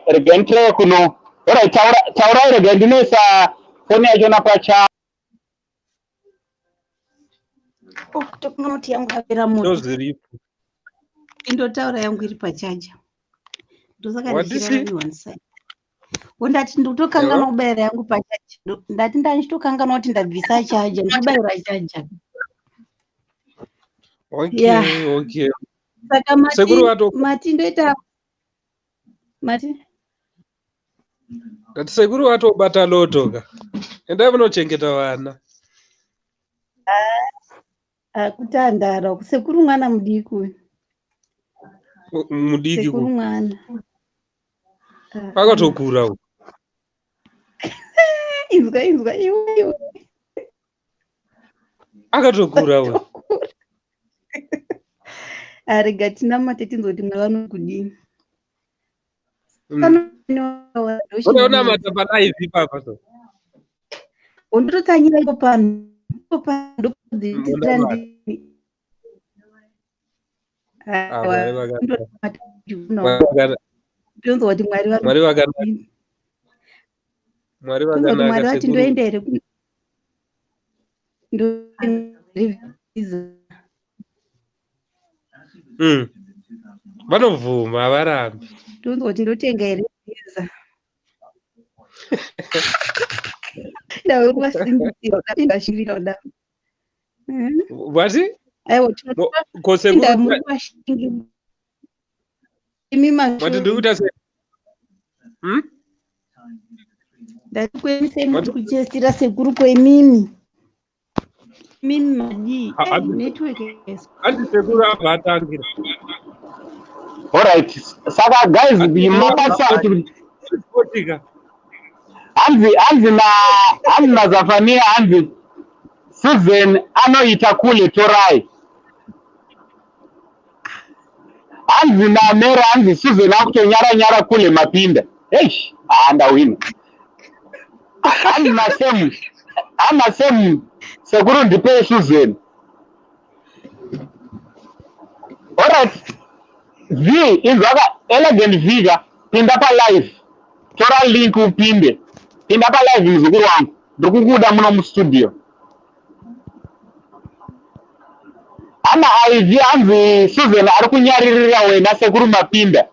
Rege ntre kuno. Alright, taura rege ndinoisa foni yacho napacha.
Tokunoti yangu yapera moto.
Ziripo.
Indotaura yangu iri pachaja. Ndosaka ndishira ni one side. Ndati ndotokangana kubayira yangu pachaja. Ndati ndachitokangana kuti ndabvisa chaja, ndabayira chaja.
Okay.
Saka mati ndoita mati.
Ngati Sekuru watobata loto ka. Enda munochengeta vana.
Kutandara Sekuru mwana mudiki.
Mudiki
Sekuru mwana.
Akatokura uko.
Izwa iwe.
Akatokura uko.
Gatina matete nzoti mwana vanokudini.
Unaona matapa live papa so.
Undotanyira iko pano ndopadzitandi. Ndonzo wati Mwari vati ndoendere
Vanovhuma avarambi.
ndonzoti ndotenga here bhiza ndawe kuvasingisira ndashingirira kuda
Vati?
aiwa
Kosekuru
muri kuvashingira imi
vati
mashoo
ndikuita se.
ndati kwemisei muri kuchesira sekuru kwemimi mimi madii network
Andi sekuru abva atangira.
Alright. Saka guys, makasa
Kotika.
hanzi na Zafania hanzi Susan anoita kule torai. Hanzi na Mera hanzi Susan akutonyara kule Mapinda. Eish, ndawina. Hanzi na same sekuru ndipe Susan. Alright. V inzaka elegant viga pinda pa live. Tora link upinde. Pinda pa live mzukuru wangu. Ndokukuda muno mu studio. Ana IV hanzi Susan ari kunyaririra wena sekuru Mapinda.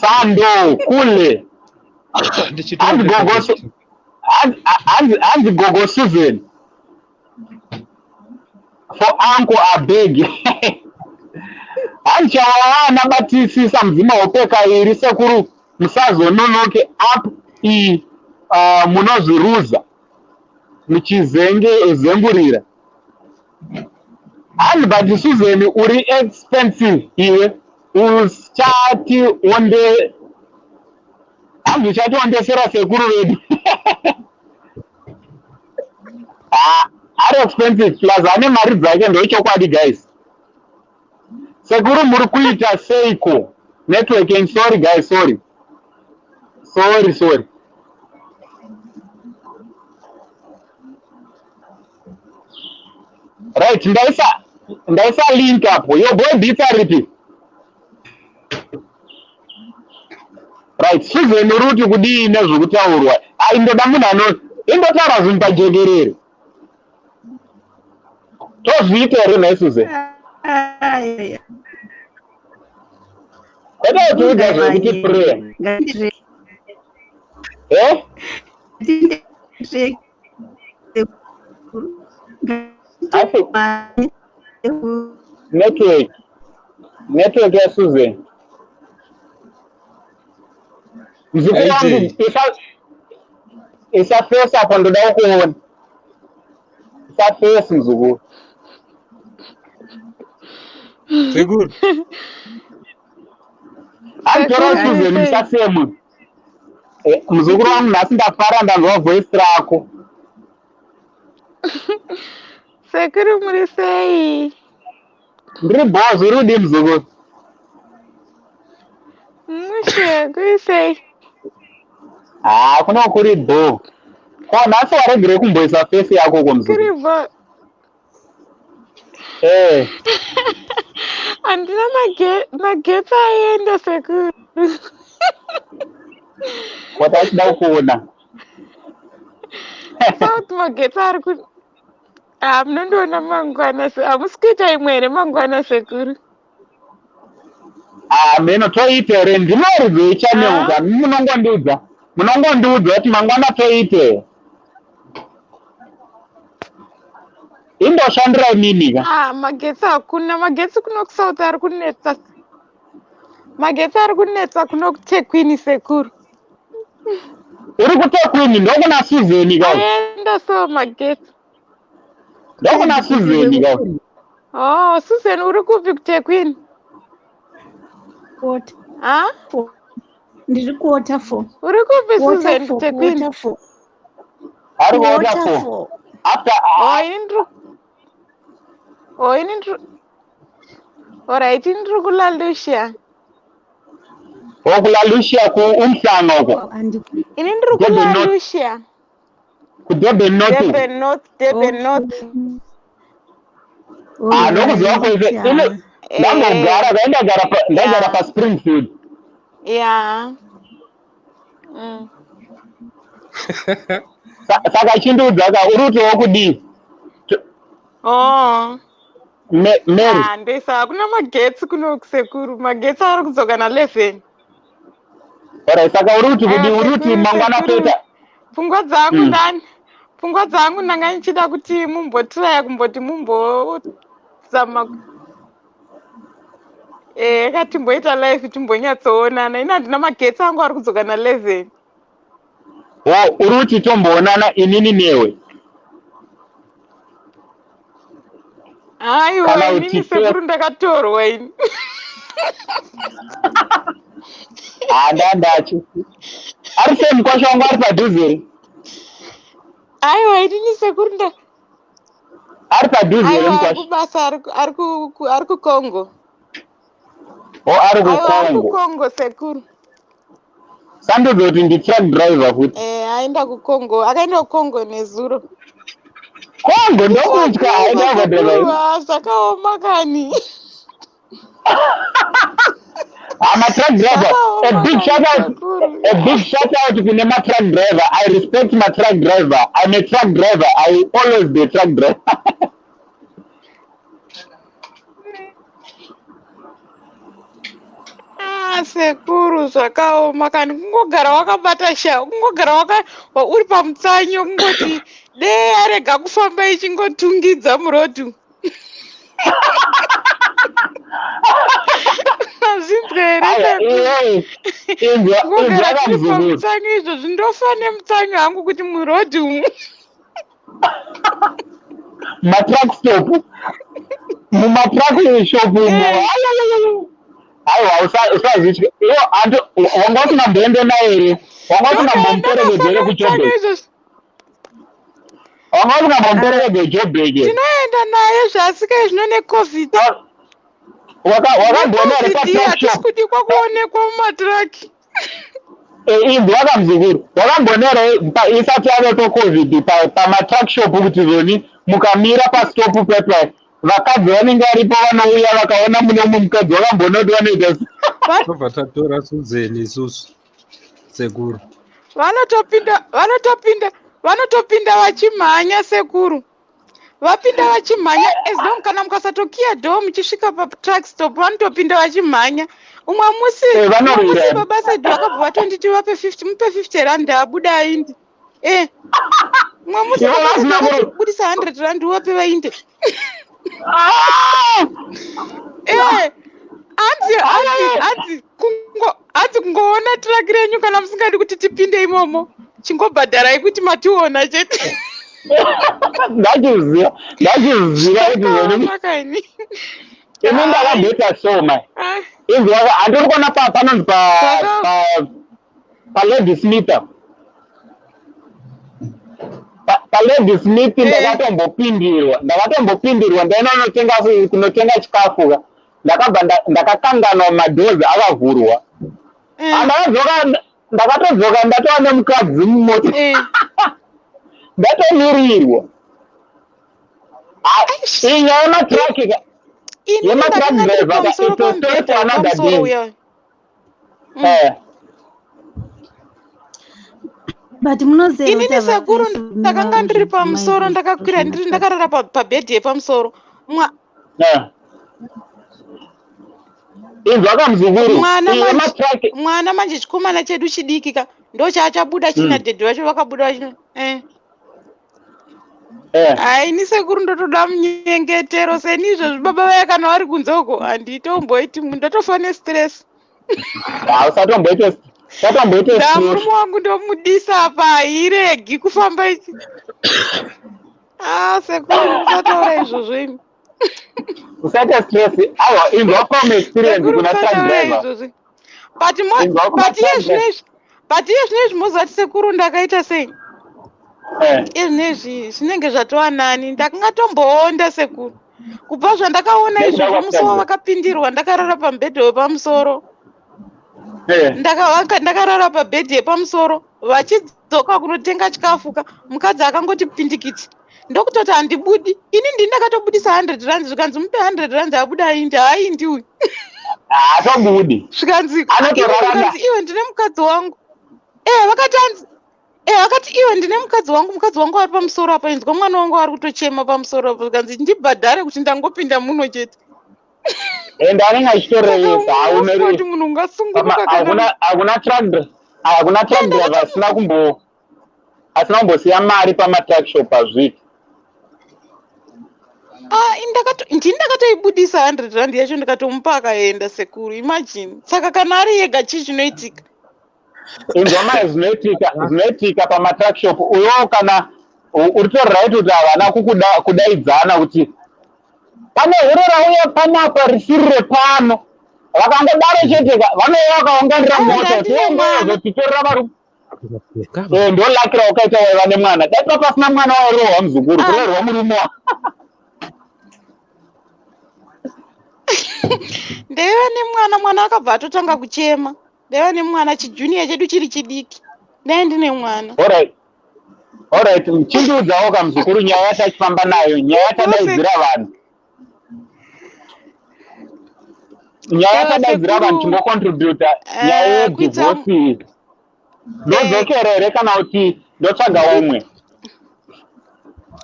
Sando kule. Hanzi gogo Susan. For uncle abeg. Anchawana batisisa mzima opeka iri sekuru musazo nonoke up munozuruza muchizenge ezemburira but Susan uri expensive iwe uchati ondesera sekuru wedu ari expensive plus ane mari dzake ndochokwadi guys. Sekuru muri kuita seiko networking. Sorry guys, sorry. Right, ndaisa link hapo. Yo boy bita ripi. Right, Susan uruti kudii nezvekutaurwa. Indoda munhu indotaura zvinhu pajekerere. Tozviita here naye Susan? Kwete tuita zvekuti prayer. Network ya Susan. Mzukuru wangu isa face hapo ndoda kuona. Isa face mzukuru.
Sekuru.
Antora Susan msasemu. Mzukuru wangu nasi ndafara ndanzwa voice rako.
Sekuru muri sei?
Ndiri boss urudi mzukuru.
Mushe kuisei?
Kuna kuri bo. Kwa nasi waregere kumboisa face yako kwa mzukuru.
Kuri bo. Andina magetsi aenda sekuru.
Watachida kuona.
South magetsi ari ku munondoona mangwana hamusikuita imwe here mangwana sekuru.
Meno toitere ndinoridze ichaneuka munongondiudza kuti mangwana toite. Indoshandira inini ka?
Magetsi hakuna, magetsi kuno kuSouth ari kunetsa. Magetsi ari kunetsa kuno kuThekwini sekuru.
Uri kuThekwini ndokuna Susan ka?
Aenda so magetsi.
Ndokuna Susan ka?
Oh, Susan uri kupi kuThekwini?
What?
Ndiri kuWaterfall. Uri kupi Susan kuThekwini?
Ari Waterfall. After
alright, ndiri kulalusha.
Okulalusha ku umhlanga uko.
Ini ndiri kulalusha.
Ku Durban North.
Durban North.
Nokuzwa kweze ile ndagara pa Springfield.
Yeah.
Saka chindudzaka uruti wokudii. Mary.
Ndesa kuna magetsi kuno kusekuru. Magetsi ari kudzoka na 11.
Alright, saka uruti mangwana peta.
Pfungwa dzangu ndani. Pfungwa dzangu ndanga ndichida kuti mumbotiraya kumboti mumbozama. Katimboita live timbonyatsoonana. Ina ndina magetsi angu ari kudzoka na 11.
Uruti tomboonana inini newe.
Aiwa, inini sekuru ndakatorwa ini.
Andandacho. Ari same kwasho wangu ari padhuze.
Aiwa, inini sekuru
ari padhuze
aiwa, ari kubasa ari kukongo.
Ari
kukongo. Kukongo sekuru.
Sandodzo kuti ndi truck driver futi.
Aenda kukongo. Akaenda kukongo nezuro.
Kongo ndokutya aenda kudriver.
Zvakaoma kani.
I'm a truck driver. A big shout out to the truck driver. I respect my truck driver. I'm a truck driver. I will always be a truck driver.
Sekuru zvakaoma kani kungogara wakabata shangu kungogara uri pamutsanyo kungoti dei arega kufamba ichingotungidza murodhu. Kungogara tiri pamutsanyo izvo zvindofa nemutsanyo hangu kuti murodhu umu.
Matruck stop. Mumatruck shop umu. Aiwa usazvitya. Wanga usingamboende naye ere? Wanga usingambomuperekedzere kuJoburg? Wanga usingambomuperekedze Joburg?
Tinoenda naye zvasika zvino neCovid.
Wakagona ere patruck shop?
Hatisi kuti kwakuonekwa mumatraki.
Inzi wakamuzukuru. Wakagona ere isati yavepo COVID pamatruck shop kuti zoni mukamira pastop pepa vakadzi vanenge varipo vanouya vakaona mune umwe mukadzi wakambonoti vanoita
tobva tatora Suzeni isusu sekuru.
Vanotopinda vachimhanya sekuru. Vapinda vachimhanya as long kana mukasatokiya dhoo muchisvika patruck stop vanotopinda vachimhanya. Umwe musi babasa dhu vakabva vatonditi mupe 50 rand abuda ainde. Umwe musi budisa 100 rand wape vainde. Hanzi kungoona truck renyu kana musingadi kuti tipinde imomo chingobhadharai kuti mationa chete.
Ndachiziva kuti
zvoni
ini ndakabeta shoma. Inzi handiri kuona panonzi paLady Smith. PaLady Smith ndakatombopindirwa ndaenda kunotenga chikafu ndakabva ndakakanganwa madhozi akavhurwa. Ndakatodzoka ndatoa nemukadzi mumota ndatonyirirwa. Inyaya yematraki yematruck driver it was story for another day.
But munozero
inini sekuru ndakanga ndiri pamusoro ndakakwira ndakarara pabhedhi yepamusoro mwana manje chikomana chedu chidikika ndo chachabuda china dhedhi vacho vakabuda vachino ini sekuru ndotoda munyengetero senizvo zvibaba vaya kana vari kunze uko handitomboiti ndotofa nestress. Murume wangu ndomudisa apa hairegi kufamba ichi. Sekuru musataura izvozvo imi.
Usata stress. Awa inzwa from experience kuna truck driver.
But iye zvinezvi mozati sekuru ndakaita sei? Izvinezvi zvinenge zvatova nani ndakangatomboonda sekuru. Kubva zvandakaona izvozvo musuwo vakapindirwa ndakarara pamubhedha wepamusoro. Ndakarara pabhedhi yepamusoro vachidzoka kunotenga chikafuka mukadzi akangoti pindikiti ndokutoti handibudi ini ndini ndakatobudisa 100 rand zvikanzi mupe 100 rand abuda aindi haaindi uyu
atobudi
zvikanzi iwe ndine mukadzi wangu vakatanzi
akati iwe ndine mukadzi wangu ari pamusoro apa inzwa mwana wangu ari kutochema pamusoro apa kanzi ndibhadhare kuti ndangopinda muno chete
ende anenge achitorevesa
kuti munhu ungasunguruka
hakuna truck driver asina kumbosiya mari pamatrack shop azviti
ndakatoibudisa 100 rand yacho ndikatomupa akaenda sekuru imagine saka kana ari yega chii zvinoitika
inzwamai zvinoitika pamatrack shop uyo kana uri toright kuti havana kudaidzana kuti pane huro rauya panapa risirire pano vakangodaro chete vanouya vakaunganira mota tizotitorera vari ndolakira ukaita waiva nemwana daipa pasina mwana wairohwa muzukuru kurohwa murume
ndeiva nemwana akabva atotanga kuchema ndaiva nemwana chijuniya chedu chiri chidiki ndai ndine mwana
alright chindiudzawo kamuzukuru nyaya yatachifamba nayo nyaya yatadaidzira vanhu nyaya yatadaidzira vanhu chingocontributa nyaya yedivosi ndodzokera here kana kuti ndotsvaga umwe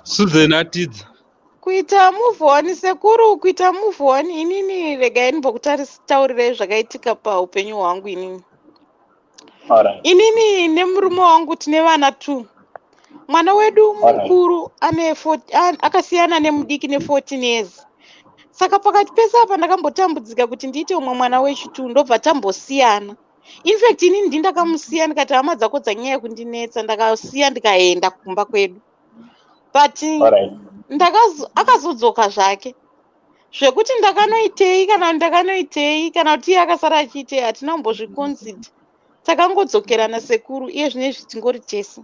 Susan atidza
kuita move on sekuru kuita move on inini regai ndimbokutaurirai zvakaitika paupenyu hwangu inini inini nemurume wangu tine vana 2 mwana wedu mukuru akasiyana nemudiki ne14 years saka pakati pese apa ndakambotambudzika kuti ndiite umwe mwana wechitu ndobva tambosiyana infact inini ndindakamusiya ndikati hama dzako dzanyaya kundinetsa ndakasiya ndikaenda kumba kwedu but akazodzoka zvake zvekuti ndakanoitei kana kuti iye akasara achiitei hatina kumbozviconsider takangodzokerana sekuru iye zvinezvi tingori tese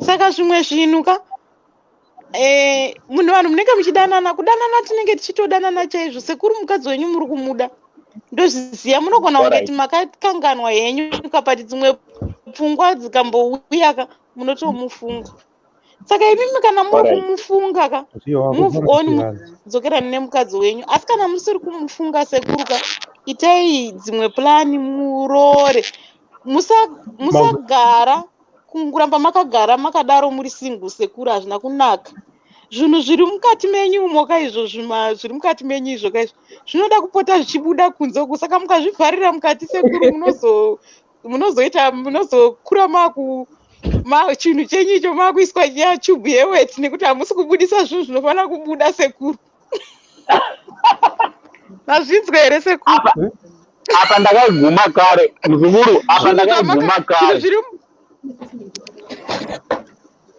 saka zvimwe zvinhu ka vanhu munenge muchidanana kudanana tinenge tichitodanana chaizvo sekuru mukadzi wenyu muri kumuda ndozviziva munogona kungeti makakanganwa henyu kapati dzimwe pfungwa dzikambouya ka munotomufunga saka imimi kana muri kumufunga ka move on dzokerani nemukadzi wenyu asi kana musiri kumufunga sekuru ka itai dzimwe plani murore musagara kuramba makagara makadaro muri single sekuru hazvina kunaka zvinhu zviri mukati menyu umo kaizvo zviri mukati menyu izvo kaizvo zvinoda kupota zvichibuda kunze uku saka mukazvivharira mukati sekuru munozokura chinhu chenyu icho makuiswa chubhu yeweti nekuti hamusi kubudisa zvinhu zvinofanira kubuda sekuru mazvinzwa here sekuru
apa ndakaiguma kare muzukuru apa ndakaiguma kare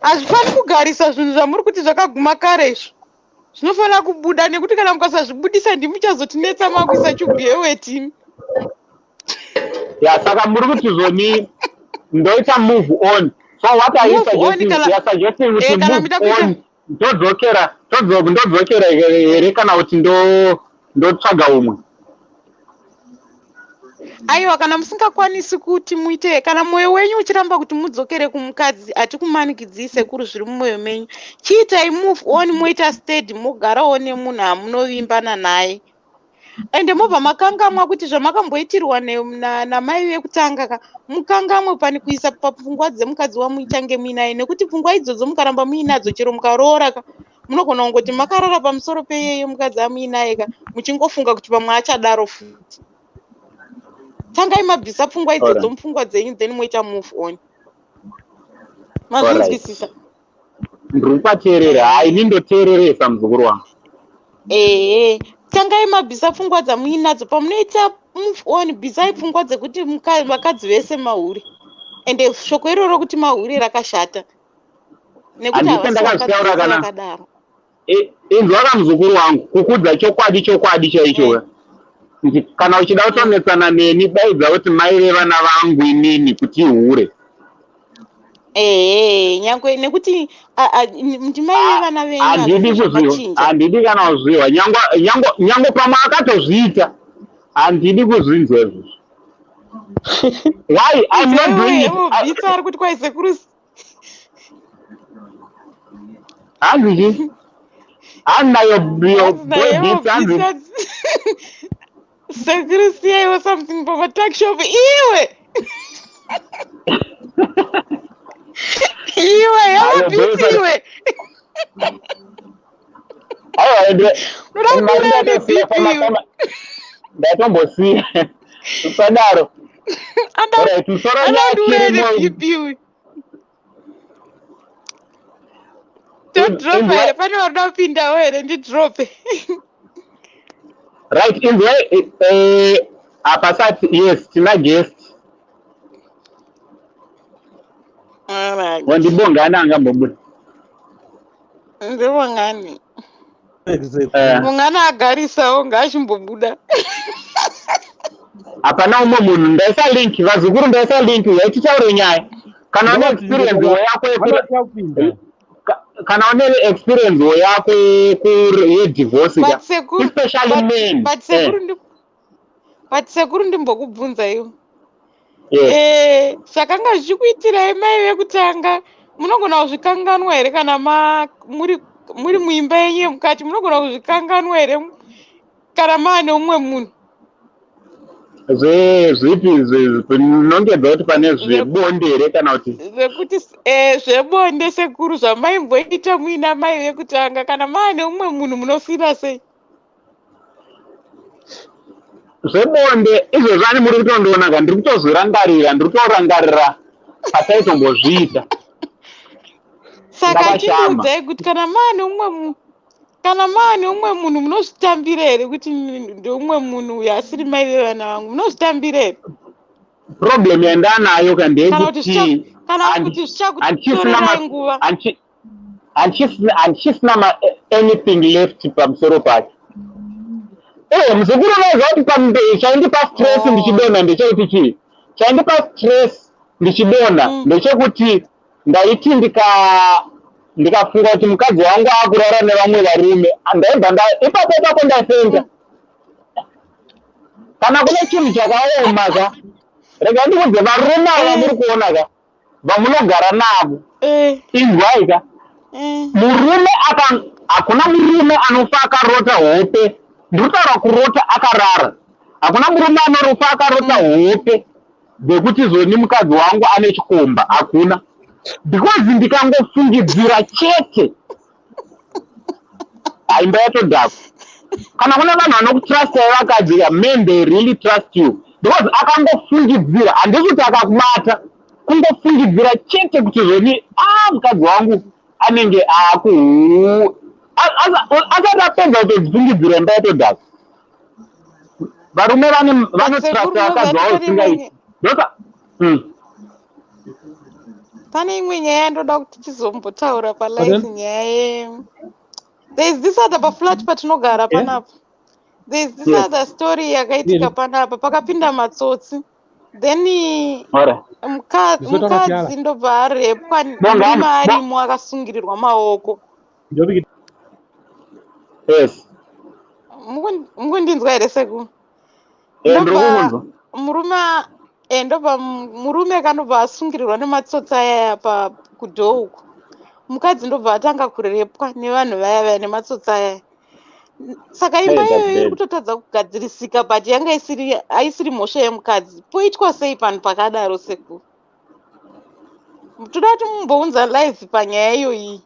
hazvifani kugarisa zvinhu zvamuri kuti zvakaguma kare izvo zvinofanira kubuda nekuti kana mukasazvibudisa ndimuchazotinetsa makuisa chubhu yeweti
saka muri kuti zvoni ndoita move on so what are you suggesting kuti move on ndodzokera here kana kuti ndotsvaga umwe
aiwa kana musingakwanisi kuti muite kana mwoyo wenyu uchiramba kuti mudzokere kumukadzi hatikumanikidzii sekuru zviri mumwoyo menyu chiitai move on moita steady mogarawo nemunhu hamunovimbana naye ende mobva makangamwa kuti zvamakamboitirwa namai vekutanga ka mukangamwe pani kuisa papfungwa dzemukadzi wamuichange muinaye nekuti pfungwa idzodzo mukaramba muinadzo chero mukaroora ka munogona kungoti makarara pamusoro peyeye mukadzi amuinaye ka muchingofunga kuti pamwe achadaro futi tangai mabvisa pfungwa idzodzo mupfungwa dzenyu then moita move on mazvinzwisisa
ndiri kupateerera hai nindoteereresa muzukuru wangu
tangai mabvisa pfungwa dzamuinadzo pamunoita move on bvisai pfungwa dzekuti vakadzi vese mahuri ende shoko iroro kuti mahuri rakashata nekuti
havasivakadzi vakadaro inzwaka muzukuru wangu kukudza chokwadi chaicho kana uchida kutonetsana neni daidza kuti mai vevana vangu inini kuti ihure
nyangwe nekuti ndimai vevana venyu
handidi kana kuzviwa nyangwe pamwe akatozviita handidi kuzvinzwa izvozvo why I'm not doing it
ari kuti kwaisekuru
handii handinayo beats
Security or something from a tuck shop. Iwe! Iwe, how beauty iwe! Unakula pipi iwe.
Ndatombosi. Usadaro.
Anandulele pipi iwe. Don't drop it. Pani wanapinda wewe ndi drop it.
Right, in the apasat, yes, tina guest.
Alright.
Wandibonga ananga mbobu.
Ndewangani. Mungana agarisawo ngachimbobuda.
Apana umwe munhu ndaisa link Vazukuru ndaisa link yaititaure nyaya. Kana une experience yako kana une experience yako ye divorce ya. Especially men.
But sekuru ndimbokubvunza iwo.
Yes.
Zvakanga zvichikuitirai mai vekutanga munogona kuzvikanganwa here kana muri muimba yenyu mukati munogona kuzvikanganwa here kana maane umwe munhu?
Zvipi nongedza kuti pane zvebonde here kana kuti
zvekuti zvebonde sekuru zvamaimboita muina mai vekutanga kana maane umwe munhu munofira sei?
Zvebonde izvo zvani muri kutondoona ka ndiri kutorangarira pasaizombozviita.
Saka chiudzai kuti kana maane umwe munhu munozvitambira here kuti ndeumwe munhu uyo asiri mai vevana vangu munozvitambira here?
Problem yandanayo kandeyekuti
zvichakutorerai nguva
handisina anything left pamusoro pacho. Muzukuru unoziva kuti chaindipa stress ndichidonha ndechekuti chii? Chaindipa stress ndichidonha ndechekuti ndaiti ndikafunga kuti mukadzi wangu akurara nevamwe varume ndaibva ipapo ndafenda. Kana kune chinhu chakaoma ka rega ndikudze varume ava muri kuona ka vamunogara navo inzwai ka murume hakuna murume anofa akarota hope. Ndikutaura kurota akarara. Hakuna murume anofa akarota hope dzekuti zoni mukadzi wangu ane chikomba. Hakuna. Because ndikangofungidzira chete haimba yatodhakwa. Kana kune vanhu vanokutrustai vakadzi men they really trust you because akangofungidzira handikuti akakubata kungofungidzira chete kuti zoni mukadzi wangu anenge asati apedza kutodzifungidzira imba yatodhakwa. Varume vanotrasta vakadzi vavo zvisingaiti.
Pane imwe nyaya ndoda kuti tizombotaura palive nyaya there is this other flat patinogara panapa. There is this other story yakaitika panapa pakapinda matsotsi then mukadzi ndobva arepwa murume arimo akasungirirwa maoko.
Yes.
Mukundinzwa here sekuru? Murume kanobva asungirirwa nematsotsi aya kudhoo uku. Mukadzi ndobva atanga kurepwa nevanhu vaya nematsotsi aya. Saka imba iyoyo iri kutotadza kugadzirisika but yanga haisiri mhosva yemukadzi. Poitwa sei panhu pakadaro sekuru? Toda kuti mumbounza live panyaya iyoyi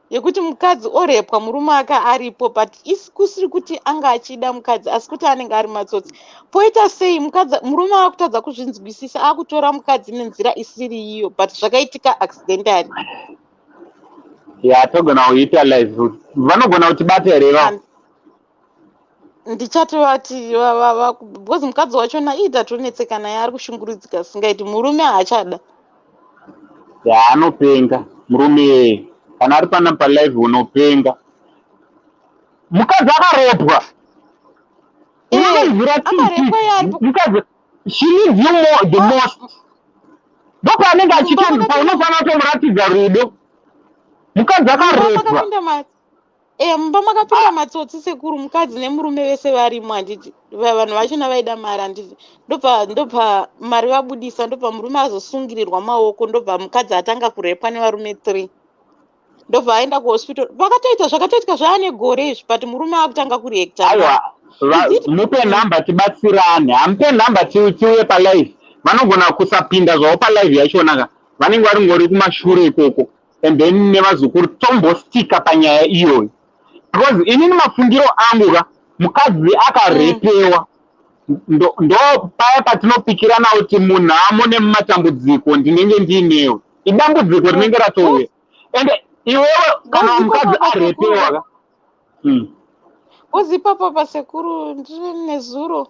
yekuti mukadzi orepwa murume ake aripo but kusiri kuti anga achida mukadzi asi kuti anenge ari matsotsi. Poita sei murume akutadza kuzvinzwisisa akutora mukadzi nenzira isiri iyo but zvakaitika accidentally.
Togona kuita live vanogona kutibata here
ndichatovati because mukadzi wachona idatonetseka naye ari kushungurudzika singaiti murume haachada.
Anopenga murume kana ari pana palive unopenga. Mukadzi akaropwa unovezira mukadzi she needs you more the most. Ndopaanenge achitomupa unofanira kutomuratidza rudo. Mukadzi akaropwa
mumba makapinda matsotsi sekuru mukadzi nemurume vese varimo handiti vanhu vachona vaida mari handiti ndobva mari vabudisa ndobva murume azosungirirwa maoko ndobva mukadzi atanga kurepwa nevarume 3 ndobva aenda kuhospital vakatoita zvakatoitika zvaane gore izvi but murume akutanga kureacta.
Aiwa mupe namba tibatsirane, ampe namba tiuye palive. Vanogona kusapinda zvavo palive yachonaka, vanenge vari ngori kumashure ikoko, and then Nevazukuru tombostika panyaya iyoyo. Because inini mafungiro angu ka mukadzi akarepewa ndo paya patinopikirana kuti munhu amone mumatambudziko ndinenge ndiinewo idambudziko rinenge ratouya. And iwewe kana mukadzi arepewa ka
uzipapa pasekuru ndiri nezuro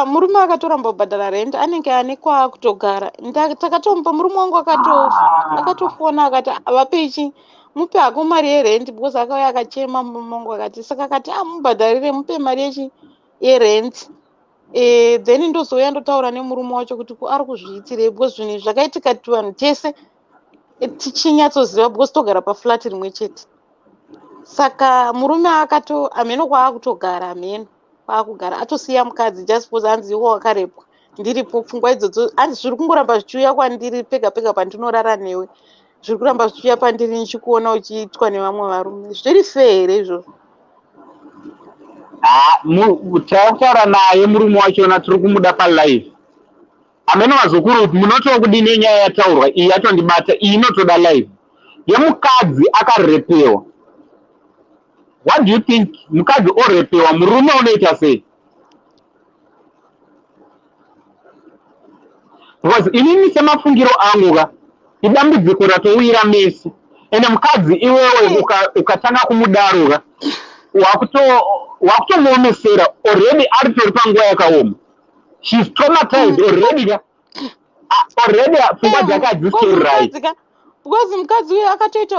murume akatoramba kubhadhara rent anenge ane kwaakutogara. Takatomba murume wangu akatofona akati vapeichi mupe hako mari yerent because akauya akachema murume wangu akati saka akati mubhadharire mupe mari yerent. Then ndozouya ndotaura nemurume wacho kuti ari kuzviitirei because zvinhu zvakaitika vanhu tese tichinyatsoziva because togara paflat rimwe chete. Saka murume ameno kwaakutogara ameno kwaakugara atosiya mukadzi just because anzi iwo wakarepwa ndiripo. Pfungwa idzodzo anzi zviri kungoramba zvichiuya kwandiri pega pega pandinorara newe, zviri kuramba zvichiuya pandiri nichikuona uchiitwa nevamwe varume. Zviri fair here izvozvo?
tautaura naye murume wachona tiri kumuda palive. Ameno Nevazukuru munotoa kudini nenyaya yataurwa iyi yatondibata iyi inotoda live yemukadzi akarepewa. What do you think? Mukadzi orepewa murume unoita sei? Because inini semafungiro angu ka idambudziko ratouira mesi, ende mukadzi iwewe ukatanga kumudaro ka wakutomuomesera already ari tori panguva yakaoma. She's traumatized already ka already pfungwa dzake hadzisiri right.
Because mukadzi uyu akatoita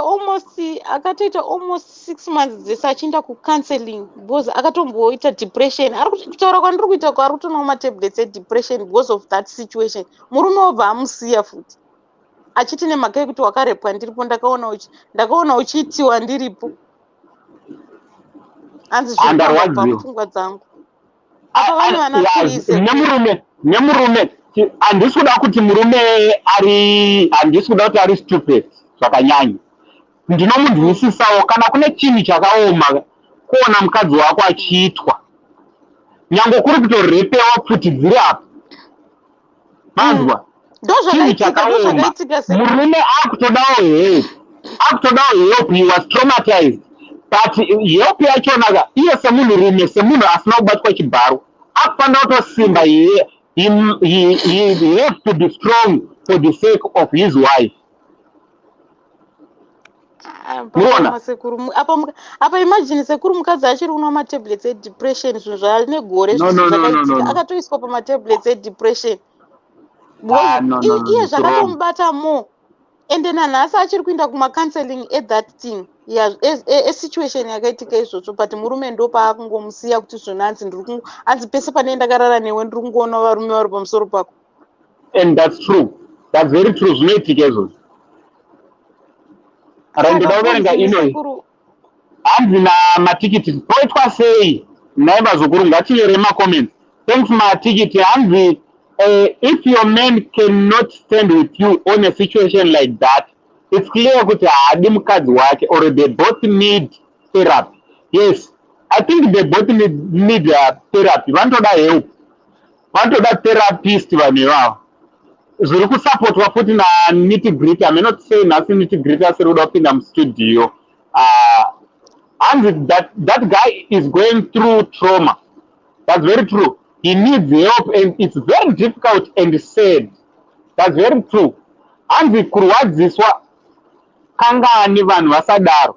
almost 6 months dzese achienda kucounseling because akatomboita depression. Ari kutaura kwandiri kuita ari kutonawo matablets edepression because of that situation. Murume wobva amusiya futi achiti nemhaka yekuti wakarepwa ndiripo, ndakaona uchiitiwa ndiripo. Hanzi zviripamba mupfungwa dzangu. Apa vane vanapirize
nemurume handisi kuda kuti murume handisi kuda kuti ari stupid zvakanyanya. Ndinomunzwisisawo kana kune chinhu chakaoma kuona mukadzi wako achiitwa, nyange kuri kutorepewa pfutidziri apa manzwa chinhu chakaoma. Murume akutodawo help, he was traumatized, but help yachona ka iye semunhurume, semunhu asina kubatwa chibharo akufanira kutosimba. He has to be strong for the sake of his wife.
Apa imagine sekuru mukadzi achiri kunwa matablets edepression, zvinhu zvaane gore zvakaitika akatoiswa pamatablets edepression. Iye zvakatomubata more, ende nanhasi achiri kuenda kumacounseling that thing situation yakaitika izvozvo, but murume ndo paakungomusiya kuti zvino hanzi pese pane ndakarara newe ndiri kungoona varume vari pamusoro pako.
And that's true, that's very true. Zvinoitika izvozvo. Ndoda kuverenga inoyi hanzi namatikiti poitwa sei. Nevazukuru ngativere macomments. Thanks matikiti hanzi if your man cannot stand with you on a situation like that, it's clear kuti haadi mukadzi wake, or they both need therapy. Yes, I think they both need therapy. Vanotoda help, vanotoda therapist vanhu ivavo. Zviri kusapotwa futi nanitty gritty. I'm not saying nhasi nitty gritty asiri kuda kupinda mustudio. And that guy is going through trauma. That's very true. He needs help, and it's very difficult and sad. That's very true. Hanzi kurwadziswa kangani vanhu vasadaro.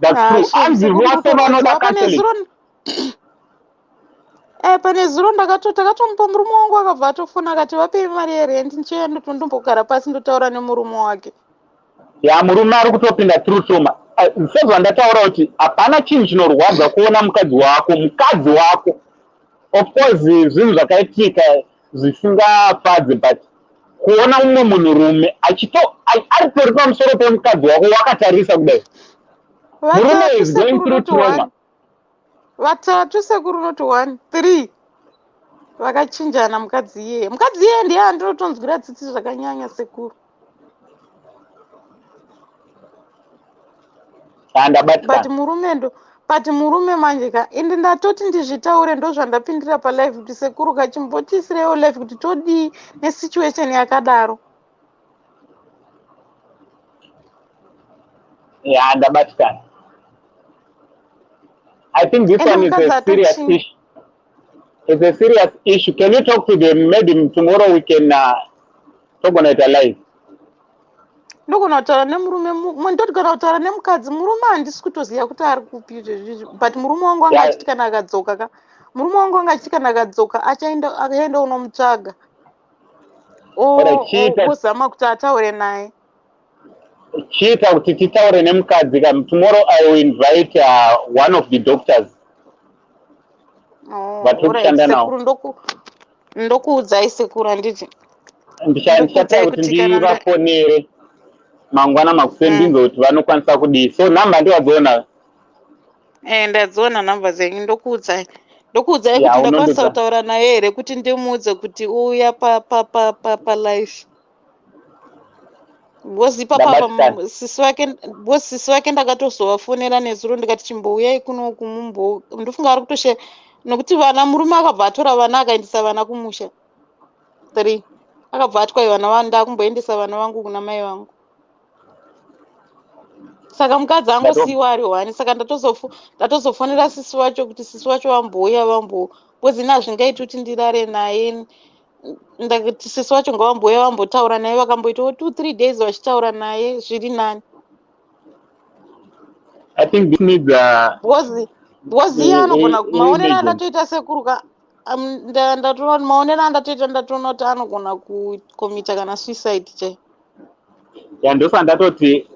That's true. Hanzi vose vanoda counseling.
Pane zuro takatomupa murume wangu akabva atofona akati vapei mari yerent ndichienda tondombogara pasi ndotaura nemurume wake.
Murume ari kutopinda through trauma. Sezvandataura kuti hapana chinhu chinorwadza kuona mukadzi wako. Of course zvinhu zvakaitika zvisingafadze, but kuona umwe munhurume ari tori pamusoro pemukadzi wako wakatarisa kudai. Murume is going through trauma.
Vatatu sekuru not 1 3 vakachinjana mukadzi iye ndiye andinotonzwira tsitsi zvakanyanya sekuru.
But
murume but murume manje ka ende ndatoti ndizvitaure ndozvandapindira palive kuti sekuru kachimbotiisirewo live kuti todii nesituation yakadaro.
Yeah, ndabatikana. I think this one is a serious issue. It's a serious issue. Can you talk to them? Maybe tomorrow we can talk on it alive.
Ndogona kutaura nemurume ndotogona kutaura nemukadzi. Murume handisi kutoziva kuti ari kupi izvezvi, but murume wangu anga achiti kana akadzoka ka murume wangu anga achiti kana akadzoka akaenda unomutsvaga ozama kuti ataure naye.
Chiita kuti titaure nemukadzi kam. Tomorrow I will invite one of the doctors.
Ndokuudzai sekuru handiti.
Ndichataura kuti ndivafonere mangwana makusendinzo kuti vanokwanisa kudii. So namba ndiwadziona.
Ndadziona namba dzenyu. Ndokuudzai kuti ndakwanisa kutaura naye here kuti ndimuudze kuti uya palive. Bosi sisi wake ndakatozovafonera nezuro ndikati chimbouyai kuno kumumbo. Ndofunga ari kutoshe nokuti vana murume akabva atora vana akaendesa vana kumusha 3 akabva atwai vana vangu ndakumboendesa vana vangu kuna mai vangu. Saka mukadzi angosiyiwa ari wani. Saka ndatozofonera sisi wacho kuti sisi wacho vambouya bozi nazvingaiti kuti ndirare naye. Ndakati sisi wacho ngavambouya vambotaura naye. Vakamboitawo 2-3 days vachitaura naye zviri nani.
I think this needs
bozi iye anogona maonero andatoita sekuru ka ndatoona maonero andatoita ndatoona kuti anogona kukomita kana suicide chai.
Ndosa ndatoti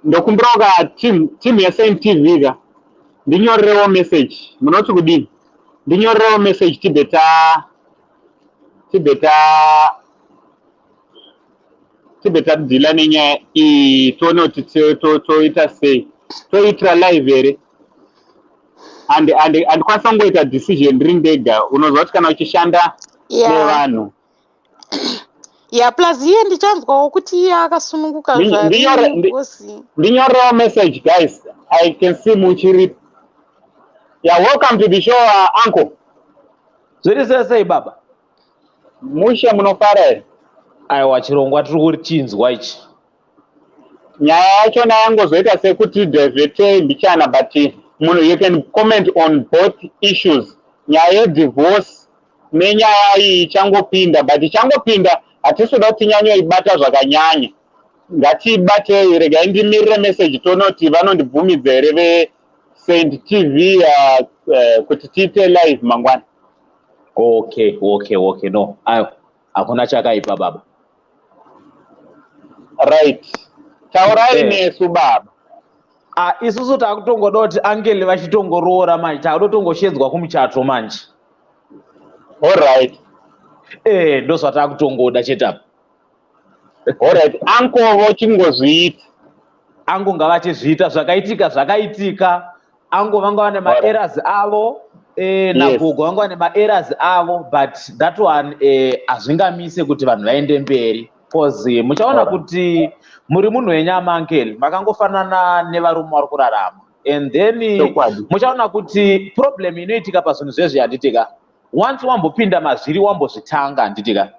ndokumbura team yaSaint TV ka ndinyorerewo message munoti kudini. Ndinyorerewo message tibeta dila nenyaya iyi toone kuti toita sei toitira live here andikwanisa kungoita decision ndiri ndega. Unozwa kuti kana uchishanda nevanhu
plus iye ndichanzwawo kuti iye akasununguka
ndinyorerewo message guys. I can see muchiri. Welcome to the show uncle.
Zviri sei baba?
Mushe munofara here?
Aiwa chirongwa tiri kuchinzwa ichi.
Nyaya yacho nayangozoita sekuti devhete mbichana, but you can comment on both issues. Nyaya yedivorce nenyaya iyi ichangopinda, but ichangopinda hatisuda kuti nyanyoibata zvakanyanya. Ngatiibate, regai ndimirire message toona kuti vanondibvumidza here veSaint TV kuti tiite live mangwana.
Okay. No, hakuna chakaipa baba.
Right. Taurai nesu baba.
Isusu takutongoda kuti angeli vachitongoroora manje takutotongoshedzwa kumuchato manje.
All right.
Ndozvatakutongoda chetapo.
All right. Ankovo chingozviita.
Ango ngavachizviita zvakaitika. Ango vanga vane maerrors avo. Nagogo vanga vane maerrors avo, but that one hazvingamise kuti vanhu vaende mberi. Because muchaona kuti muri munhu wenyama ankeli makangofanana nevarume vari kurarama. And then muchaona kuti problem inoitika pazvinhu zvezvi handitika. Once wambopinda mazviri wambozvitanga handitika.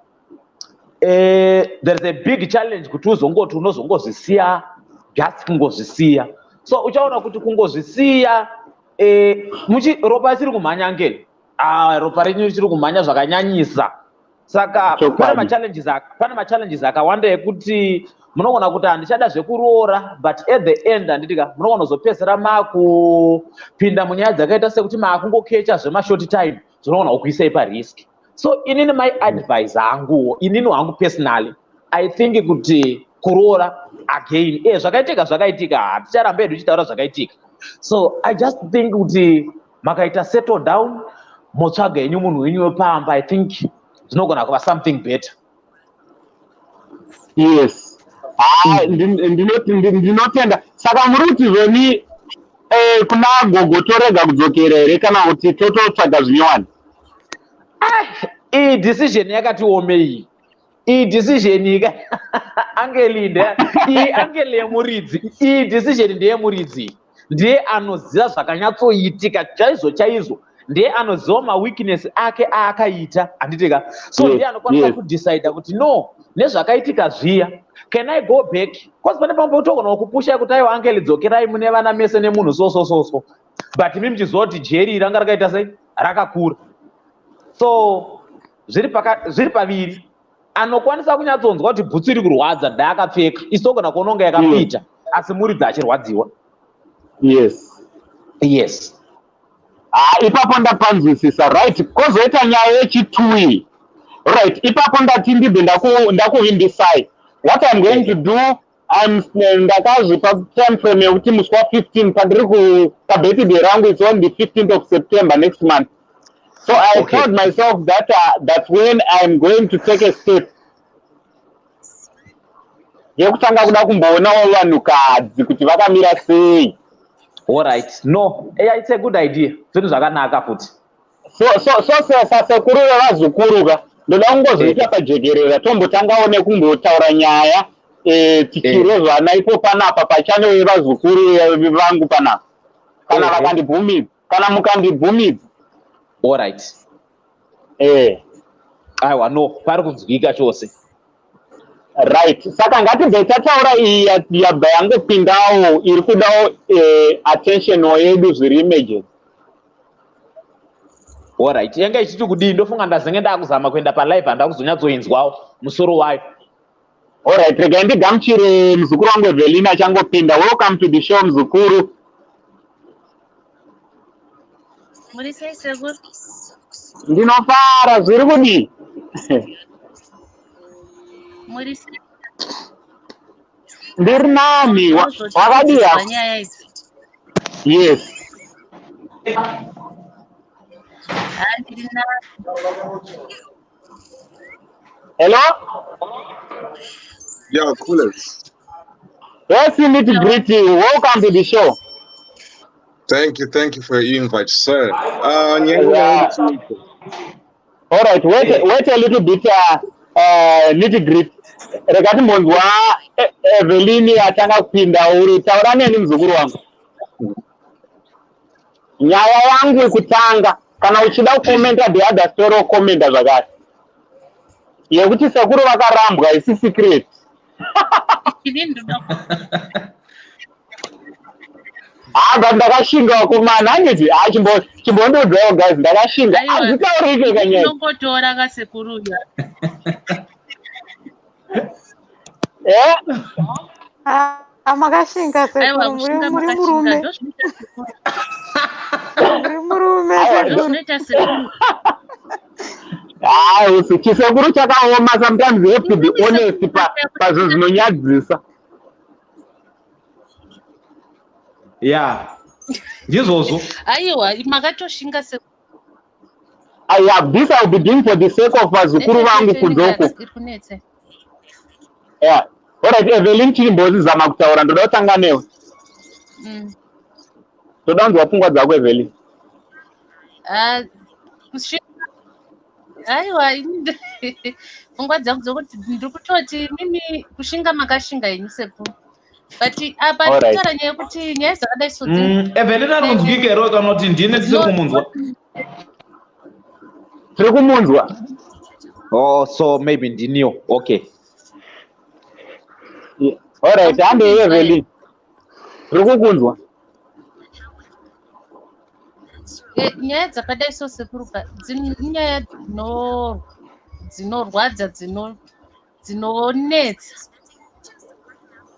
There is a big challenge kuti uzongoti unozongozvisiya just kungozvisiya. So uchaona kuti kungozvisiya ropa richiri kumhanya ngeli. Ropa renyu richiri kumhanya zvakanyanyisa. Saka pane machallenges akawanda ekuti munogona kuti handichada zvekuroora, but at the end handitika munogona kuzopedzera makupinda munyaya dzakaita sekuti makungokecha zvemashort time zvinogona kukuisai parisk. So inini my advice hangu inini hangu personally I think kuti kuroora again zvakaitika haticharambe hedu tichitaura zvakaitika. So I just think kuti makaita settle down motsvaga yenyu munhu wenyu wepamba, I think zvinogona kuva something better.
Yes. Ndinotenda. Saka muri kuti zvoni kuna gogo torega kudzokera here kana kuti tototsvaga zvinyowani?
Iyi decision yakati omei. iyi decision ika angelinde iyi angele yemuridzi iyi decision ndeyemuridzi ndiye anoziva zvakanyatsoitika chaizvo ndiye anoziva maweakness ake aakaita handitika so ndiye anokwanisa kudecida kuti no nezvakaitika zviya can I go back cause pane pamwe pekutogona kupusha kuti aiwa angeli dzokerai mune vana mese nemunhu so but imi muchiziva kuti jeri ranga rakaita sei rakakura so zviri paviri anokwanisa kunyatsonzwa kuti bhutsu iri kurwadza ndaakapfeka isitogona kuononga yakapita asi muridzi achirwadziwa yes
ipapo ndapanzwisisa right kozoita nyaya yechitui right ipapo ndati ndibve ndakuvimbisai what I'm going to do ndakazvipa time frame yekuti musi wa15 pandiri pabirthday rangu it's on the 15th of September next month so I told myself that that's when I'm going to take a step yekutanga kuda kumboonawo vanhukadzi kuti vakamira sei.
Alright, no, it's a good idea. Zvinhu zvakanaka futi.
So sekuru vevazukuru ndoda kungozoita pajekerera tombotangawo nekumbotaura nyaya tichirezvana ipo panapa pachano vevazukuru vangu panapa kana vakandibvumidza kana mukandibvumidza.
Alright. Aiwa no, pari kunzwika chose.
Right, saka ngatibve tataura iyi yabva yangopindawo iri kudawo attention yedu zviri images.
Alright, yanga ichiti kudii ndofunga ndazenge ndakuzama kuenda palive handakuzonyatsoinzwawo musoro wayo.
Alright, rega ndigamuchire muzukuru wangu Evelina achangopinda. Welcome to the show muzukuru.
Muri sei sekuru?
Ndinofara zviri kudii?
Muri sei?
Ndiri nani wakadiya? Yes. Hello?
Yeah, coolest.
Yes, you need to greet you. Welcome to the show.
Thank you for your invite, sir.
All right, wait a little bit. Nitty grit. Regati monzwa Evelini atanga kupinda uri taura neni mzukuru wangu. Nyaya yangu kutanga kana uchida kukomenta the other story komenta zvakati. Yekuti sekuru vakarambwa isi secret. Ndakashinga kumana handiti chimbondodzwawo guys ndakashinga azvitaurike kanyaya.
Unombotora kasekuru ya.
Makashinga sekuru muri murume. Muri murume sekuru.
Chisekuru chakaoma sometimes you have to be honest pazvinhu zvinonyadzisa.
Yeah. Ndizvozvo.
Aiwa, makatoshinga sekuru.
This I'll be doing for the sake of vazukuru vangu kunzoko. Yeah. Alright, Evelyn chirimbozizama kutaura ndoda kutanga newe. Ndoda kunzwa pfungwa dzako Evelyn.
Aiwa, pfungwa dzangu dzokuti ndiri kutoti mimi kushinga makashinga ini sekuru. But apa nditaura nyaya yekuti nyaya dzakadai sodzi.
Evelyn anonzwika ero kana kuti ndine tisiri kumunzwa.
Tiri kumunzwa.
Oh, so maybe ndiniyo. Okay.
Yeah. Alright, hande Evelyn. Tiri kukunzwa.
Nyaya dzakadai sekuru nyaya dzinorwadza dzinonetsa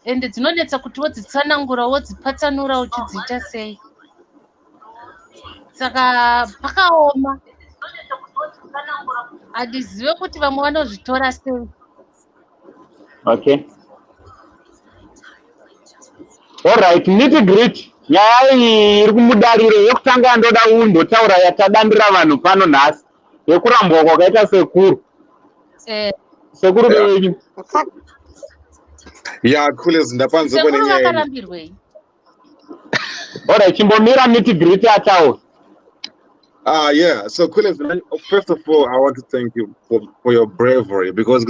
ende dzinonetsa kuti wodzitsanangura wodzipatsanura uchidziita sei saka pakaoma handizive kuti vamwe vanozvitora sei.
Okay. Alright, nitty grit. Nyaya iyi iri kumudariro yekutanga ndoda undotaura yatadandira vanhu pano nhasi yekurambwa kwakaita sekuru. Sekuru venyu.
Yeah, coolest ndapanze kone nyaya.
Sekuru vakarambirwei?
Alright, chimbomira nitty grit ataura.
Yeah. So, Quillen, first of all, I want to thank you for your bravery because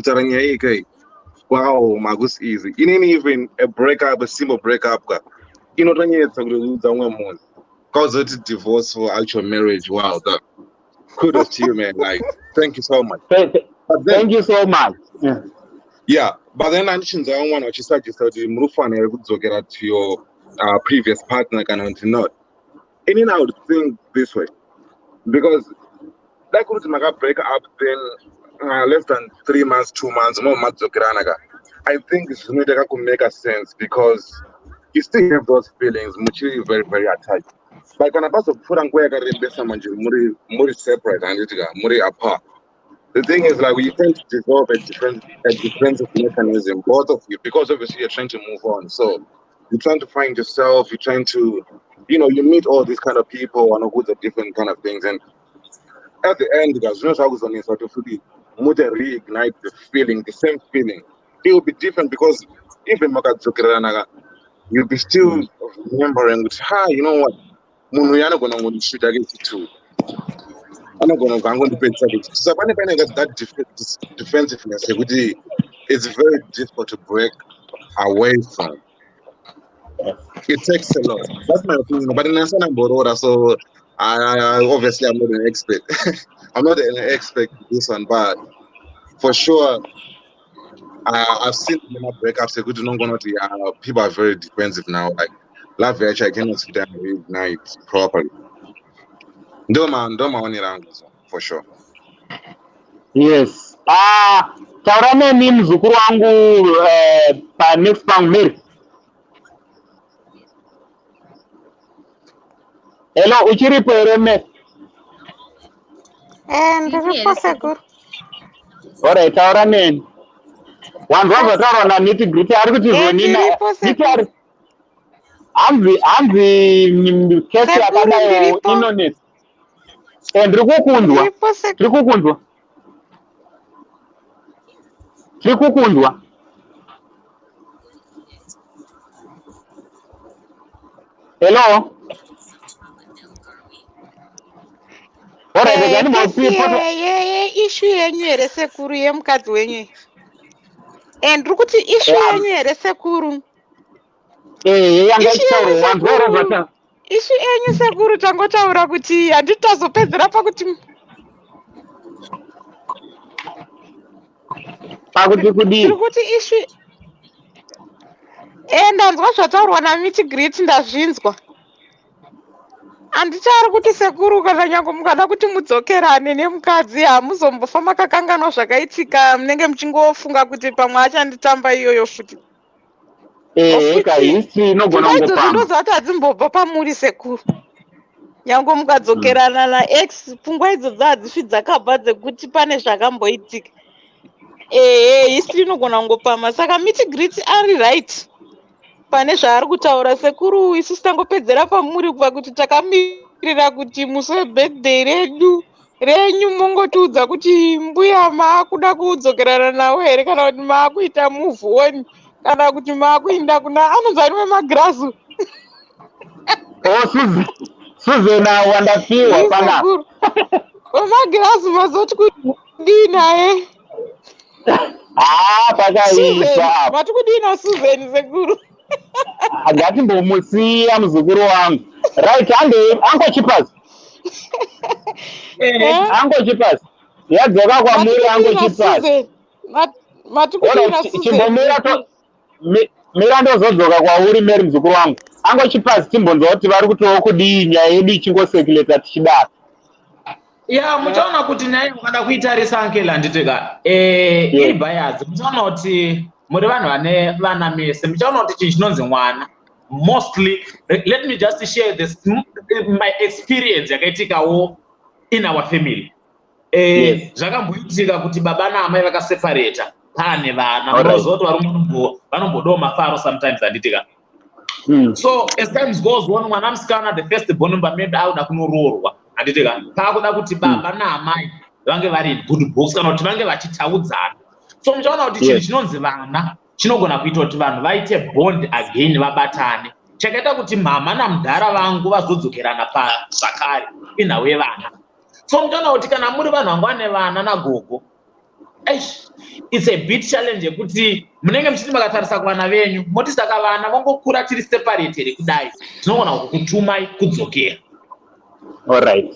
wow, Magus easy. It ain't even a breakup, a simple breakup. You know, when you're talking cause it's divorce for actual marriage. Wow, that kudos to you, man. Like, thank you so much. But then,
Thank you so much.
Yeah, but then I mentioned I want to start the Murufan to get to your previous partner and not. And I would think this way because that could break up then less than 3 months, 2 months, more months of Granaga. I think it's going to make a sense because you still have those feelings, which is very, very attached. But when I pass of food and go more separate and more apart. The thing is, like, we tend to develop a defensive mechanism, both of you, because obviously you're trying to move on. So you're trying to find yourself, you're trying to, you meet all these kind of people and all the different kind of things. And at the end, guys, I was on this sort of reignite the feeling, the same feeling. It will be different because even you'll be still remembering, you know what? Munuyana gonna shoot against you too. I'm going to pay service. So when I get that defensiveness, it's very difficult to break away from. It takes a lot. That's my opinion. But in Ansana Borora, so I obviously I'm not an expert. I'm not an expert in this one, but for sure, I've seen many breakups. People are very defensive now. Like love I cannot sit down and reignite properly. Don't mind for sure.
Yes. Taurame ni mzukuru wangu pa next Mary. Hello, uchiripo ereme.
Ndiripo Sekuru.
Alright, taurame. Wangu taurana niti griti arikuti zonina. Niti amzi kesi akanayo inonet. Ndrikukundwa. Hello.
Issue yenyu here Sekuru yemukadzi wenyu. Ndiri kuti issue yenyu here Sekuru. Issue yenyu Sekuru tangotaura kuti handitazopedzera pakuti
kudii.
Kuti issue ndanzwa zvataurwa naMiti Great ndazvinzwa. Handichari kuti Sekuru kana nyange mukada kuti mudzokerane nemukadzi hamuzombofa makakanganwa zvakaitika munenge muchingofunga kuti pamwe achanditamba iyoyo futi. Ndo zati hadzimbobva pamuri Sekuru. Nyange mukadzokerana naex pfungwa idzodzo hadzifi dzakabva dzekuti pane zvakamboitika. History inogona kungopama. Saka Miti Great ari right pane zvaari kutaura Sekuru. Isusu tangopedzera pamuri kubva kuti takamirira kuti musi webirthday renyu mongotiudza kuti mbuya maakuda kudzokerana nawo here kana kuti maakuita move on kana kuti maakuinda kuna anozaniwe magirazu.
Suzana wandafiwa pana.
Magirazu mazoti kudii naye.
Pakaisa.
Mati kudii na Suzani Sekuru.
Agati mbomusiya muzukuru wangu. Right, ango chipas. Ango chipas. Yadzoka kwa muri ango chipas.
Mati kudii na Suzani.
Chimbomira to Mirando zodzoka kwa uri Mary muzukuru wangu. Ango chipas timbonzo kuti vari kutowo kudii nyaya yedu ichingosekuleta tichidaro.
Ya muchaona kuti naye mukada kuitarisa ankela handiteka iri bias muchaona kuti muri vanhu vane vana mese muchaona kuti chinhu chinonzi mwana mostly let me just share this my experience yakaitikawo in our family zvakamboitika kuti baba naamai vakaseparata pane vana munozoti varume vanombodawo mafaro sometimes handitika. So as times goes on mwana musikana the first born maybe auda kunoroorwa handitika paakuda kuti baba naamai vange vari in good books kana kuti vange vachitaudzana. So muchaona kuti chinhu chinonzi vana chinogona kuita kuti vanhu vaite bond again vabatane. Chakaita kuti mama namudhara vangu vazodzokerana zvakare inhau yevana So mtaona kuti kana muri vanhu vangwane vana nagogo, it's a bit challenge kuti munenge muchiti makatarisa kuvana venyu moti saka vana vangokura tiri separated kudai tinogona kukutumai kudzokera.
Alright.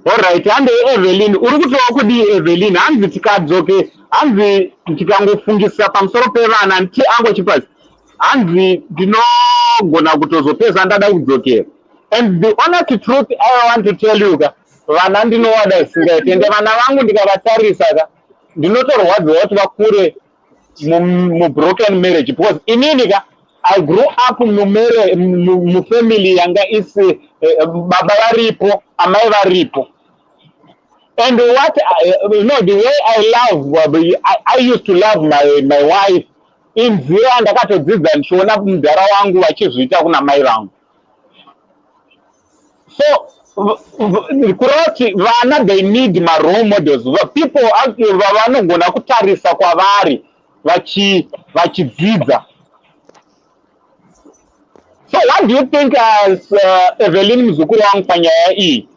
Alright, hande Evelyn, uri kutoa kudi Evelyn, hanzi tikadzoke, hanzi tikangofungisa pamusoro pevana nti ango chipasi, hanzi ndinogona kutozopeza ndada kudzokera. And the honest truth I want to tell you, vana ndinowada isingaite, ende vana vangu ndikavatarisa, ndinotorwadza kuti vakure mu broken marriage, because inini I grew up mu family yanga isi baba varipo, amai varipo. And what the way I love, I used to love my wife. In zia ndakatodzidza ndichiona mudhara wangu vachizviita kuna mai vangu. So kuroti vana they need my role models. People vanogona kutarisa kwavari vachidzidza. So what do you think as Evelyn muzukuru wangu panyaya iyi?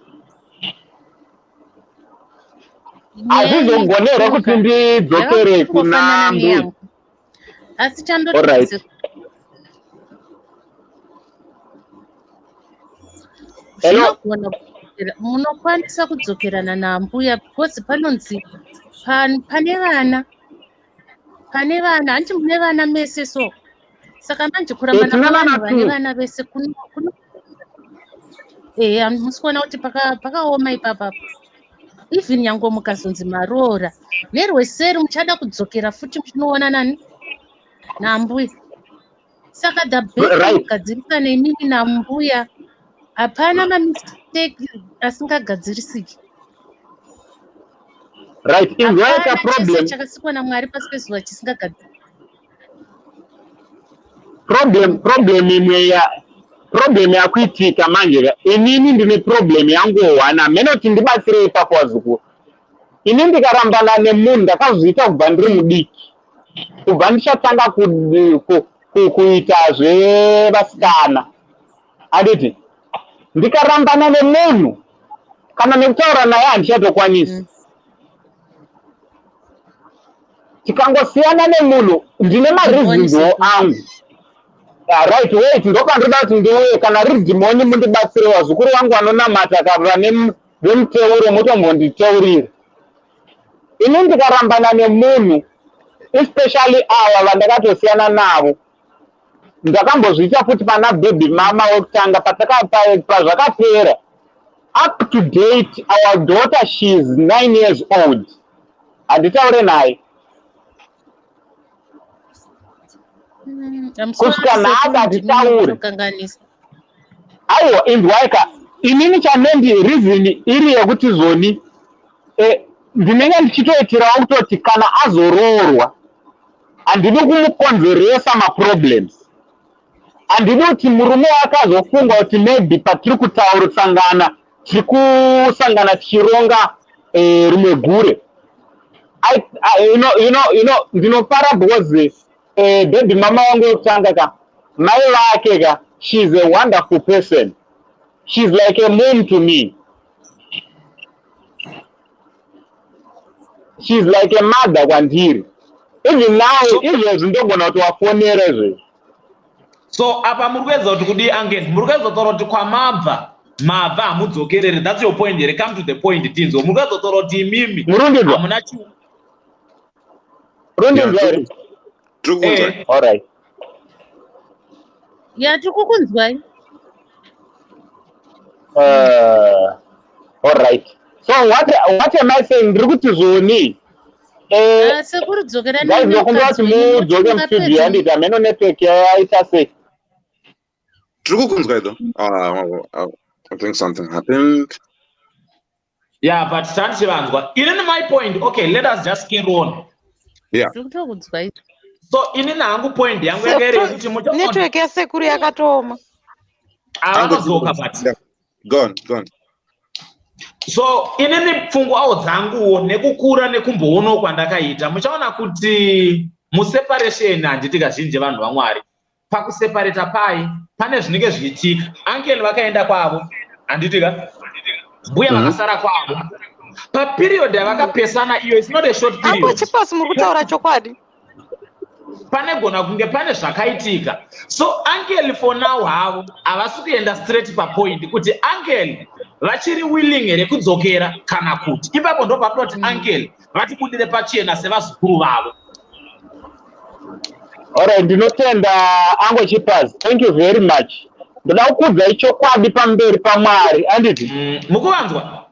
Azvizogonera kuti ndidzokere kuna mbu.
Asi chandoti munokwanisa kudzokerana nambuya because panonzi pane vana hanti mune vana mese so saka manje kurambana kwavanhu vane vana vese musi kuona kuti pakaoma ipapa even nyange mukazonzi maroora nerweseri muchada kudzokera futi muchinoona nani nambuya saka the best kugadzirisa nemini nambuya hapana mamistake asingagadzirisiki.
Right, in like a problem.
Chakasikwa na Mwari pasi pezuva chisingagadzirisi.
Problem ya kuitika manje inini ndine problem yangu wana menoti ndibatsire ipapo wazukuru. Ini ndikarambana nemunhu ndakazviita kubva ndiri mudiki. Kubva ndichatanga kuita zvevasikana. Aditi ndikarambana nemunhu kana nekutaura naye handichatokwanisa. Tikangosiyana nemunhu ndine mareasons angu. Right, wait, ndopandoda kuti ndiuye kana riri dhimoni mundibatsire wazukuru vangu vanonamata kava nemuteuro mutombonditeurira. Ini ndikarambana nemunhu especially ava vandakatosiyana navo ndakambozviita futi pana baby mama wekutanga pazvakapera up to date our daughter she is 9 years old handitaure naye kusvika nhasi handitaure aiwa indwaika inini chanendi reason iri yekuti zoni ndinenge ndichitoitirawo kutoti kana azoroorwa handidi kumukonzeresa maproblems. Handidi kuti murume wake azofunga kuti maybe patiri kutaurisangana tiri kusangana tichironga rumwe gure. Ndinofara because baby mama wangu wekutanga mai vake she's a wonderful person. She's like a mom to me. She's like a mother kwandiri. Even now, izvezvi ndogona kuti wafonere zve.
So apa murikuedza kuti kudi Angel, murikuedza kutaura kuti kwamabva hamudzokerere. That's your point here. Come to the point tinzo. Murikuedza kutaura kuti imimi hamuna chiu.
Murundinzwa here?
Tirikunzwa.
All right.
Ya tikukunzwai.
All right. So what am I saying? Ndiri kuti zoni guys ndokumbira kuti mudzoke mustudio handiti hameno network yaita sei.
Tirikunzwa though. I think something happened.
Yeah, but tandichivanzwa. Inini my point. Okay, let us just carry on.
Yeah.
So inini hangu point yangu yakaere kuti
network yasekuru yakatoma.
Anozoka but.
Go on.
So inini pfungwa dzanguwo nekukura nekumboona kwandakaita muchaona kuti museparation handiti kazhinji vanhu vaMwari pakuseparata pai pane zvinenge zvichiitika. Uncle vakaenda kwavo handitika mbuya vakasara kwavo paperiod yavakapesana iyo is not a short period.
Ango chipasi muri kutaura chokwadi.
Pane gona kunge pane zvakaitika. So uncle for now havo havasi kuenda straight papoint kuti uncle vachiri willing here kudzokera kana kuti. Ipapo ndo pakuti uncle vatibudire pachena sevazukuru vavo.
Alright, ndinotenda Ango Chipas. Thank you very much. Ndoda kukudza ichokwadi pamberi paMwari anditi
mukuvanzwa.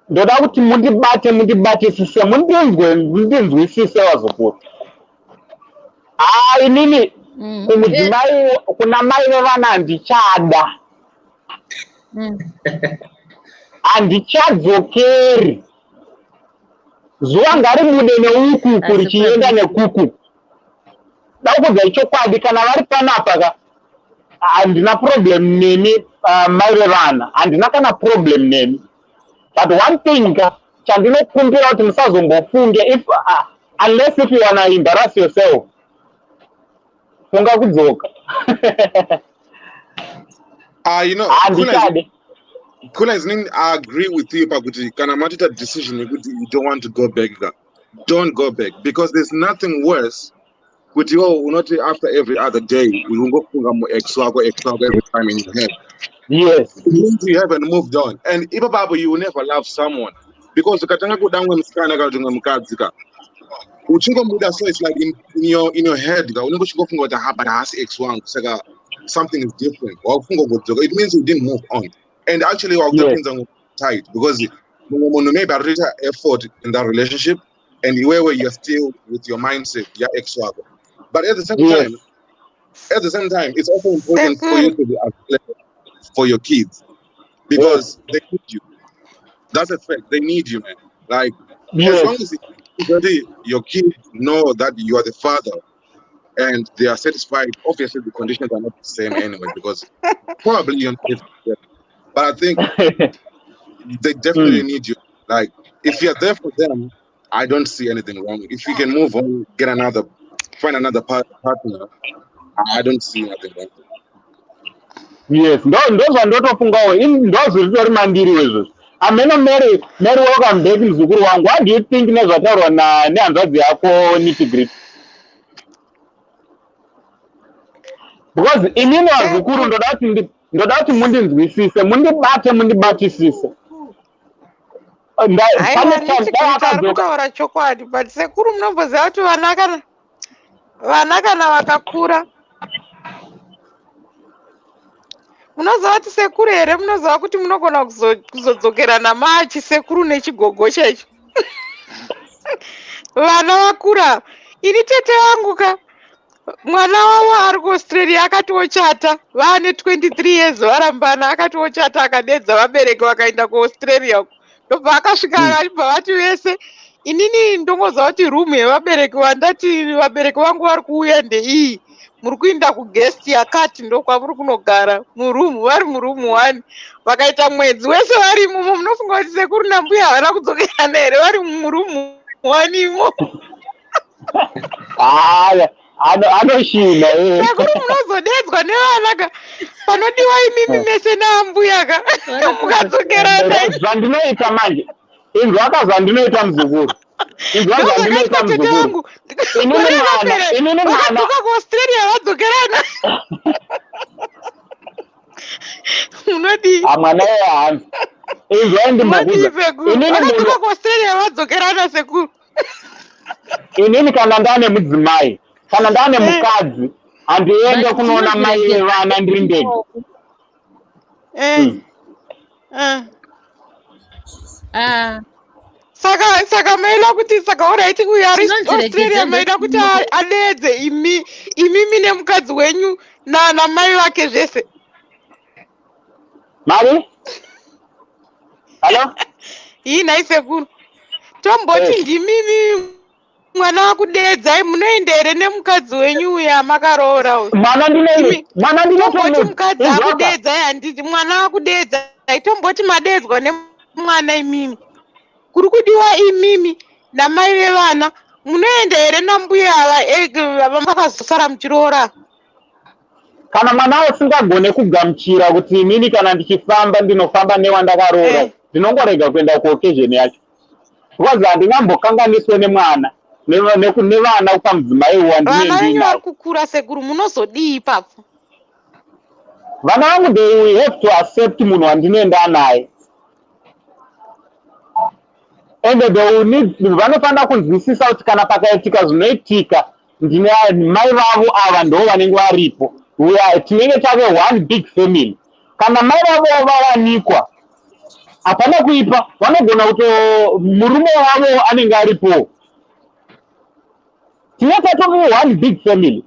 Ndoda kuti mundibatisise mundinzwisise vazukuru. Inini kumudzimai kuna mai vevana handichada. Handichadzokeri. Zuva ngaribude neuku richienda nekuku. Ndakudza ichokwadi kana vari panapa handina problem nemi mai vevana. Handina kana problem nemi. But one thing chandinokumbira kuti musazombofunge if unless if you wanna embarrass yourself. Funga kudzoka.
You know, Kuna is I agree with you, Pakuti. Kana matita decision you don't want to go back. Don't go back because there's nothing worse. With you, not after every other day, we will go every time in your head.
Yes.
You haven't moved on. And even Babu, you will never love someone. Because the Katanga go down when Skana got Mukadzika. Uchingo Muda, so it's like in your head, something is different. It means you didn't move on. And actually, our things are tight because you made a effort in that relationship, and where you're still with your mindset, you're ex-swagger. But at the same time, it's also important for you to be available for your kids because they need you. That's a fact. They need you, man. Like as long as your kids know that you are the father and they are satisfied, obviously the conditions are not the same anyway because probably you're not different. But I think they definitely need you. Like if you're there for them, I don't see anything wrong. If you can move on, find another partner, I don't see nothing wrong.
Yes, those ndotofungawo ndozviri mandiri izvo. Ameno Mary welcome back mzukuru wangu. What do you think nezvataurwa nehanzvadzi yako nitty-gritty? Because inini vazukuru ndoda kuti mundinzwisise, mundibatisise.
Kutaura chokwadi, but sekuru munomboziva kuti vana kana vakakura munoziva kuti sekuru here munoziva kuti munogona kuzodzokerana chisekuru nechigogo checho. Vana vakura. Ini tete vangu mwana wavo ari kuAustralia akatochata vaane 23 years varambana akatochata akadedza vabereki vakaenda kuAustralia ndobva akasvika akabva vati vese inini ndongoziva kuti room yevabereki vandati vabereki vangu vari kuuya ndeiyi muri kuenda kuguest yakati ndokwamuri kunogara muroom vari muroom 1 vakaita mwedzi wese vari imomo munofunga kuti sekuru nambuya havana kudzokerana here vari muroom 1 imo.
Anoshina
sekuru munozodedzwa nevana panodiwa imimi mese naambuyaka mukadzokerana.
Zvandinoita manje inzwa zvandinoita muzukuru. Inini mwana
kuAustralia vadzokerana. Munodi
mwana wehanzi inzwa
ndimuvakatuka kuAustralia vadzokerana sekuru.
Inini kana ndane mudzimai kana ndane mukadzi handiende kunoona mai vevana ndiri ndege.
Saka maida kuti saka oraiti kuyari Australia maida kuti adedze imimi nemukadzi wenyu na mai vake zvese.
Mari? Hello?
Hii naisekuru. Tomboti ndimimi mwana wakudedzai munoenda here nemukadzi wenyu uya makaroora uyu.
Mwana
ndinotomboti mukadzi akudedzai handiti mwana wakudedzai tomboti madedzwa nemwana imimi. Kuri kudiwa imimi namai vevana munoenda here nambuya ava makazosara muchiroora.
kana mwana asingagone kugamuchira kuti inini kana ndichifamba ndinofamba newandakaroora ndinongorega kuenda kuoccasion yacho because handingambokanganiswe nemwana nevana ukamudzimai
vana venyu vari
wandinendinawo.
kukura sekuru munozodii ipapo?
Vana vangu they have to accept munhu wandinoenda naye and they will need, vanofanira kunzwisisa kuti kana pakaitika zvinoitika ndine mai vavo ava ndo vanenge varipo, tinenge tave one big family. Kana mai vavo vawanikwa hapana kuipa, vanogona kuti murume wavo anenge aripo, tinenge one big family.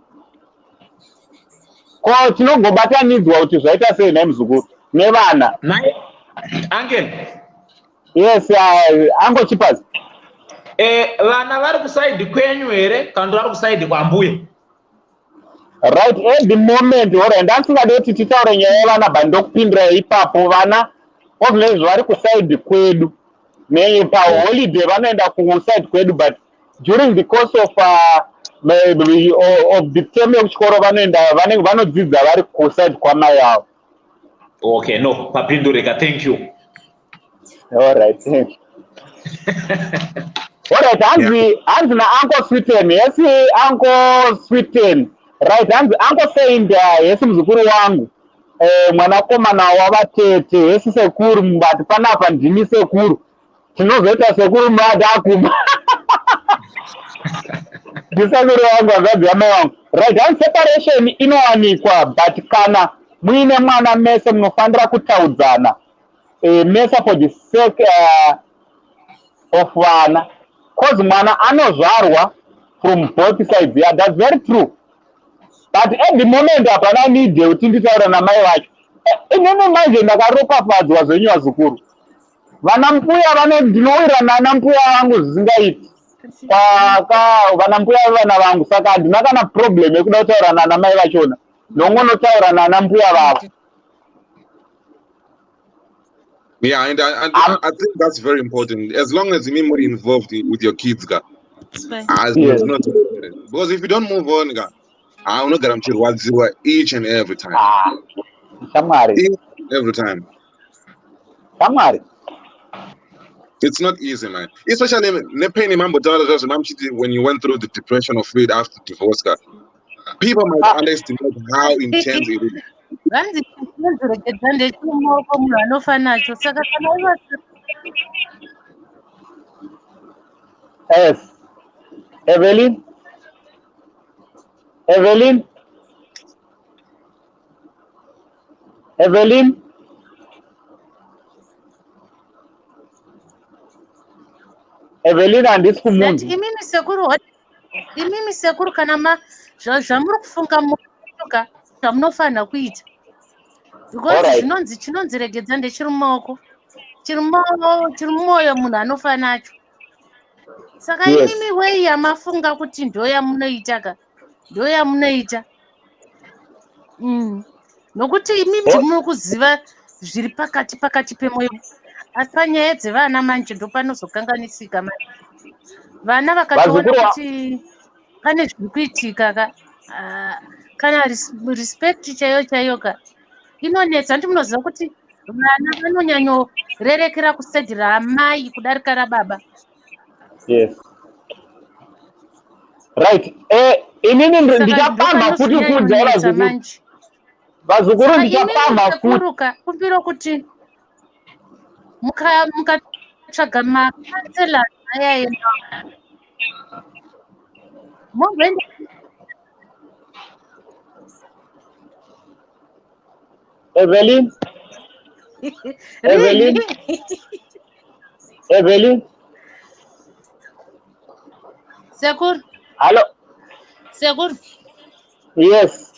Ko tinogobatanidzwa kuti zvaita sei nai muzukuru nevana.
Uncle.
Yes, Uncle Chipas.
Vana vari kusaidi kwenyu here kana vari kusaidi kwambuya?
Right at the moment, alright, ndasingade kuti titaure nyaya yevana bandokupindira ipapo. Vana obviously vari kusaidi kwedu, paholiday vanoenda kusaidi kwedu, but during the course of the term yekuchikoro vanodzidza vari kusaidi kwamai avo.
Okay, no, papindurika, thank you.
Alright, thank you. Alright, hanzi na-Uncle Sweeten. Yes, Uncle Sweeten. Right, hanzi Uncle saying yes muzukuru wangu. Mwanakomana wavatete, yes sekuru mbati panapa ndini sekuru. Tinozoita sekuru madakuma. Ndisekuru wangu azadzi amai wangu. Right, hanzi separation inowanikwa, but kana muine mwana mese munofanira kutaudzana. Mesa for the sake of vana, cause mwana anozvarwa from both sides. Yeah, that's very true. But at the moment hapana need kuti nditaura namai vacho. Inini manje ndakaropafadzwa zvenyu vazukuru. Vana mbuya ndinowirana na mbuya vangu zvisingaiti. Vana mbuya vana vangu, saka handina kana problem yekuda kutaurana namai vachona. Ndongonotaurana na mbuya vavo.
Yeah, and I think that's very important. As long as you're involved with your kids, because if you don't move on, I'm not guarantee what zero each and every time. Every time. It's not easy, man. Especially when you went through the depression of it after divorce, people might underestimate how intense it is.
Yes. Evelyn? Evelyn? Evelyn? Evelyn andisi kumuntu.
Imimi sekuru kana zvamuri kufunga muka zvamunofanira kuita. Because chinonziregedza ndechiri mumaoko. Chiri mumwoyo munhu anofa nacho. Saka imimi wei yamafunga kuti ndo yamunoita ndo yamunoita. Nokuti imimi muri kuziva zviri pakati pemwoyo. Asi panyaya dzevana manje ndo panozokanganisika manje. Vana vakatoona kuti pane zviri kuitika kana respect chaiyo inonetsa. Ndinoziva kuti vana vanonyanyorerekera kustage ramai kudarika rababa.
Yes. Right. Inini ndichapamba futi kudza vazukuru ndichapamba futi.
Kumbiro kuti mukatsvaga makansela ayaenda.
Evelyn? Evelyn? Evelyn?
Sekur?
Hello?
Sekur?
Yes.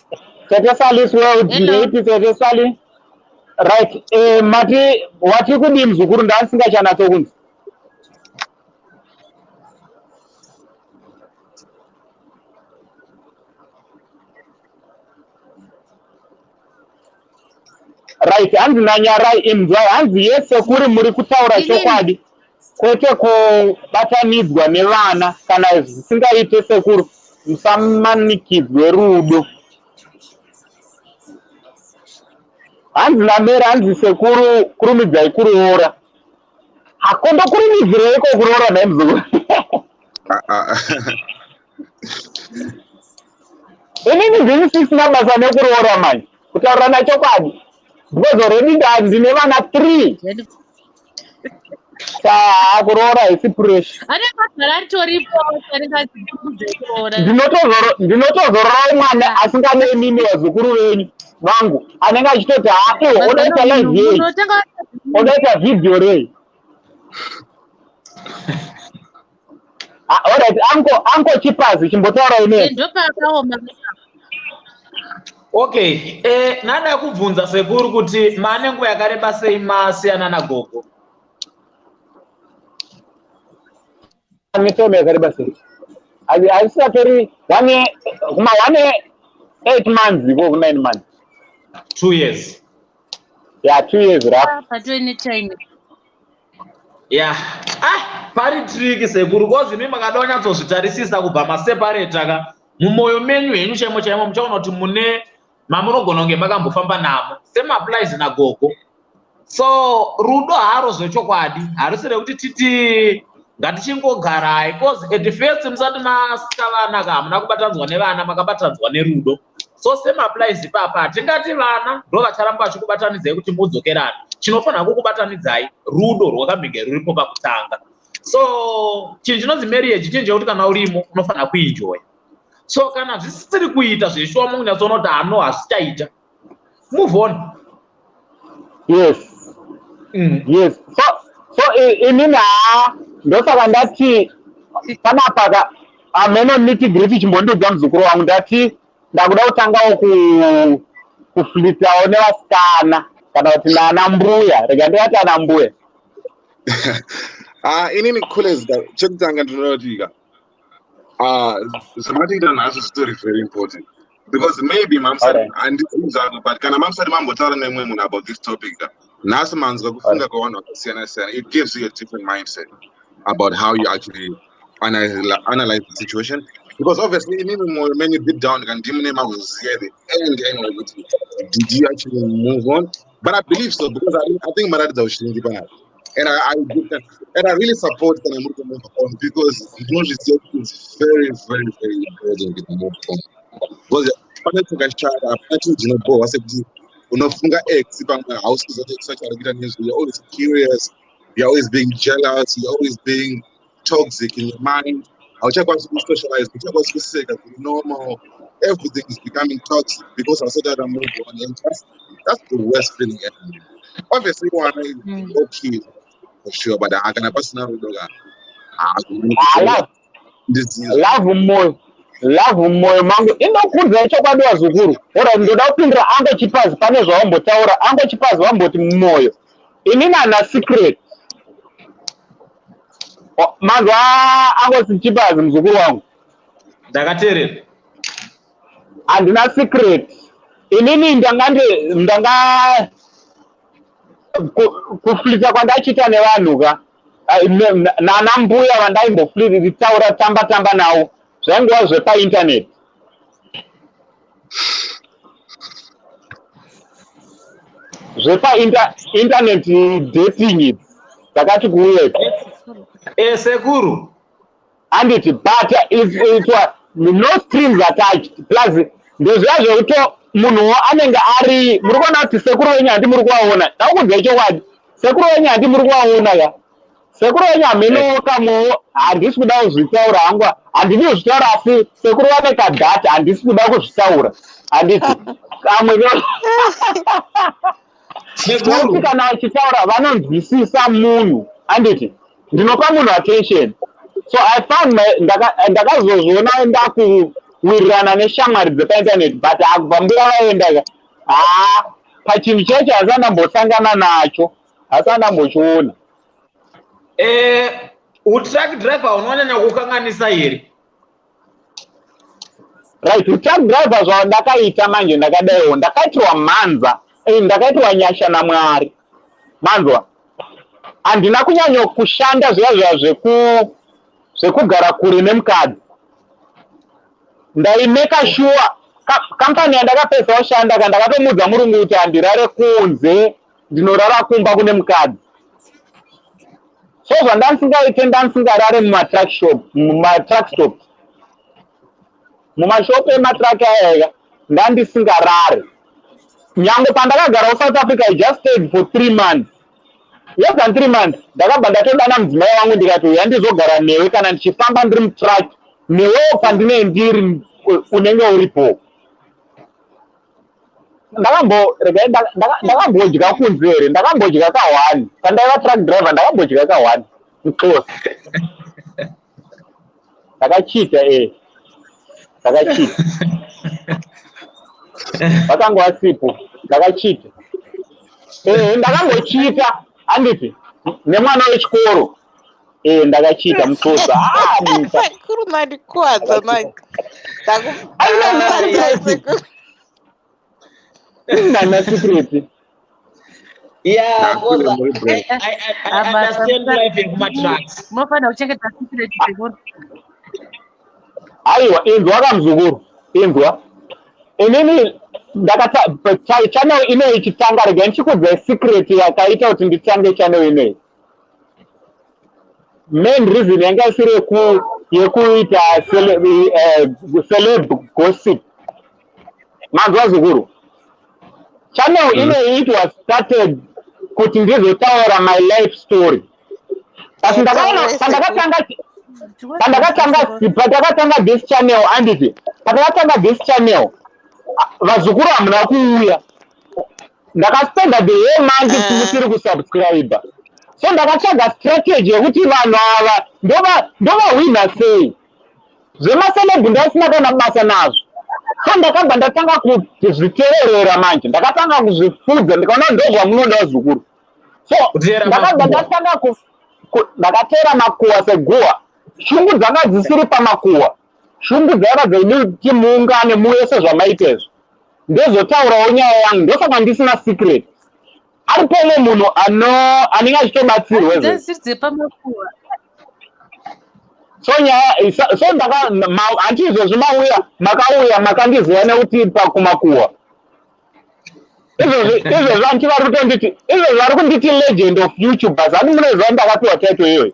Tetesali is well. Tetesali. Right. Mati, wati kudi mzukuru ndasinga chana tokunzi. Right, hanzi nanyarai imzwai, hanzi yese kuri muri kutaura chokwadi. Kwete kubatanidzwa nevana kana zvisingaite sekuru musamanikidzwe rudo. hanzi namera hanzi sekuru kurumidzai kuroora akondo kurumidzireiko kuroora naye muzukuru inini ndini sisina basa nekuroora manje kutaura nachokwadi because already ndine vana 3 kuroora isi pressure ndinotozororawo mwana asinganemi nevazukuru venyu vangu anenge achitoti odaita live yei odaita video rei alright anko chipazi chimbotaura ine
okay nada kubvunza sekuru kuti mane nguva yakareba sei masiyana nagogo
mitombo yakareba sei hazvisatori 8 months iko ku 9 months
2 years
yeah 2 years
pari trick sekuru kozi mimi makada wanyatsozvitarisisa kubva maseparate ka mumwoyo menyu henyu chaimo chaimo muchaona kuti mune mamunogona kunge makambofamba namo semaapplies nagogo so rudo haro zvechokwadi harisi rekuti titi ngatichingogarai cause at first musati masavana ka hamuna kubatanzwa nevana makabatanzwa nerudo so semaapplies ipapa tingati vana ndo vacharamba vachikubatanidzai kuti mudzokerana chinofanira kukubatanidzai rudo rwakambenge ruripo pakutanga so chinhu chinonzi marriage chinhu chekuti kana urimo unofanira kuenjoya so kana zvisiri kuita zveshoma kunyatsoona kuti hano hazvichaita move on
yes yes so inini ndosaka ndati panapa ameno nitty-gritty chimbondodza muzukuru wangu ndati ndakuda kutangawo kuflitawo nevasikana kana kuti nana mbuya rega ndivati ana mbuya
inini kulezida chekutanga ndinotika zvamatiita nhasi zvitori very important because maybe mamsari handibvunzano but kana mamsari mambotaura nemwe munhu about this topic nhasi manzwa kufunga kwavanhu vakasiyana siyana it gives you a different mindset about how you actually analyze the situation because obviously inini mwoyo menyu deep down kandimune makuziya the end anyway kuti did you actually move on but I believe so because I think maratidza uchinji panapa and I really support kana muri kumove on because ndinozviziva kuti it's very very very important to move on because pane tukashara pane chinhu chinobohwa sekuti unofunga x pamwe hausi kuzotoisachari kuita nezvo you're always curious, you're always being jealous, you're always being toxic in your mind. Hauchakwanisi kusocialize, hauchakwanisi kuseka, normal, everything is becoming toxic because I said that I move on, and that's the worst feeling ever. Obviously one is okay for sure, but I can personally
love moyo mangu inokudza chokwadi wazukuru ora ndoda kupindira ango chipazi pane zvawambotaura ango chipazi wamboti moyo inini ana secret manzwa ango chipazi muzukuru wangu
ndakateerera
handina secret inini ndanga kuflita kwandachiita nevanhu ka nana mbuya vandaimboflitaura tamba nawo zvainguva zvepainternet zvepainternet dating dzakati kuuyepo
sekuru
handiti but it was no strings attached plus ndozviya zvekuto munhuwo anenge ari muri kuona kuti sekuru wenyu handi muri kuvaona ndakukudzai chokwadi sekuru wenyu handi muri kuvaona ka sekuru wenyu hameno kamwewo handisi kuda kuzvitaura hangu handidi kuzvitaura asi sekuru vane kadhata handisi kuda kuzvitaura handiti kamwe kuti kana vachitaura vanonzwisisa munhu handiti ndinopa munhu attention so I found ndakazozviona ndakuwirirana neshamwari dzepainternet but akubva mbuya vaenda pachinhu checho hasana mbosangana nacho hasana mbochiona
utruck driver unonyanya kukanganisa here
right utruck driver zvao ndakaita manje ndakadaiwo ndakaitirwa mhanza ndakaitirwa nyasha naMwari manzwa handina kunyanya kushanda zviya zvekugara kure nemukadzi ndaimeka sure kampani yandakapedza kushanda kandakatomudza murungu kuti handirare kunze ndinorara kumba kune mukadzi. So zvandandisingaite ndandisingarare mumatruck stop mumashopu ematruck aya ndandisingarare. Nyange pandakagara kuSouth Africa I just stayed for 3 months. Less than 3 months ndakabva ndatodana mudzimai wangu ndikati uya ndizogara newe kana ndichifamba ndiri mutruck newewo pandine ndiri unenge uripo. Ndakambodya kunze here ndakambodya ka1 pandaiva truck driver ndakambodya ka1 muclose. Ndakachita ndakachita vakanga vasipo ndakachita ndakangochita handiti nemwana wechikoro ndakachita muclose.
Sekuru mandikuwadza manje.
Nana secret.
Yeah, because I understand life in trucks.
Mofana uchengeta secret Sekuru.
Aiwa, inzwa kamzukuru. Inzwa. Inini ndakata channel ino ichitanga rega ndichikudza secret yakaita kuti nditange channel ino. Main reason yanga isiri yekuita celeb gossip. Manzwa zukuru. Channel ino it was started kuti ndizotaura my life story. Asi pandakatanga this channel handiti pandakatanga this channel vazukuru hamuna kuuya. Ndakaspenda the whole month musiri kusubscribe. So ndakatsvaga strategy yekuti vanhu ava ndovahwina sei. Zvemacelebhu ndasina kana basa nazvo. So ndakabva ndatanga kuzviteerera manje ndakatanga kuzvifudza ndikaona ndozvamunoda zukuru. So ndakabva ndatanga ndakateera makuwa seguwa. Shungu dzanga dzisiri pamakuwa. Shungu dzaiva dzeiti muungane muese zvamaitezvo. Ndozotaurawo nyaya yangu ndosaka ndisina secret. Aripo munhu anenge achitobatsirwa
Dziri pamakuwa.
So handizvezvi makauya makandiziva nekuti pakumakuwa. Izvezvi anti vari kutonditi izvezvi vari kunditi legend of YouTube asi handi munoziva ndakapiwa title iyoyo.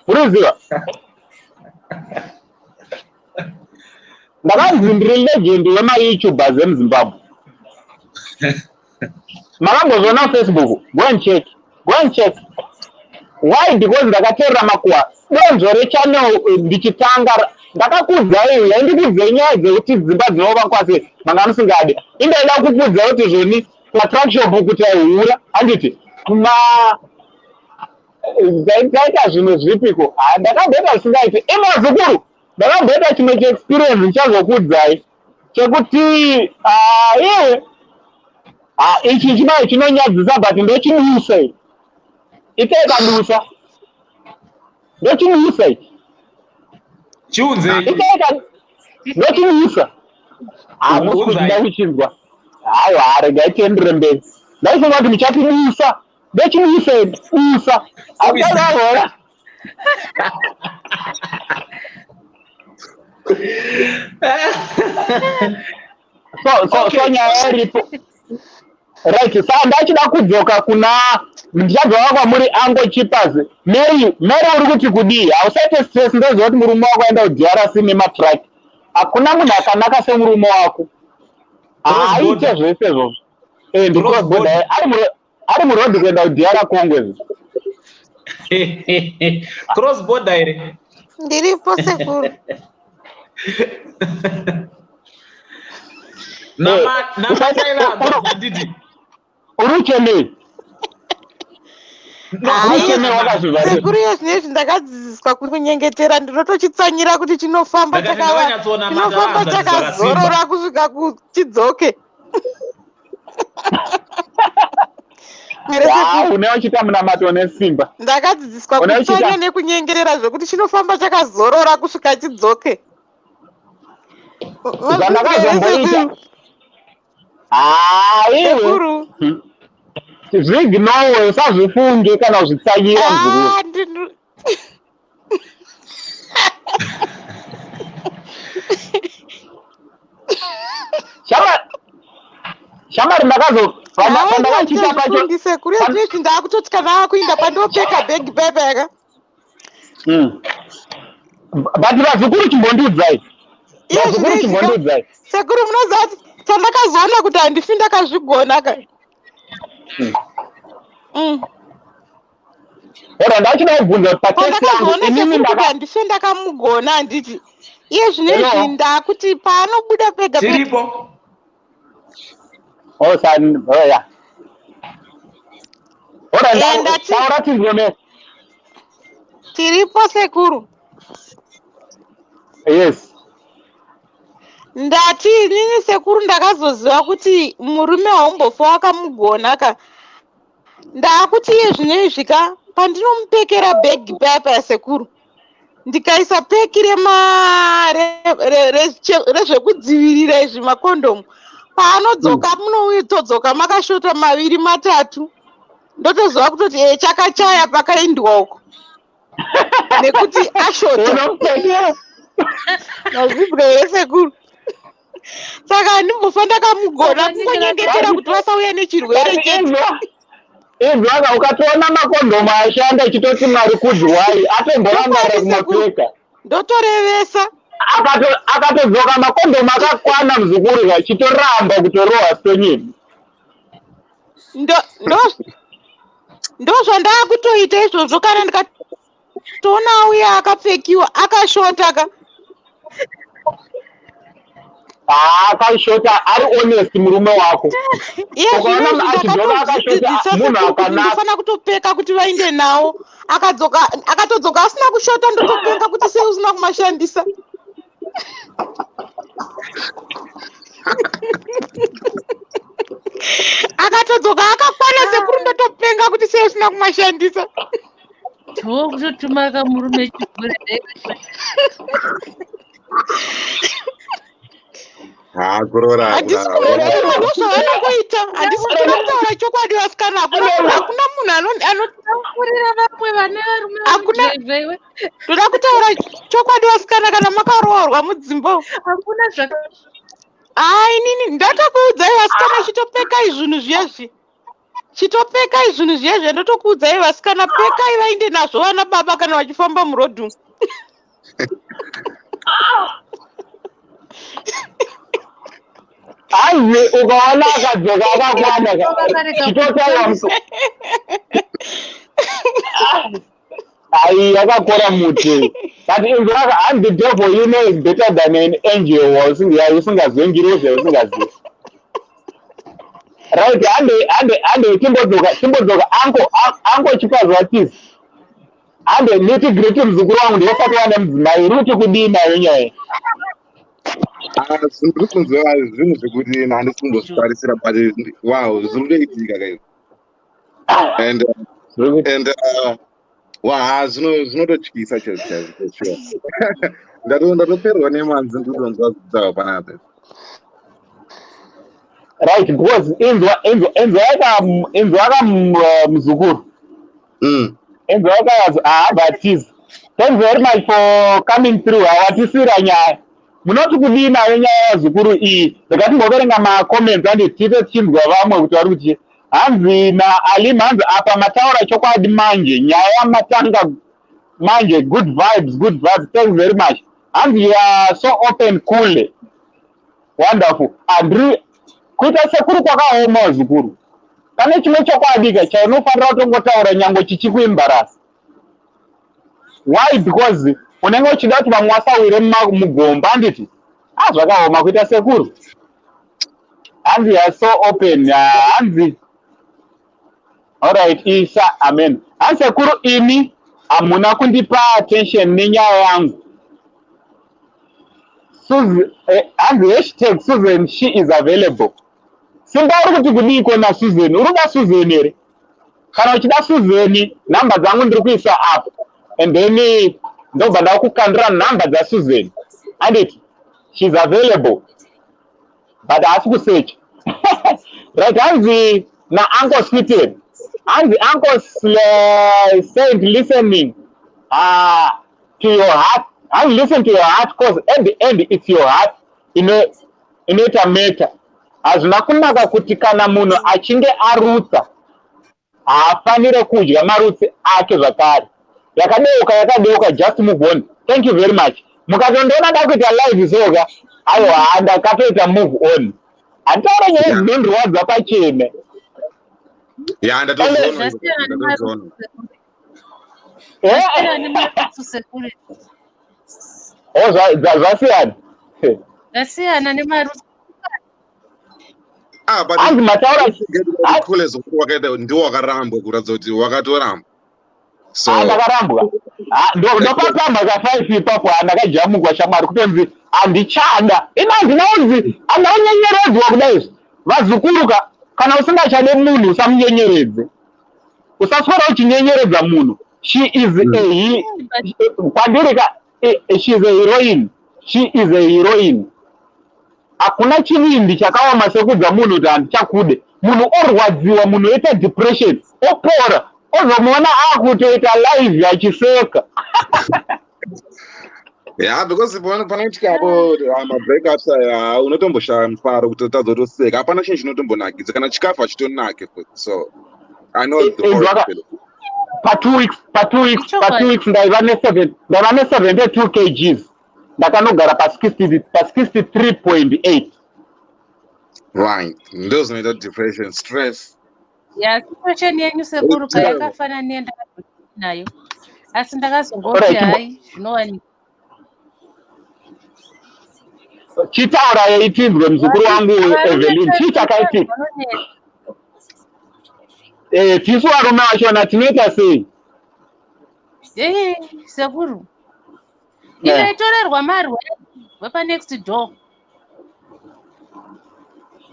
Uriziva? Ndakanzi ndiri legend wemaYoutubers emuZimbabwe. Makambozviona Facebook? Go and check. Why? Because ndakateerera makuwa. Donzo rechannel ndichitanga ndakakudza iyo ndikudze nyaya dzekuti dzimba dzinovakwa sei manga musingadi. Indaida kukudza kuti zvoni patruck shop kuti aihura handiti dzaita zvinhu zvipiko. Ndakamboita zvisingaiti. Zukuru ndakamboita chimwe cheexperience ndichazokudzai chekuti ichi chimai chinonyadzisa but ndochidusa ikaikadusa ndochidusa
chiunze
ndochidusa musikuda kuchinzwa aiwa rega itiendere mberi ndaifunga kuti muchatidusa ndochidusa dusa akadaora so nyaya iripo right. Saka ndachida kudzoka kuna ndichadzoka kwamuri ango chipazi Mary uri kuti kudii hausaite stress ndoziva kuti murume wako aenda kuDRC nematrack. Hakuna munhu akanaka semurume wako aite zvese izvozvo. Ndicross border ari murodhi kuenda kuDR Congo.
Cross border here.
Ndiripo Sekuru.
Uruchemei
Sekuru iyo zvinezvi ndakadzidziswa kunyengetera ndinotochitsanyira kuti chinofamba chakazorora kusvika chidzoke.
Uneochita munamato nesimba.
Ndakadzidziswa kutsanya nekunyengerera zvokuti chinofamba chakazorora kusvika chidzoke.
Zvandakazomboita
Sekuru
zvignowe usazvifunge kana kuzvitsanyira muzukuru. shamari pandavachita pacho
ndifundise kuri zvinezvi ndakutoti kana akuinda pandopfeka bhegi bebeka
but vazukuru chimbondiudzai
sekuru munoziva kuti chandakazoona kuti handifi ndakazvigona ka
ora ndachida kubvunza
kuti handifi ndakamugona handiti iye zvinezvi ndakuti paanobuda pega
tiripo
oya ora taura tizone
tiripo sekuru
yes
ndati inini sekuru ndakazoziva kuti murume waumbofa wakamugona ka ndakuti iye zvinezvi ka pandinomupekera bhegi papa yasekuru ndikaisa peki rezvekudzivirira izvi makondomu paanodzoka munotodzoka makashota 2 3 ndotoziva kutoti chakachaya pakaindwa uko nekuti ashota nazvibwa yesekuru saka handimbofa ndakamugona kungonyengetera kuti vasauya nechirwere chedu
izvaga ukatoona makondomu ashanda achitoti mwari kudziwai atomborangara kumapfeka
ndotorevesa
akatodzoka makondomu akakwana muzukuru achitoramba kutorohwa stonyini
ndozvandakutoita izvozvo kana ndikatoona uya akapfekiwa akashota ka
akashota ari honest murume wako
ndofana kutopeka kuti vainde nawo akatodzoka asina kushota ndotopenga kuti sei usina kumashandisa akatodzoka akakwana sekuru ndotopenga kuti sei usina kumashandisa
kutotuma kamurume chigore
ndozvavanongoita handisi kuda kutaura chokwadi vasikana hakuna munhu
anotaurira vamwe vane varume
ndoda kutaura chokwadi vasikana kana makaroorwa mudzimba
hakuna
inini ndatokuudzai vasikana chitopekai zvinhu zviyazvi ndotokuudzai vasikana pekai vainde nazvo vana baba kana vachifamba murodhu
hanzi ukaona akadzoka akakwana chitotaura ai yakakora muti but inzwaka and the devil you know is better than an angel usingazvengiri zvausingazivi right hande timbodzoka ango chipazvatisi hande niti griti muzukuru wangu ndiyosati wane mudzimai ruti kudii nayo nyaya
ndiri kunzwa zvinhu zvekuti handisi kumbozvitarisira but wow zvinotoitika kaizvo and zvinototyisa chaizvo ndatoperwa nemanzi ndidonzwa kutaura panapa
right because inzwa yaka muzukuru inzwa yaka but thanks very much for coming through awatisira nyaya munoti kudii nayo nyaya yazukuru iyi ndakatimboverenga macomments andi tite tichinzwa vamwe kuti vari kuti hanzi naalim hanzi apa mataura chokwadi manje nyaya yamatanga manje good vibes thanks very much hanzi you are so open cool wonderful andri kuita sekuru kwakaoma wazukuru pane chimwe chokwadika chaunofanira kutongotaura nyange chichikuimbarasa why because unenge uchida kuti vamwe wasawire mugomba handiti zvakaoma kuita sekuru hanzi ya so open hanzi alright isa amen hanzi sekuru ini hamuna kundipa attention nenyaya yangu hanzi hashtag Susan she is available simbauri kuti kudii kona Susan uruda Susan here kana uchida Susan namba dzangu ndiri kuisa apo and then ndobva ndakukandira nhamba dzaSusan handiti she's available but haasi kusearch right hanzi nauncle Sweden hanzi uncle said listening to your heart and listen to your heart because at the end it's your heart inoita matter hazvina kunaka kuti kana munhu achinge arutsa haafanire kudya marutsi ake zvakare. Yakadeuka, just move on. Thank you very much. Mukatondoona ndakuita live soga, aiwa ndakatoita move on. Handitaura nyaya dzinondirwadza pachena.
Yeah, ndatozoona.
Zvasiyana.
Zvasiyana nemarutsi.
But
hanzi mataura
kule zokuwakaita ndiwo wakarambwa kuratidza kuti wakatoramba. So
ndakarambwa. Ndopatamba ka5 ipapo ndakajamukwa shamwari kutonzi handichada. Ina ndinonzi anonyenyeredwa kudai. Vazukuruka kana usingachade munhu usamunyenyeredze. Usaswera uchinyenyeredza munhu. She is kwandirika she is a heroine. She is a heroine. Hakuna chivindi chakaoma sekudza munhu kuti handichakude. Munhu orwadziwa, munhu oita depression, opora, ozomuona akutoita live achiseka.
Yeah, because panoitika apo mabreakups aya unotomboshaya mufaro kuti utadzotoseka. Hapana chinhu chinotombonakidza kana chikafu hachitonake futi. So I know the word.
Per 2 weeks ndaiva ne 72 kgs. Ndakanogara pa 63.8.
Right. Ndio zinoita depression, stress.
Yeah, situation yenyu sekuruka yakafanana nendakabva nayo. Asi ndakazongoti hai zvinowani.
Chitaura yaitinzwe muzukuru wangu Evelyn chichakaitika. Tisu varume vachona tinoita sei?
Sekuru. Ndikaitorerwa marwe wepa next door.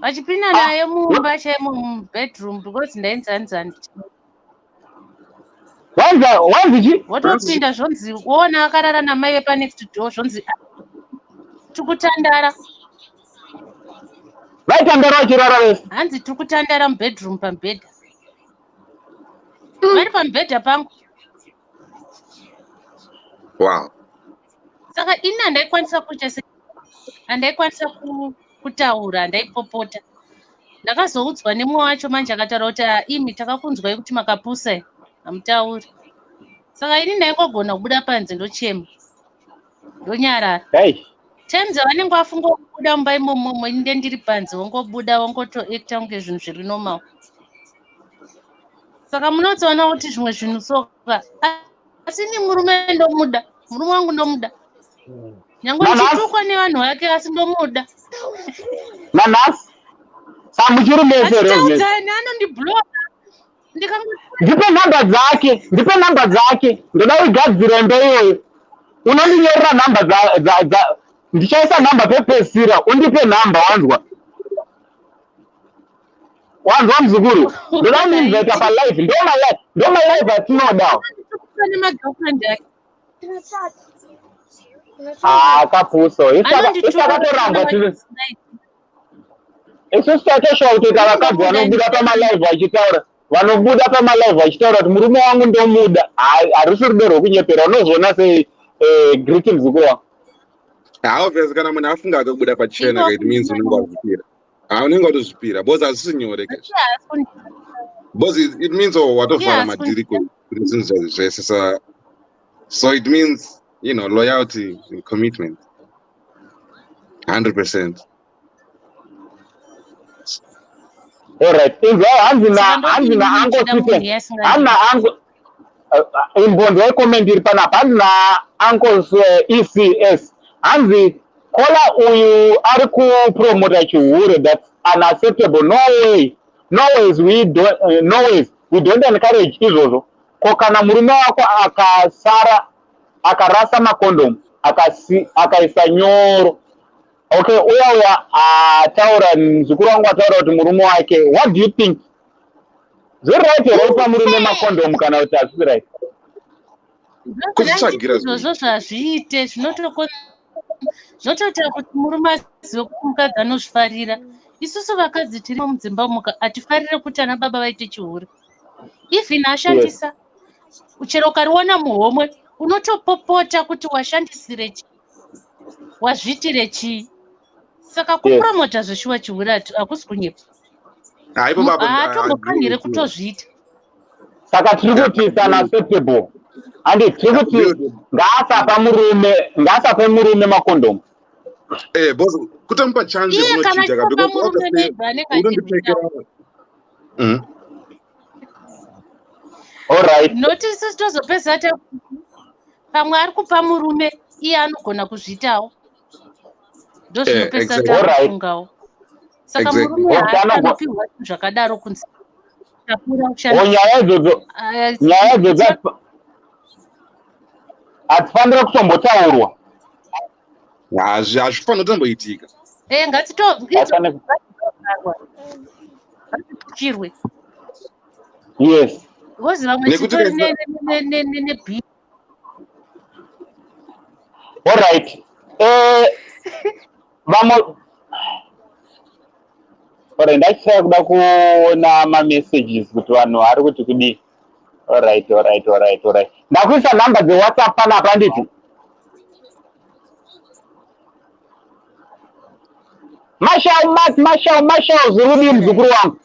Vachipinda naye mumba bedroom because ndainzanzana.
Wanzi chi?
Wotopinda zvonzi kuona akarara namai wepa next door zvonzi tukutandara.
Vaitandara vachirara vese?
Hanzi tukutandara mubedroom pambedha. Vari pambedha pangu.
Wow.
Saka ini handaikwanisa kuita handaikwanisa kutaura, handaipopota. Ndakazoudzwa nemumwe wacho manje akataura kuti imi takakunzwai kuti makapusa hamutauri. Saka ini ndaingogona kubuda panze ndochema. Ndonyarara. Time dzavanenge vafunga kubuda mumba imomo inde ndiri panze wongobuda wongotoacta kunge zvinhu zviri normal. Saka munotoona kuti zvimwe zvinhu soka asi ni murume ndomuda. Murume wangu ndomuda. Nyangwe chitukwa nevanhu vake asi ndomuda.
Nanasi. Samuchiri mesere.
Anondibloka.
Ndipe namba dzake. Ndoda kugadzira mbeiyo. Unondinyorera namba za ndichaisa namba pepesira. Undipe namba wanzwa. Wanzwa mzukuru. Ndoda kuinvita pa live. Ndo my life atinoda. Kapuso. Isakatoramba tiri. Isusu tatoshaura kuti vakadzi vanobuda pamalive vachitaura. Vanobuda pamalive vachitaura kuti murume wangu ndomuda. Harisi rudo rwokunyepera. Unozoona sei greeting mzukuru wangu.
Obviously kana munhu afunga kubuda pachena it means unenge wazvipira. Unenge watozvipira. Because hazisi nyore kacho. Because it means watovhara madhiri kuti zvinhu zvese. So it means, you know, loyalty and commitment. 100%.
All right. Hanzi na ango sitting. Ango imbondo yekomenti iri panapa. Hanzi na uncles ECS. Hanzi kola uyu ari kupromota chihure that's unacceptable. No ways we don't encourage izvozvo. Ko kana murume wako akarasa makondom akaisa nyoro. Okay, uya ataura mzukuru wangu ataura kuti murume wake, what do you think? Zviri right here pa murume makondom kana kuti hazvisi right?
Zvozvo zvazviite zvinotoita kuti murume azive kuti mukadzi anozvifarira. Isusu vakadzi tiri mudzimba muka hatifarire kuti ana baba vaite chihure. Even ashandisa uchero ukariona muhomwe unotopopota kuti washandisire chii, wazviitire chii. Saka kupromota zveshuwa chiwira akusi kunyepa. Hatombofanire kutozviita.
Saka tiri kuti it's unacceptable. Andi tiri kuti ngaasape murume makondomu.
Boss, kutampa chance kunochita
all right.
Notice tozopesa pamwe ari kupa murume iye anogona kuzviitawo. Ndozvinopesa tafungawo. Saka murume haanopiwa zvakadaro kunzi
nyaya idzodzo hatifanira kutombotaurwa.
Hazvifanira kutomboitika.
Ngatichirwe.
Yes.
Vozi vamwe chitori nebhi.
All right. Ndachitira kuda kuona ma-messages kuti vanhu vari kuti kudii. All right. Ndakuisa namba dze-WhatsApp panapa nditi. Mashau zirudi mzukuru wangu.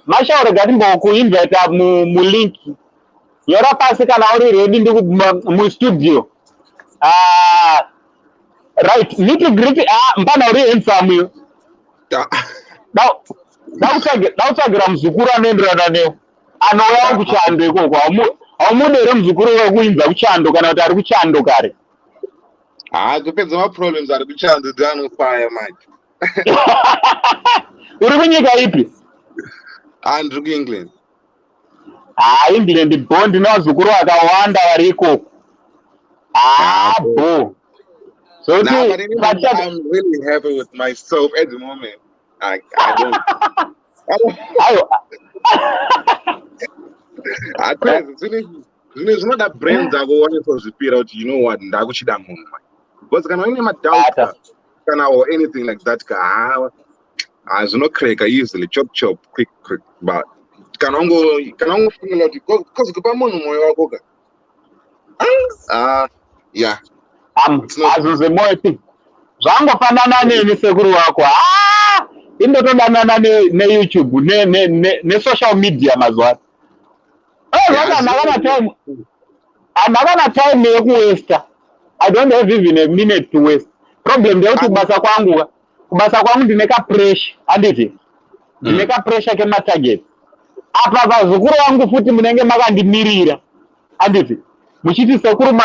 Mashau rega timbokuinvita mulink. Nyora pasi kana uri ready ndi mustudio. Right, nitty-gritty mpana uri handsome yo. Dautsvagira muzukuru anoenderana newo. Anouya kuchando ikoko. Haumudere muzukuru wekuinza kuchando kana kuti ari kuchando kare.
Kupedza ma-problems ari kuchando ndianofaya manje.
Uri kunyika ipi?
Ndiri kuEngland.
England bo ndina vazukuru vakawanda vari ikoko. Bo. So
I'm really happy with myself at the moment. I don't. It's not that brains are going to repeat out, you know what, ndakuchida munhu. Because kana une madoubt kana or anything like that as no crack easily chop quick but kana feel like because kupa munhu moyo wako yeah.
Azuze moyo zvangofanana neni sekuru wako. Indotodanana neYouTube ne-social media mazuva. Andakana time yekuwesta. I don't have even a minute to waste. Problem ndeyekuti kubasa kwangu ndine ka-pressure. Anditi? Ndine ka-pressure kema-target. Apa vazukuru vangu futi munenge makandimirira. Anditi? Muchiti sekuru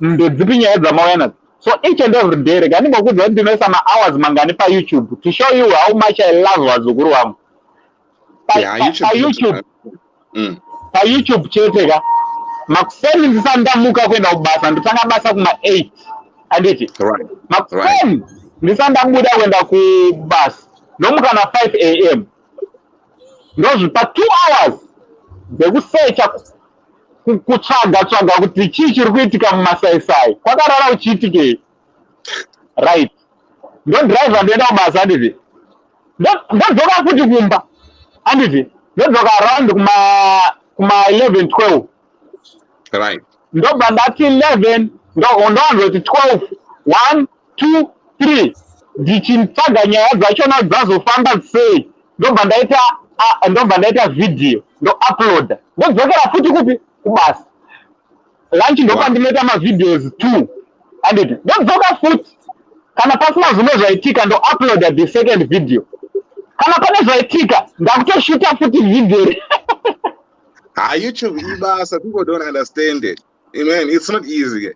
ndodzipi nyaya dzamauya. So each and every day, rega ndingokudza kuti ndinoisa ma-hours mangani pa-YouTube to show you how much I love vazukuru vangu. Pa-YouTube chete ka. Makuseni ndisandamuka kuenda kubasa, ndotanga basa kuma-8. Anditi? Makuseni ndisandamuda kuenda kubasa. Ndomuka na 5 AM. Ndozvipa 2 hours dzekusecha kutsvaga kuti chii chiri kuitika mumasaisai. Kwakarara uchiitike. Right. Ndodriver ndoenda kubasa anditi. Ndodzoka futi kumba. Anditi. Ndodzoka around kuma 11, 12.
Right.
Ndobva ndati 11 ndowanza kuti 12 1 2 3 ndichitsvaga nyaya dzachona dzazofamba sei. Ndobva ndaita video ndo-uploada. Ndodzokera futi kupi kubasa. Lunch ndobva ndinoita ma-videos 2. Anditi. Ndodzoka futi. Kana pasina zvimwe zvaitika ndo-uploada the second video. Kana pane zvaitika ndakutoshuta futi video.
YouTube ibasa, people don't understand it. Man, it's not easy.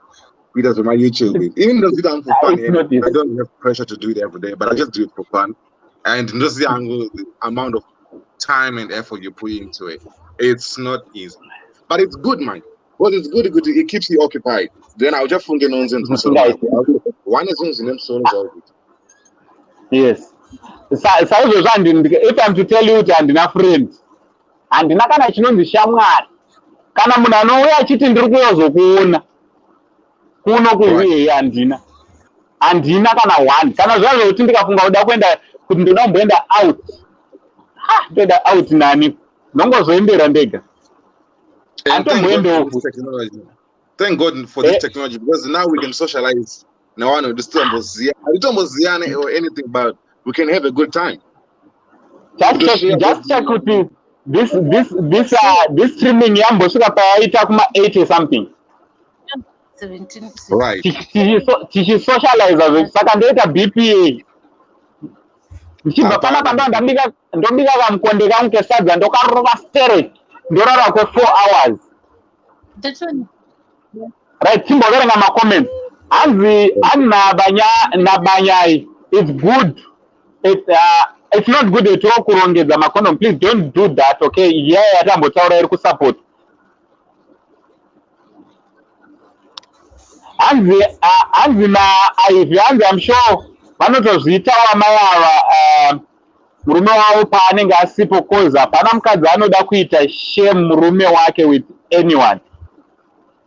Because of my YouTube, even though I'm for fun, I don't have pressure to do it every day, but I just do it for fun. And just the amount of time and effort you put into it, it's not easy. But it's good, man. Well, it's good. It keeps you occupied. Then I'll just find the nonsense. One is in them songs all good.
Yes. If I'm to tell you that I'm a friend, handina kana chinonzi shamwari. Kana munhu anouya achiti ndiri kuyozokuona kuno kuzviheyi handina kana one. Kana zvazvo kuti ndikafunga kuda kuenda kuti ndoda kumboenda out, ndoenda out nani ndongozoendera ndega.
Thank God for this technology because now we can socialize no one just or anything, but we can have a good time.
Just check with you. This streaming yambo suka paita kuma 80 something.
17.
Right.
Tichi socializer saka ndoita BPA. Nchibva pana panda ndombika kamkonde kangu kesadza ndokarova stereo ndorara kwa 4 hours. Right, timboverenga ma comments. Anzi nabanyai, it's good. It's not good at all kurongedza makono. Please don't do that, okay? Yeah, yatambotaura iri kusupport. Anzi I'm sure vanotozviitawa mai ava murume wavo paanenge asipo koza pana mukadzi anoda kuita shame murume wake with anyone.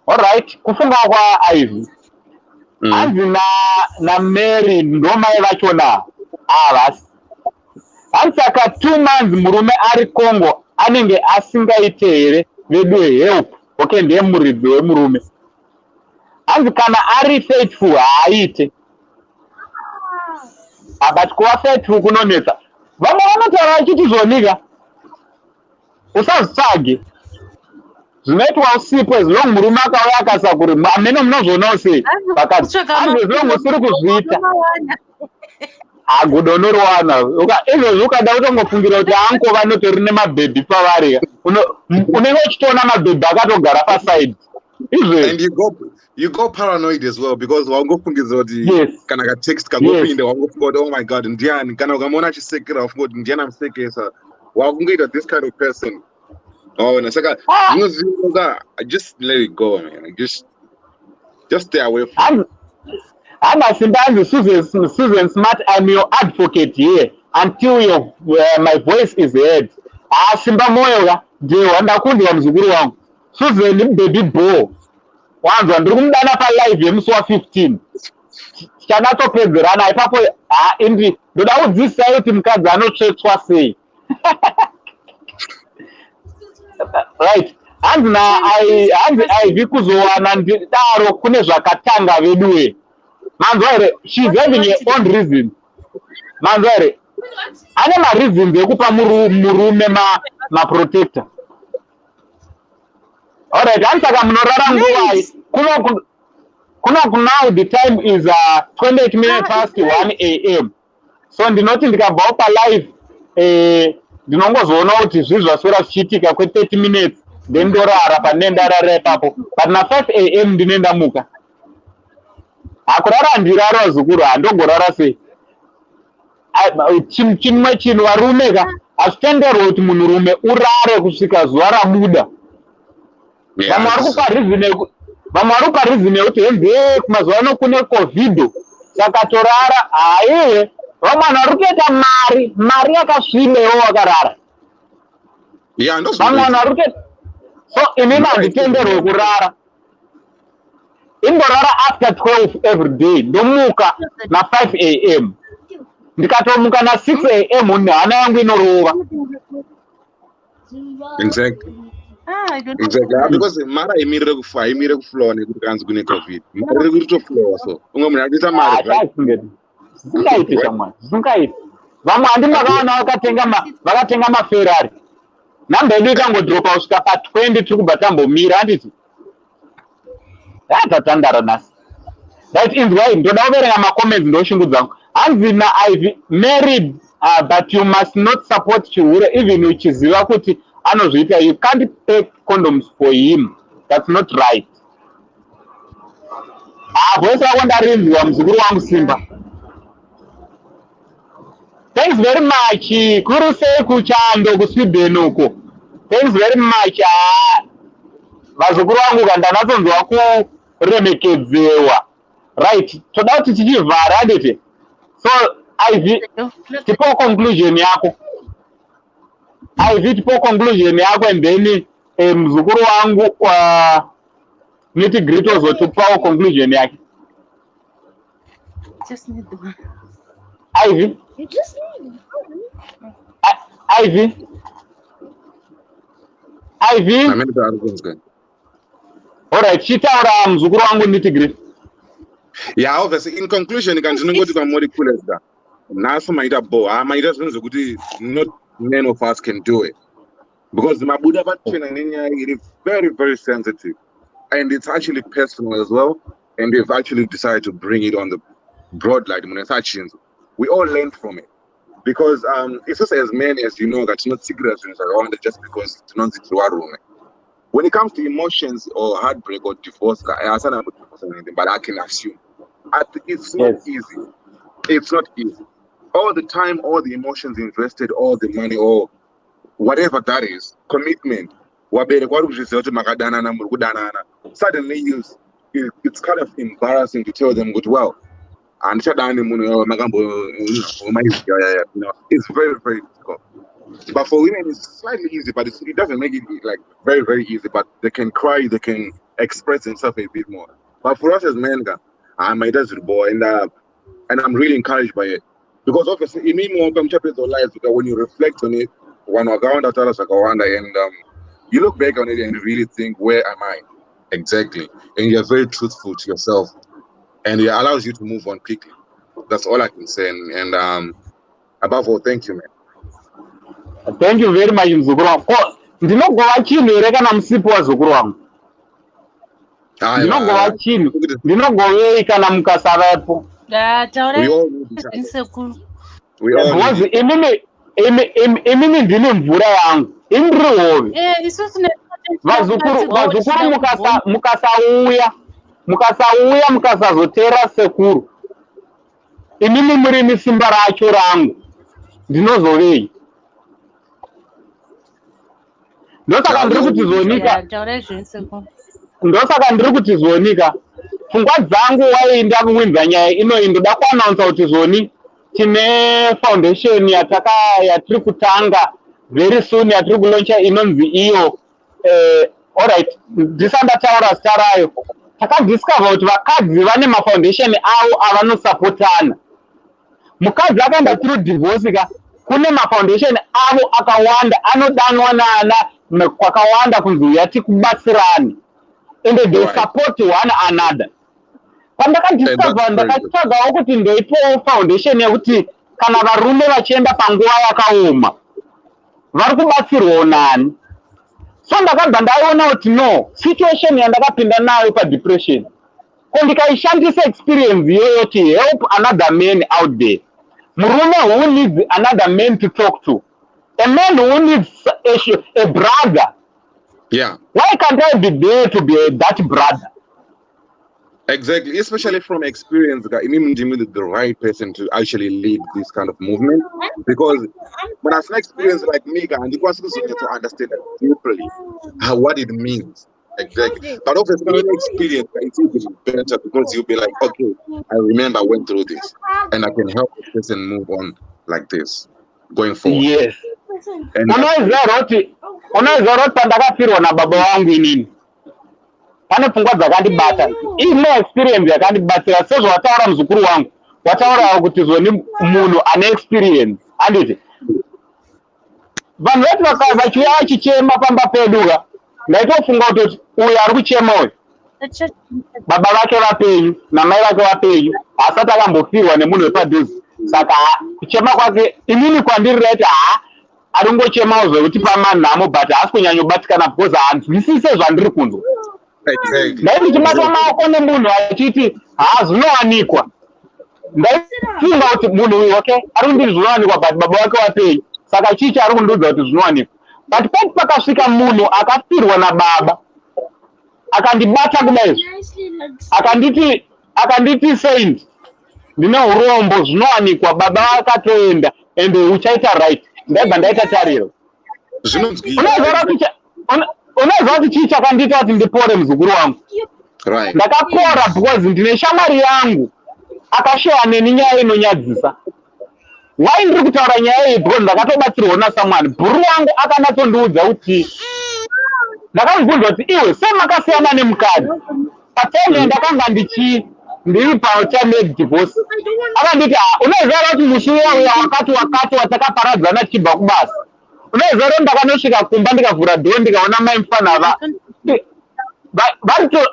Alright, kufunga kwa Ivy. Anzi na Mary ndomai vachona avasi. Ansaka 2 months murume ari Congo anenge asingaite here vedu help. Okay, ndiye muridzi wemurume. Anzi kana ari faithful haaite. But kuva faithful kunonetsa. Vamwe vanotaura vachiti zvonika. Usazitsvage. Zvinoitwa usipo as long murume akauya akasakuri amene munozvoonawo sei pakati as long usiri kuzviita agodonoriwana izvezvi ukada kutongofungira kuti ankova notori nemabhebhi pavari unenge uchitoona mabhebhi akatogara paside izvezvi.
And you go paranoid as well because wangofungidza kuti kana ka text kangopinda wangofunga kuti oh my god ndiani kana ukamona achisekera wafunga kuti ndiani amusekesa wakungoita this kind of person. Oh, and it's like just let it go, man. Like, just stay away from.
I'm Susan Smart. I'm your advocate here until my voice is heard. Simba moyo je wandakundi wa mzukuru wangu Susan baby bo wanza ndiri kumdana pa live yemusi wa 15 chanatopedzerana ipapo indi ndoda kudzidzisa kuti mukadzi anotsvetswa sei. Right, hanzi Ivy kuzowana ndidaro kune zvakatanga veduwe manzwere she's having her own reason manzwere ane mareasons ekupa murume maprotector. Alright, hansaka munorara nguwai kuno now the time is 28 minutes past 1 a.m. So ndinoti ndikabvawo pa live ndinongozoona kuti zvizvi zvaswera zvichiitika kwe30 minutes then ndorara panendarara ipapo but na 5 a.m. ndinendamuka hakurara ndirara Zukuru handogorara sei chimwe chinhu varume ka hazvitenderwi kuti munhurume urare kusvika zuva rabuda. Vamwe vari kupa reason yekuti henze kumazuva ano kune covid saka torara haiye vamwe vanhu vari kutoita mari yakasvibewo wakarara. Vamwe vanhu vari kutoita so inini handitenderwi kurara indorara after 12 every day ndomuka na 5 a.m. ndikatomuka na 6 a.m. hana yangu inorova.
Exactly. Because mara imirire kufa haimire kuflowa nekuti kanzi kune covid mara iri kutoflowa so umwe munhu akuita mari
zvisingaiti shamwari zvisingaiti. Vamwe handimakaona vakatenga maferari namba yedu ikangodropa kusvika pa 20 tiri kubva tambomira handiti Takatandara nasi. Right, inzwai ndoda kuverenga macomments ndoshungudza hanzi na Ivy married but you must not support chihure even uchiziva kuti anozviita. You can't take condoms for him, that's not right. Voice yako ndarinzwa mzukuru wangu Simba. Thanks very much kuruse kuchando kusweden uko. Thanks very much vazukuru wangu kandanatsonzwa kuremekedzewa. Right, toda kuti tichivhara handiti. So Ivy tipo conclusion yako. Ivy tipo conclusion yako and then mzukuru wangu niti grito zotupawo conclusion yake.
Just need the one.
Ivy.
You just need
Ivy. Ivy. Alright, chitaura mzukuru wangu niti grito.
Yeah, obviously, in conclusion, you can go to the molecular stuff. Now, some might have not many of us can do it. Because the Mabuda it is very, very sensitive. And it's actually personal as well. And they've actually decided to bring it on the broad light. We all learn from it. Because it's just as many as you know that's not secret around it just because it's not the. When it comes to emotions or heartbreak or divorce, I don't know anything, but I can assume it's not easy. It's not easy. All the time, all the emotions invested, all the money, or whatever that is, commitment. Suddenly, it's kind of embarrassing to tell them, "Good well." And it's very, very difficult. But for women, it's slightly easy, but it doesn't make it like very, very easy. But they can cry, they can express themselves a bit more. But for us as men, my dad's a boy, and I'm really encouraged by it because obviously, in me more chapters of life, because when you reflect on it, and you look back on it and you really think, where am I exactly? And you're very truthful to yourself, and it allows you to move on quickly. That's all I can say. And above all, thank you, man.
Thank you very much, mzukuru wangu. Ndinogova chinhu here kana musipo wazukuru wangu? Ndinogova chinhu? Ndinogovei kana mukasavapo? Because imini ndine mvura yangu. Indiri hove. Vazukuru mukasauya mukasazotera sekuru. Imini muri simba racho rangu. Ndinozovei. Ndosaka ndiri kuti zonika pfungwa dzangu waenda kuwinza nyaya inoyi ndoda kuanaunsa kuti zoni tine foundation yatiri kutanga very soon yatiri kuloncha inonzi iyo alright ndisandataura zita rayo takadiscover kuti vakadzi vane mafoundation avo avanosapotana mukadzi akaenda through divorce ka kune mafoundation avo akawanda anodanwa naana kwakawanda kunzi uya tikubatsirani and they support one another. Pandakadiscover ndakatsvagawo kuti ndoipowo foundation yekuti kana varume vachienda panguva yakaoma vari kubatsirwawo nani. So ndakabva ndaiona kuti no situation yandakapinda nayo padepression ko ndikaishandisa experience iyoyo to help another man out there. Murume who needs another man to talk to. A man who needs a brother.
Yeah.
Why can't I be there to be that brother?
Exactly, especially from experience, it means the right person to actually lead this kind of movement. Because when I say experience like me, and it was to understand deeply what it means. Exactly. But obviously, when you experience it's even better because you'll be like, okay, I remember I went through this, and I can help this person move on like this going forward.
Yes. Unaweza roti pandakafirwa na baba wangu inini. Pane pfungwa dzakandibata. Ine experience yakandibatsira sezvo wataura muzukuru wangu. Wataura kuti zoni munhu ane experience. Anditi. Vanhu vedu vachiuya vachichema pamba peduka. Ndaitofunga kuti uyu ari kuchema uyu. Baba vake vapenyu namai vake vapenyu asati akambofirwa nemunhu wepadhuze. Saka kuchema kwake inini kwandiri reti aringochemawo zvekuti pamanhamo but haasi kunyanyobatikana because hanzwisise zvandiri kunzwa. Ndaiti chibata maoko nemunhu achiti zvinowanikwa. Ndaifunga kuti munhu uyu okay ari kundiri zvinowanikwa but baba vake vapenyu saka chichi ari kundiudza kuti zvinowanikwa. But pati pakasvika munhu akafirwa nababa akandibata kudaizvo akanditi saint ndine urombo zvinowanikwa baba akatoenda and uchaita right. Ndaibva ndaita tariro. Unoziva kuti chii chakandiita kuti ndipore muzukuru wangu. Ndakapora because ndine shamwari yangu akashaya neni nyaya inonyadzisa. Why ndiri kutaura nyaya iyi because ndakatobatsirwa nasamwani. Bhuru wangu akanatsondiudza kuti ndakamubvunza kuti iwe semakasiyana nemukadzi patime ndakanga ndiri pachamake divorce akanditi unoziva kuti musi uya wakati watakaparadzana tichibva kubasa unoziva kuti ndakanosvika kumba ndikavhura dhoo ndikaona mai mufana varito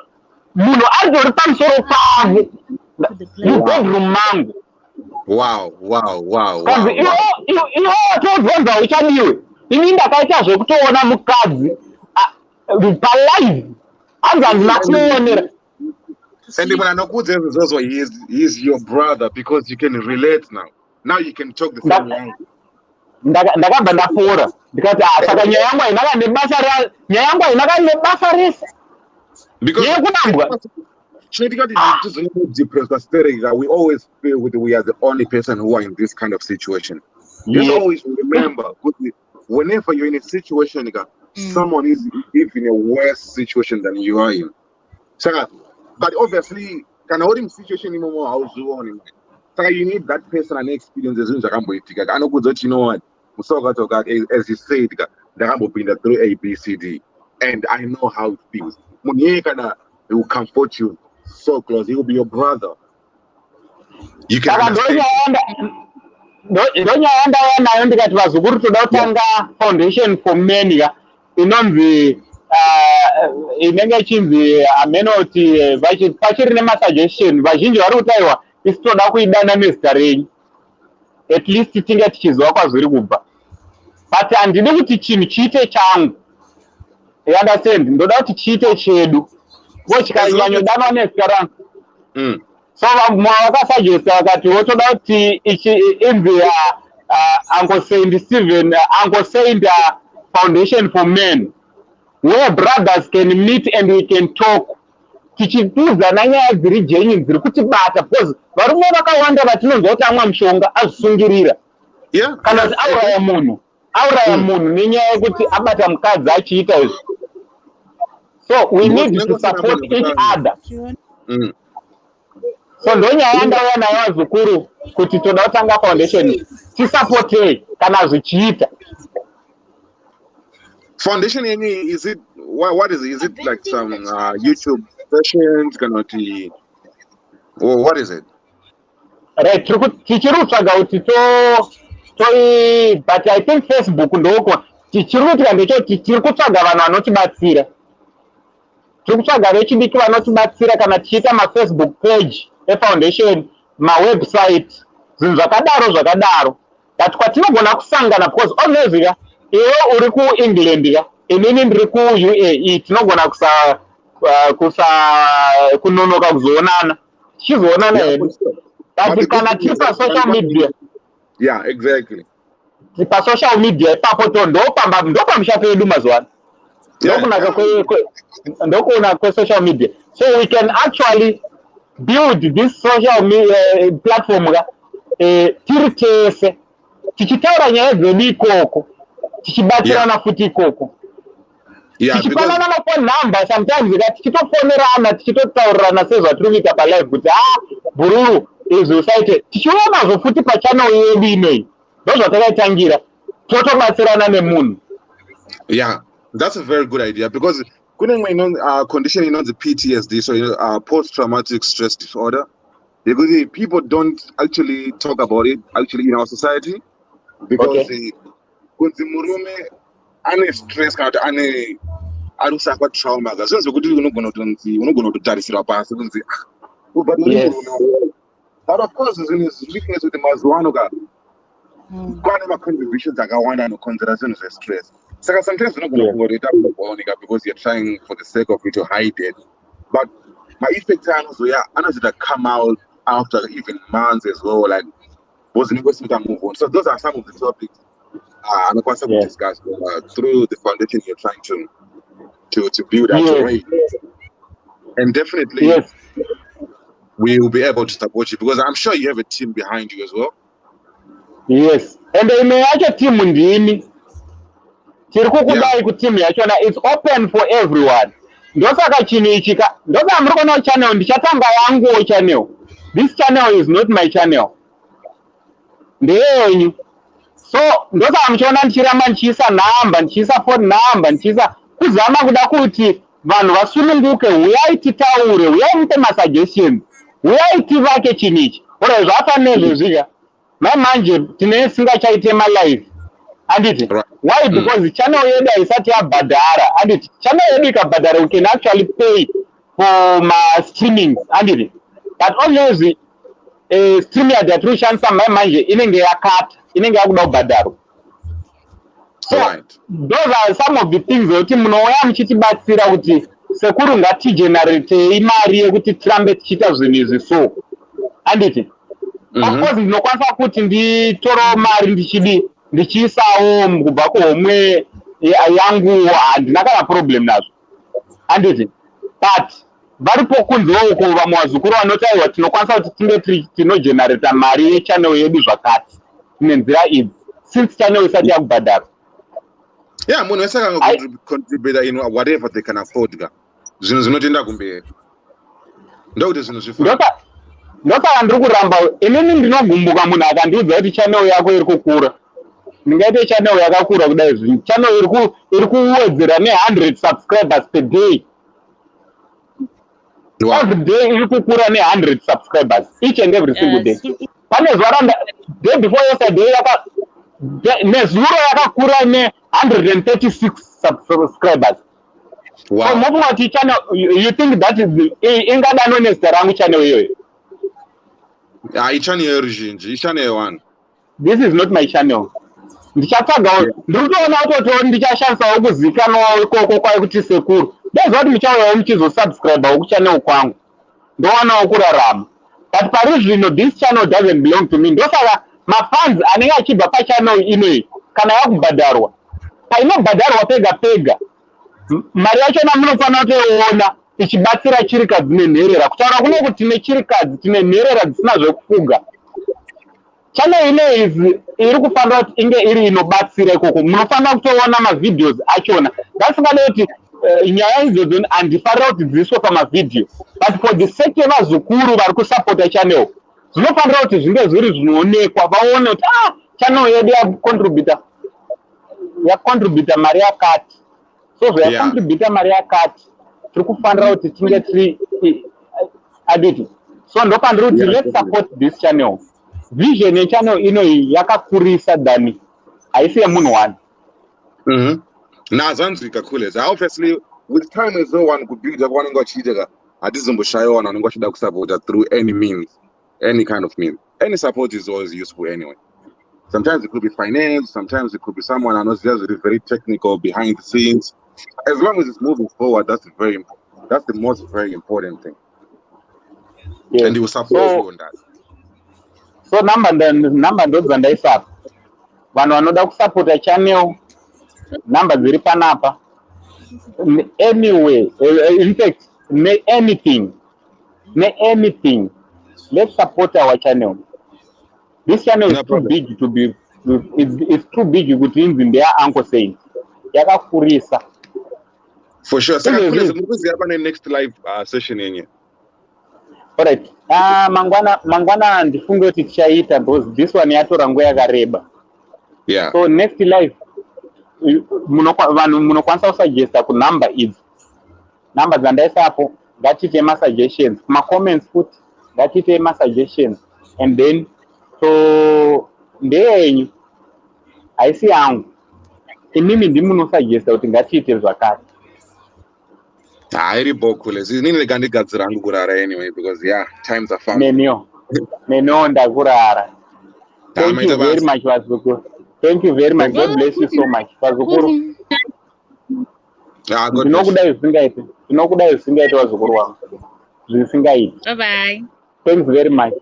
munhu aritori pamusoro pavo
to the place.
Bedroom mangu.
Wow.
Kazi iwo watobvunza uchadiwe. Ini ndakaita zvekutoona mukadzi palive. Hanzi handina kumuonera.
And when I know also he is your brother because you can relate now. Now you can talk the same language.
Ndakabva ndafora ndikati saka nyaya yangu ainaka nebasa rese yekunambwa.
We always feel we are the only person who are in this kind of situation. Just always remember, whenever you're in a situation, someone is in a worse situation than you are in. So, but obviously, can hold him situation anymore. So you need that person and experiences. I know good that you know what. As you said, the been through A, B, C, D, and I know how it feels. He will comfort you so close. He will be your brother. You can understand.
Ndonyawanda nayo ndikati Vazukuru toda kutanga foundation for men inonzi inenge ichinzi amenoti pachiri nemasuggestion vazhinji vari kutaiwa isi toda kuidana nezita renyu at least tinge tichiziva kwazviri kubva but handidi kuti chinhu chiite changu you understand ndoda kuti chiite chedu ko chikanyanyodanwa nezita rangu so vamwe vakasuggesta vakati wotoda kuti inzi Uncle Saint Stephen Uncle Saint Foundation for Men where brothers can meet and we can talk tichitudzana nyaya dziri jenyu dziri kutibata because varume vakawanda vatinonzwa kuti amwa mushonga azvisungirira kana kuti auraya munhu nenyaya yekuti abata mukadzi achiita izvi so we need to support each other. So ndonyaya ndauya nayo Vazukuru kuti toda kutanga foundation tisupportei kana zvichiita.
Foundation is it what is it? Is it like some YouTube sessions or what is it?
Right, tichiri kutsvaga kuti but I think Facebook ndoko tichiri kuita ndechoti tiri kutsvaga vanhu vanotibatsira. Tiri kutsvaga vechidiki vanotibatsira kana tichiita Facebook page efoundation mawebsite zvinhu zvakadaro that kwatinogona kusangana because obviously iwe uri kuEngland inini ndiri kuUAE tinogona kunonoka kuzoonana tichizoonana hedu but kana tiri pasocial media
exactly
pasocial media ipapo ndopamushato yedu mazuva ndokunaka kwesocial media so we can actually build this social media platform tiri tese tichitaura nyaya dzedu ikoko tichibatsirana futi ikoko tichipanana mafone number sometimes tichitofonerana tichitotaurirana sezvatiri kuita palive kuti bhururu izvi usaite tichionazvo futi pachannel yedu inei ndozvatakatangira totobatsirana nemunhu.
That's a very good idea because condition the PTSD, so post-traumatic stress disorder. Because people don't actually talk about it actually in our society because the murume ane stress kana ane arusaka trauma zvinhu zvekuti unogona kutotarisira pasi kunzi but of course zvinhu kuti mazuva ano kwane macontributions akawanda anokonzera zvinhu zvestress saka sometimes unogona kungoita kuoneka because you're trying for the sake of it to hide it but my effects anozoita come out after even months as well like was negotiate and move on. So those are some of the topics I'm going to discuss through the foundation you're trying to build and and definitely we will be able to support you because I'm sure you have a team behind you as well.
Yes, and they may have a team ndini tiri kukudai kuti team yachona it's open for everyone. Ndosaka chini ichika ndoka amrukona channel ndichatanga yangu channel. This channel is not my channel. Ndeyenyu. So ndoka amchona ndichiramba ndichisa namba ndichisa phone number ndichisa kuzama kuda kuti vanhu vasununguke uyai titaure uyai muite masuggestions uyai tivake chinichi ora zvafanezvo zvika manje tinesingachaite malive anditi why because channel yedu haisati yabhadhara anditi channel yedu ikabhadhara we can actually pay for my streaming anditi but obviously stream yatiri kushandisa manje inenge yakata, inenge yakuda kubhadharwa. So those are some of the things that munouya muchitibatsira kuti sekuru ngatigenerate imari yekuti tirambe tichiita zvinhu izvi so. Handiti? Of course ndinokwanisa kuti nditoro mari ndichiisawo kubva kuhomwe yangu, handina kana problem nazvo. Handiti? But varipo kunze uko vamwe vazukuru vanotaiwa tinokwanisa kuti tinge tinogenerata mari yechannel yedu zvakati nenzira idzi since channel isati yakubhadharwa.
Yeah, munhu wese contribute in whatever they can afford ga. Zvinhu zvinotenda kumberi. Ndokuti zvinhu zvifana.
Ndosaka ndiri kuramba inini ndinogumbuka munhu akandiudza kuti channel yako iri kukura. Ndingaite channel yakakura kudai zvino. Channel iri kuwedzera ne100 subscribers per day. Wow. Every day iri kukura ne100 subscribers each and every single day. Pane zvaranda day before yesterday nezuro yakakura ne136 subscribers. Wow. So mobile channel, you think that is ingadano nezita rangu channel iyoyo? Channel one. This is not my channel. Ndichatsvagawo ndikutoona kuti ndichashandisawo kuzikanwa ikoko kwayo kuti sekuru. Ndezvati muchauyawo muchizosubscribe kuchannel kwangu. Ndowanawo kurarama. But pari zvino this channel doesn't belong to me. Ndosaka mafans anenge achibva pachannel inoyi kana yakubhadharwa. Painobhadharwa pega pega. Mari yachona munofanira kuiona ichibatsira chirikadzi nenherera. Kutaura kuno kuti tine chirikadzi tine nherera dzisina zvekufuga. Channel inoyi iri kufanira kuti inge iri inobatsira ikoko. Munofanira kutoona mavideos achona. Ndasingadei kuti nyaya idzodzo handifarira kuti dziiswe pamavideo. But for the sake yevazukuru vari kusapota channel, zvinofanira kuti zvinge zviri zvinoonekwa vaone kuti channel yedu yacontributa mari yakati. So zvayacontributa mari yakati tiri kufanira kuti tinge tiri aditi. So ndofanira kuti let's support this channel. Vision yechannel inoyi yakakurisa dhani haisi yemunhu one.
Nazanzika cool. Obviously with time as no one could build up one got cheated. Adizumbushayona and got to support through any means, any kind of means. Any support is always useful anyway. Sometimes it could be finance, sometimes it could be someone I know just very technical behind the scenes. As long as it's moving forward, that's very important. That's the most very important thing. Yeah. And you will support you on that.
So number ndodzo ndaisapa. Vanhu vanoda kusupporta channel number dziri panapa. Anyway, in fact, anything. Let's support our channel. This channel is too big to be. It's too big to be in their uncle saying. Yakakurisa.
For sure. So next live session in
Alright. Mangwana ndifunge kuti tichaita because this one yatora nguva yakareba.
Yeah.
So next live vanhu munokwanisa kusuggesta kunumber idzi. Number dzandaisapo ngatiite masuggestions. Kuma-comments futi ngatiite masuggestions. And then so ndeyenyu haisi yangu. Inini ndimunosuggesta kuti ngatiite zvakati.
Iri bokule. Inini legandigadzira hangu kurara anyway because yeah, times are fun.
Menio ndakurara. Thank you very much Vazukuru. Thank you very much. God bless you so much. Vazukuru. Tinokudai usingaite Vazukuru wangu. Zvisingaite.
Bye bye.
Thanks very much.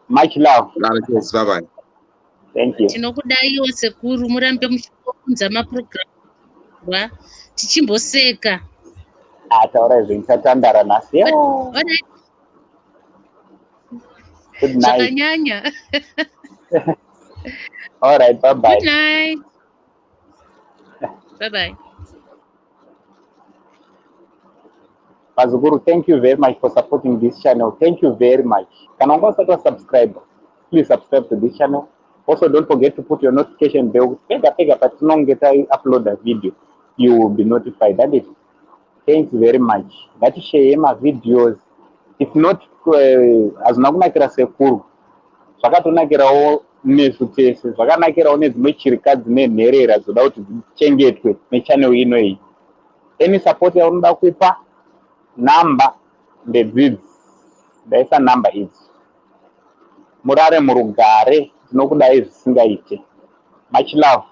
Much love.
Bye bye.
Thank you.
Tinokudaiwo sekuru murambe muchiunza maprogram. Tichimboseka.
Taura izvo ndichatandara nhasi. Good night.
Zvakanyanya.
All right, bye bye.
Good night. Bye bye.
Vazukuru, thank you very much for supporting this channel. Thank you very much. Kana ungasati subscribe, please subscribe to this channel. Also, don't forget to put your notification bell. Pega patinonge upload a video, you will be notified. That is. Thanks very much. Ngatishare my videos. If not, hazina kunakira sekuru. Zvakatonakirawo nezvutese. Zvakanakirawo nedzimwe chirikadzi nenherera dzoda kuti dzichengetwe nechannel inoyi. Any support yaunoda kupa, number ndedzidzi. ndaisa namba idzi. Murare murugare, tinokudai zvisingaite. Much love.